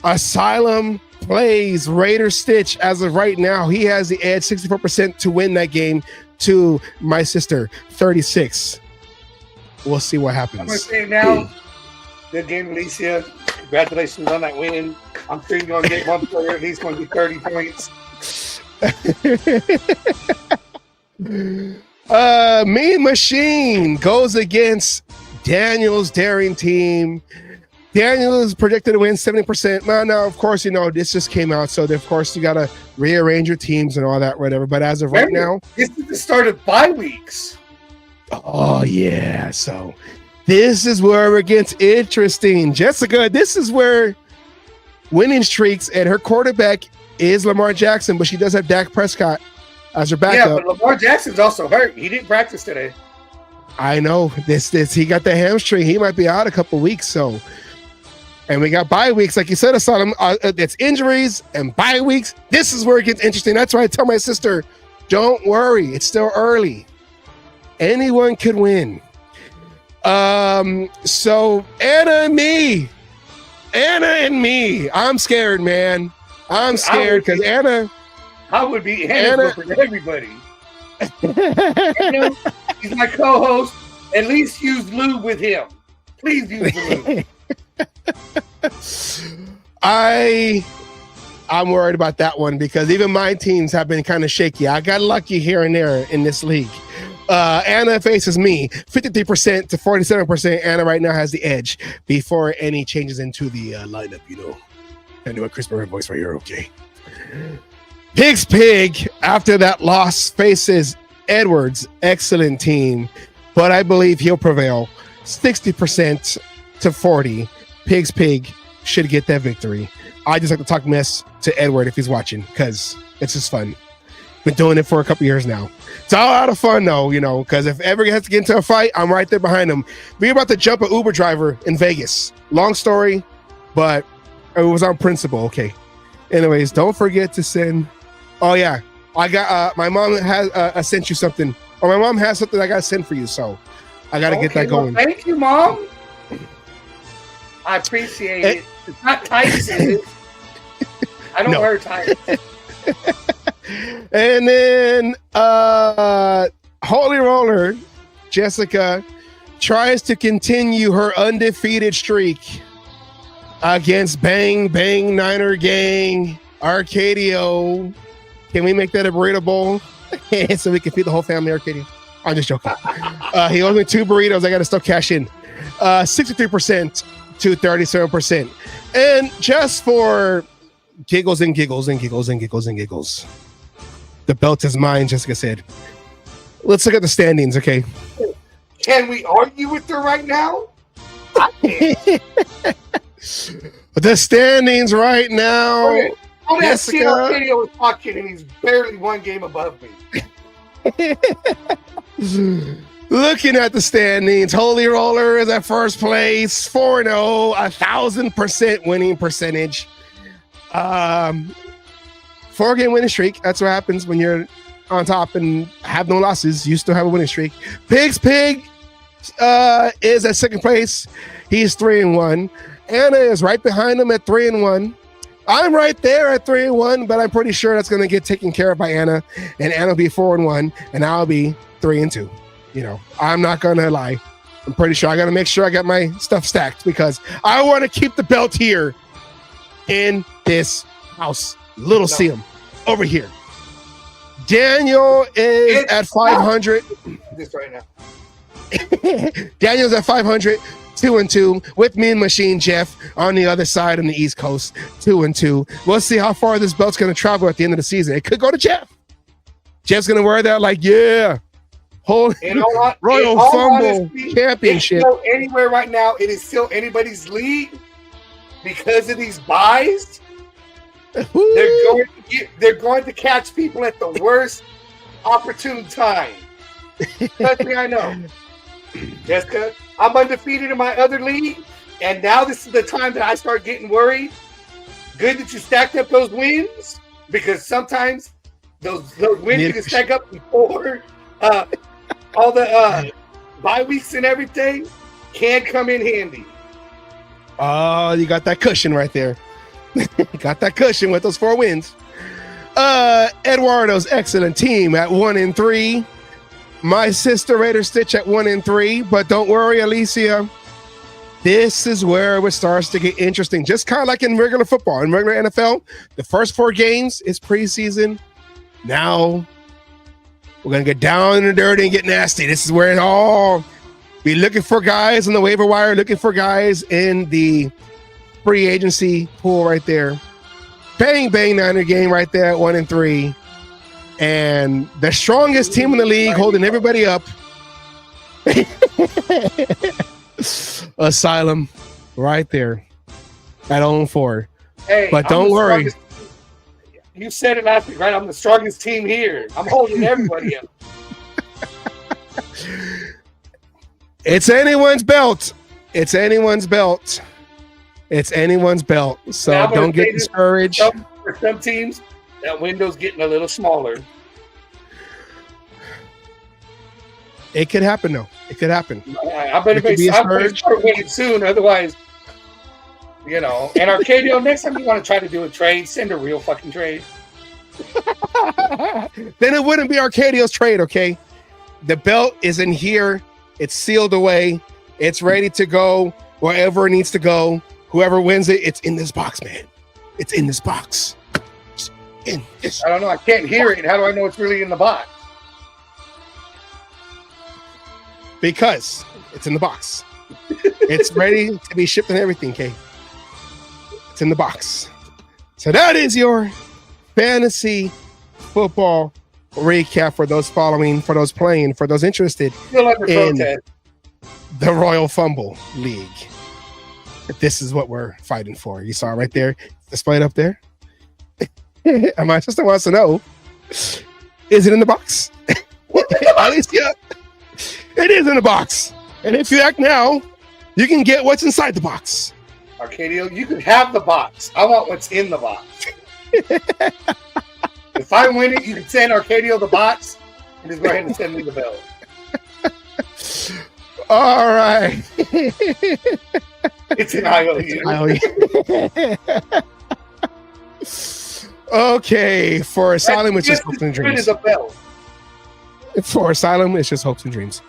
Asylum plays Raider Stitch as of right now. He has the edge, 64% to win that game to my sister, 36. We'll see what happens. I'm going to say now, good game, Alicia. Congratulations on that win. I'm sure you're going to get one player, and he's going to get 30 points. Mean Machine goes against Daniel's daring team. Daniel is predicted to win 70%. Now, of course, this just came out, so of course you got to rearrange your teams and all that, whatever. But as of right now, this is the start of bye weeks. Oh yeah, so this is where it gets interesting. Jessica, this is where winning streaks, and her quarterback is Lamar Jackson, but she does have Dak Prescott as her backup. Yeah, but Lamar Jackson's also hurt. He didn't practice today. I know this. He got the hamstring. He might be out a couple weeks. So, and we got bye weeks, like you said, Asylum. It's injuries and bye weeks. This is where it gets interesting. That's why I tell my sister, don't worry. It's still early. Anyone could win. So Anna and me. I'm scared, man. I'm scared because Anna. I would be Anna for everybody. He's my co-host. At least use lube with him. Please use the lube. I'm worried about that one because even my teams have been kind of shaky. I got lucky here and there in this league. Anna faces me 53% to 47%. Anna right now has the edge before any changes into the lineup. I do a Chris Murray voice right here. Okay. Pig's Pig, after that loss, faces Edwards' excellent team, but I believe he'll prevail 60% to 40. Pig's Pig should get that victory. I just like to talk mess to Edward if he's watching because it's just fun. Been doing it for a couple years now. It's all out of fun though, because if ever he has to get into a fight, I'm right there behind him. We're about to jump an Uber driver in Vegas. Long story, but it was on principle. Okay. Anyways, don't forget to send. Oh yeah, I got my mom has sent you something, or my mom has something I got to send for you. So I got to get that going. Well, thank you, Mom. I appreciate it. It's not tight. I don't wear tights. And then Holy Roller, Jessica, tries to continue her undefeated streak against Bang Bang Niner Gang Arcadio. Can we make that a burrito bowl so we can feed the whole family, Arcadio? I'm just joking. He owes me 2 burritos. I got to still cash in. 63% to 37%. And just for giggles and giggles and giggles and giggles and giggles, the belt is mine, Jessica said. Let's look at the standings, okay? Can we argue with her right now? The standings right now. Okay. Oh, that shit Jessica. Arcadio was talking, and he's barely 1 game above me. Looking at the standings, Holy Roller is at first place, 4-0, 1,000% winning percentage. 4-game winning streak. That's what happens when you're on top and have no losses. You still have a winning streak. Pig's Pig is at second place. He's 3-1. Anna is right behind him at 3-1. I'm right there at 3-1, but I'm pretty sure that's going to get taken care of by Anna, and Anna will be 4-1, and I'll be 3-2. I'm not going to lie. I'm pretty sure I got to make sure I got my stuff stacked because I want to keep the belt here in this house. Little Siam over here. Daniel is at 500. This right now. Daniel's at 500. 2-2 with Mean Machine Jeff on the other side on the East Coast, 2-2. We'll see how far this belt's going to travel at the end of the season. It could go to Jeff. Jeff's going to wear that like, yeah, whole Royal Fumble Championship. It can go anywhere right now. It is still anybody's league because of these buys. They're going to catch people at the worst opportune time. Trust me, I know. Jessica, I'm undefeated in my other league, and now this is the time that I start getting worried. Good that you stacked up those wins, because sometimes those wins you can stack up before all the bye weeks and everything can come in handy. Oh, you got that cushion right there. Got that cushion with those 4 wins. Eduardo's excellent team at 1-3. My sister Raider Stitch at 1-3, but don't worry, Alicia. This is where it starts to get interesting. Just kind of like in regular football, in regular NFL, the first 4 games is preseason. Now we're going to get down in the dirty and get nasty. This is where it all be looking for guys on the waiver wire, looking for guys in the free agency pool right there. Bang, bang, Niner game right there at 1-3. And the strongest team in the league holding everybody up. Asylum right there at 0-4. Hey, but don't worry. You said it last week, right? I'm the strongest team here. I'm holding everybody up. It's anyone's belt. It's anyone's belt. It's anyone's belt. So Now, don't get discouraged. For some teams, that window's getting a little smaller. It could happen, though. It could happen. I better start winning soon. Otherwise, and Arcadio, next time you want to try to do a trade, send a real fucking trade. Then it wouldn't be Arcadio's trade, okay? The belt is in here. It's sealed away. It's ready to go wherever it needs to go. Whoever wins it, it's in this box, man. It's in this box. I don't know. I can't hear it. How do I know it's really in the box? Because it's in the box. It's ready to be shipped and everything, Kay. It's in the box. So that is your fantasy football recap for those following, for those playing, for those interested in the Royal Fumble League. This is what we're fighting for. You saw it right there, displayed up there. And my sister wants to know, is it in the box? At least, yeah, it is in the box. And if you act now, you can get what's inside the box. Arcadio, you can have the box. I want what's in the box. If I win it, you can send Arcadio the box and just go ahead and send me the bill. All right. It's an IOU. Okay, for Asylum, it's just hopes and dreams. For Asylum, it's just hopes and dreams.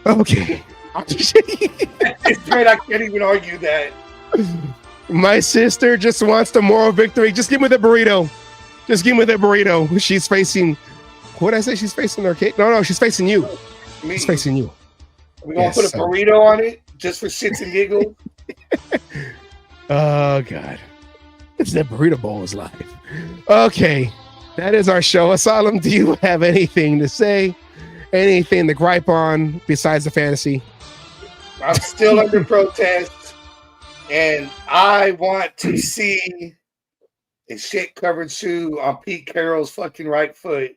Okay. It's great. I can't even argue that. My sister just wants the moral victory. Just give me the burrito. Just give me the burrito. She's facing. What did I say? She's facing Arcade. No, she's facing you. Me. She's facing you. We're gonna put a burrito on it just for shits and giggles. Oh God. It's that burrito bowl is live. Okay. That is our show. Asylum, do you have anything to say? Anything to gripe on besides the fantasy? I'm still under protest, and I want to see a shit-covered shoe on Pete Carroll's fucking right foot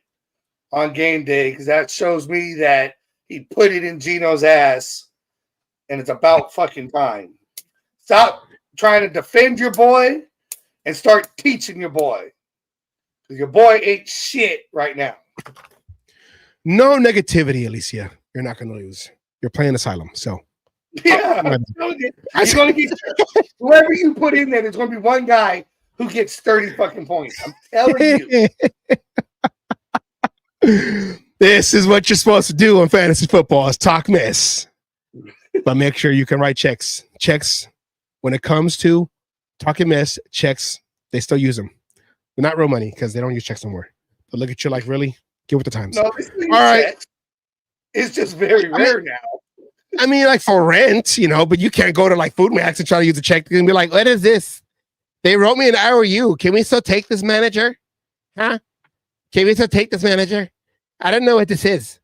on game day, because that shows me that he put it in Geno's ass, and it's about fucking time. Stop trying to defend your boy and start teaching your boy, because your boy ain't shit right now. No negativity, Alicia. You're not going to lose. You're playing Asylum, so. Yeah, you're gonna get whoever you put in there. There's going to be one guy who gets 30 fucking points. I'm telling you. This is what you're supposed to do in fantasy football: is talk mess, but make sure you can write checks. Checks, when it comes to talking mess, checks, they still use them, but not real money because they don't use checks no more. But look at you like, really? Get with the times. No, all right. It's just very rare now. I mean, like for rent, but you can't go to like Food Max and try to use a check and be like, what is this? They wrote me an IOU. Can we still take this, manager? Huh? Can we still take this, manager? I don't know what this is.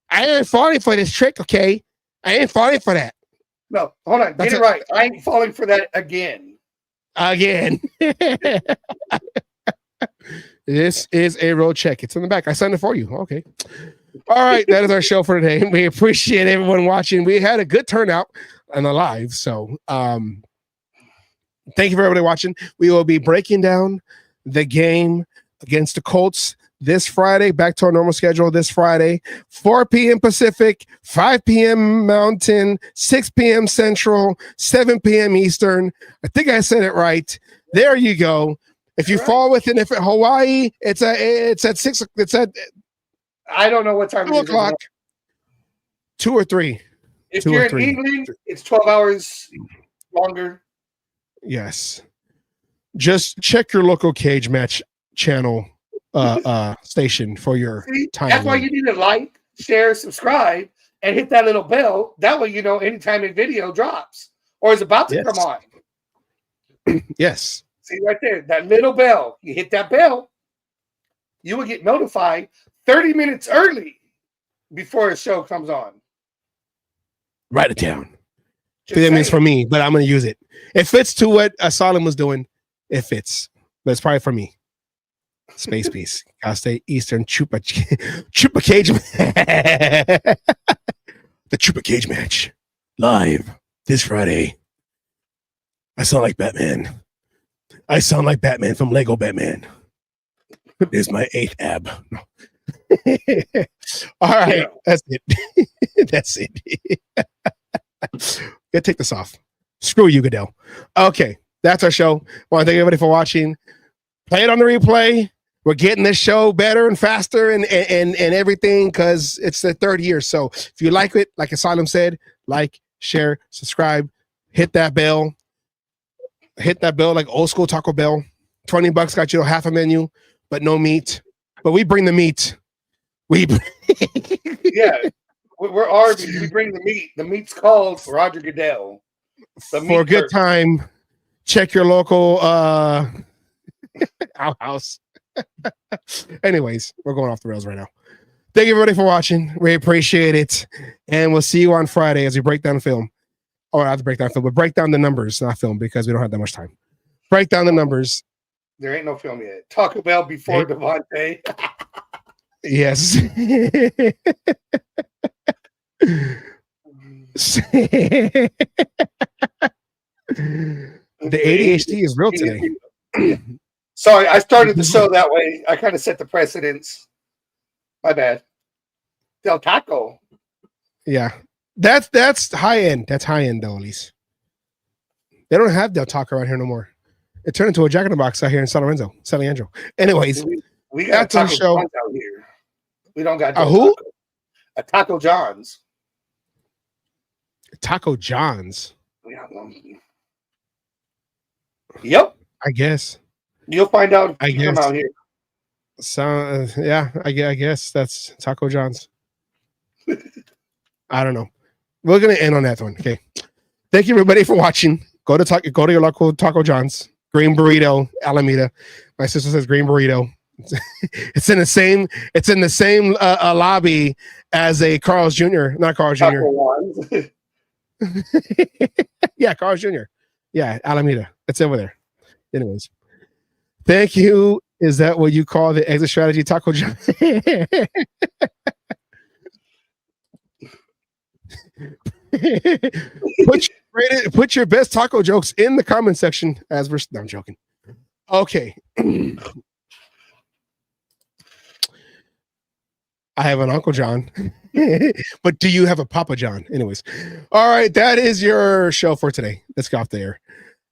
I ain't falling for this trick, okay? I ain't falling for that. No, hold on. Get it right. I ain't falling for that again. Again. This is a road check. It's in the back. I signed it for you. Okay. All right. That is our show for today. We appreciate everyone watching. We had a good turnout on the live. So thank you for everybody watching. We will be breaking down the game against the Colts this Friday, back to our normal schedule this Friday, 4 p.m. Pacific, 5 p.m. Mountain, 6 p.m. Central, 7 p.m. Eastern. I think I said it right. There you go. If you fall within Hawaii, it's at 6. It's at I don't know what time 2 o'clock. 2 or 3. If 2 you're or in 3. England, it's 12 hours longer. Yes. Just check your local cage match channel station for your See, time. that's why you need to like, share, subscribe, and hit that little bell. That way you know anytime a video drops or is about to come on. Yes. See right there, that little bell. You hit that bell, you will get notified 30 minutes early before a show comes on. Write it down. Just That means saying. for me, but I'm going to use it. It fits to what Asylum was doing. It fits. But it's probably for me. Space Beast. Cal State Eastern Chupa Cage. The Chupa Cage match. Live this Friday. I sound like Batman. I sound like Batman from Lego Batman. There's my 8th ab. No. All right. That's it. That's it. Gotta take this off. Screw you, Goodell. Okay. That's our show. Want to thank everybody for watching. Play it on the replay. We're getting this show better and faster and everything because it's the 3rd year. So if you like it, like Asylum said, like, share, subscribe, hit that bell. Hit that bell like old school Taco Bell. $20 got you half a menu, but no meat. But we bring the meat. Yeah, we're Arby's. We bring the meat. The meat's called Roger Goodell. For a good time, check your local outhouse. Anyways, we're going off the rails right now. Thank you everybody for watching. We appreciate it. And we'll see you on Friday as we break down film. Or not to break down film, but break down the numbers, not film, because we don't have that much time. Break down the numbers. There ain't no film yet. Taco Bell before Devontae. Yes. The ADHD is real today. Sorry, I started the show that way. I kind of set the precedence. My bad. Del Taco. Yeah. That's high end. That's high end though, at least. They don't have Del Taco around here no more. It turned into a Jack in the Box out here in San Leandro. Anyways, we got that's our Taco show. John's out here. We don't got who? Taco. A Taco John's. Taco John's. We got one. Yep. I guess. You'll find out if you guess. come out here. So yeah, I guess that's Taco John's. I don't know. We're gonna end on that one. Okay. Thank you everybody for watching. Go to your local Taco John's. Green burrito, Alameda. My sister says green burrito. It's in the same lobby as a Carl's Jr. Not Carl's Jr. Yeah, Carl's Jr. Yeah, Alameda. It's over there. Anyways, thank you. Is that what you call the exit strategy, Taco John? Put your best taco jokes in the comment section as we're. No, I'm joking. Okay. I have an Uncle John, but do you have a Papa John? Anyways, all right, that is your show for today. Let's go off the air.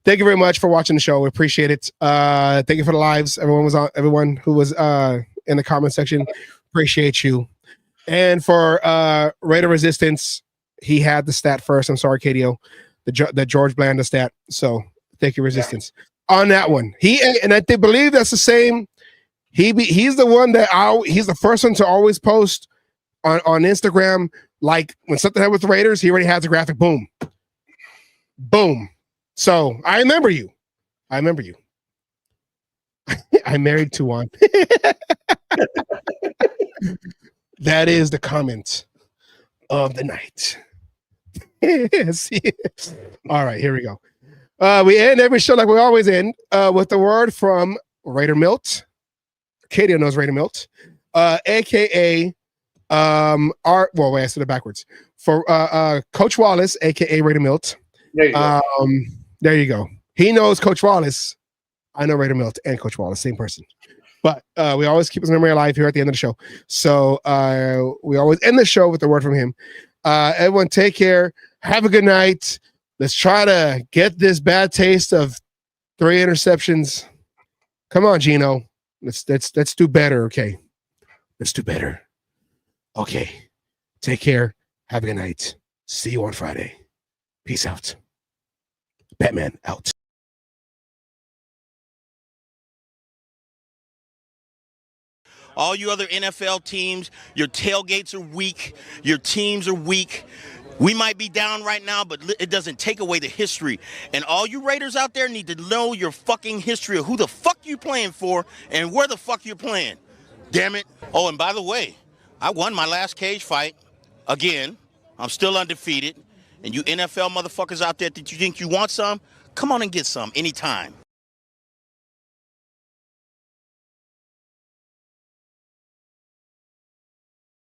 Thank you very much for watching the show. We appreciate it. Thank you for the lives. Everyone who was in the comment section. Appreciate you. And for Raider Resistance, he had the stat first. I'm sorry, KDO. The George Blanda stat. So thank you, Resistance. Yeah. On that one. And I believe that's the same. He's the one that he's the first one to always post on Instagram. Like when something happened with the Raiders, he already has a graphic. Boom. Boom. So I remember you. I married Tuan. That is the comment of the night. All right, here we go. We end every show like we always end with the word from Raider Milt. Katie knows Raider Milt, aka I said it backwards. For Coach Wallace, aka Raider Milt. There you go. There you go. He knows Coach Wallace. I know Raider Milt and Coach Wallace, same person. But we always keep his memory alive here at the end of the show. So we always end the show with a word from him. Everyone take care. Have a good night. Let's try to get this bad taste of 3 interceptions. Come on, Geno. Let's do better, okay? Let's do better. Okay. Take care. Have a good night. See you on Friday. Peace out. Batman out. All you other NFL teams, your tailgates are weak. Your teams are weak. We might be down right now, but it doesn't take away the history. And all you Raiders out there need to know your fucking history of who the fuck you playing for and where the fuck you're playing. Damn it. Oh, and by the way, I won my last cage fight again. I'm still undefeated. And you NFL motherfuckers out there that you think you want some, come on and get some anytime.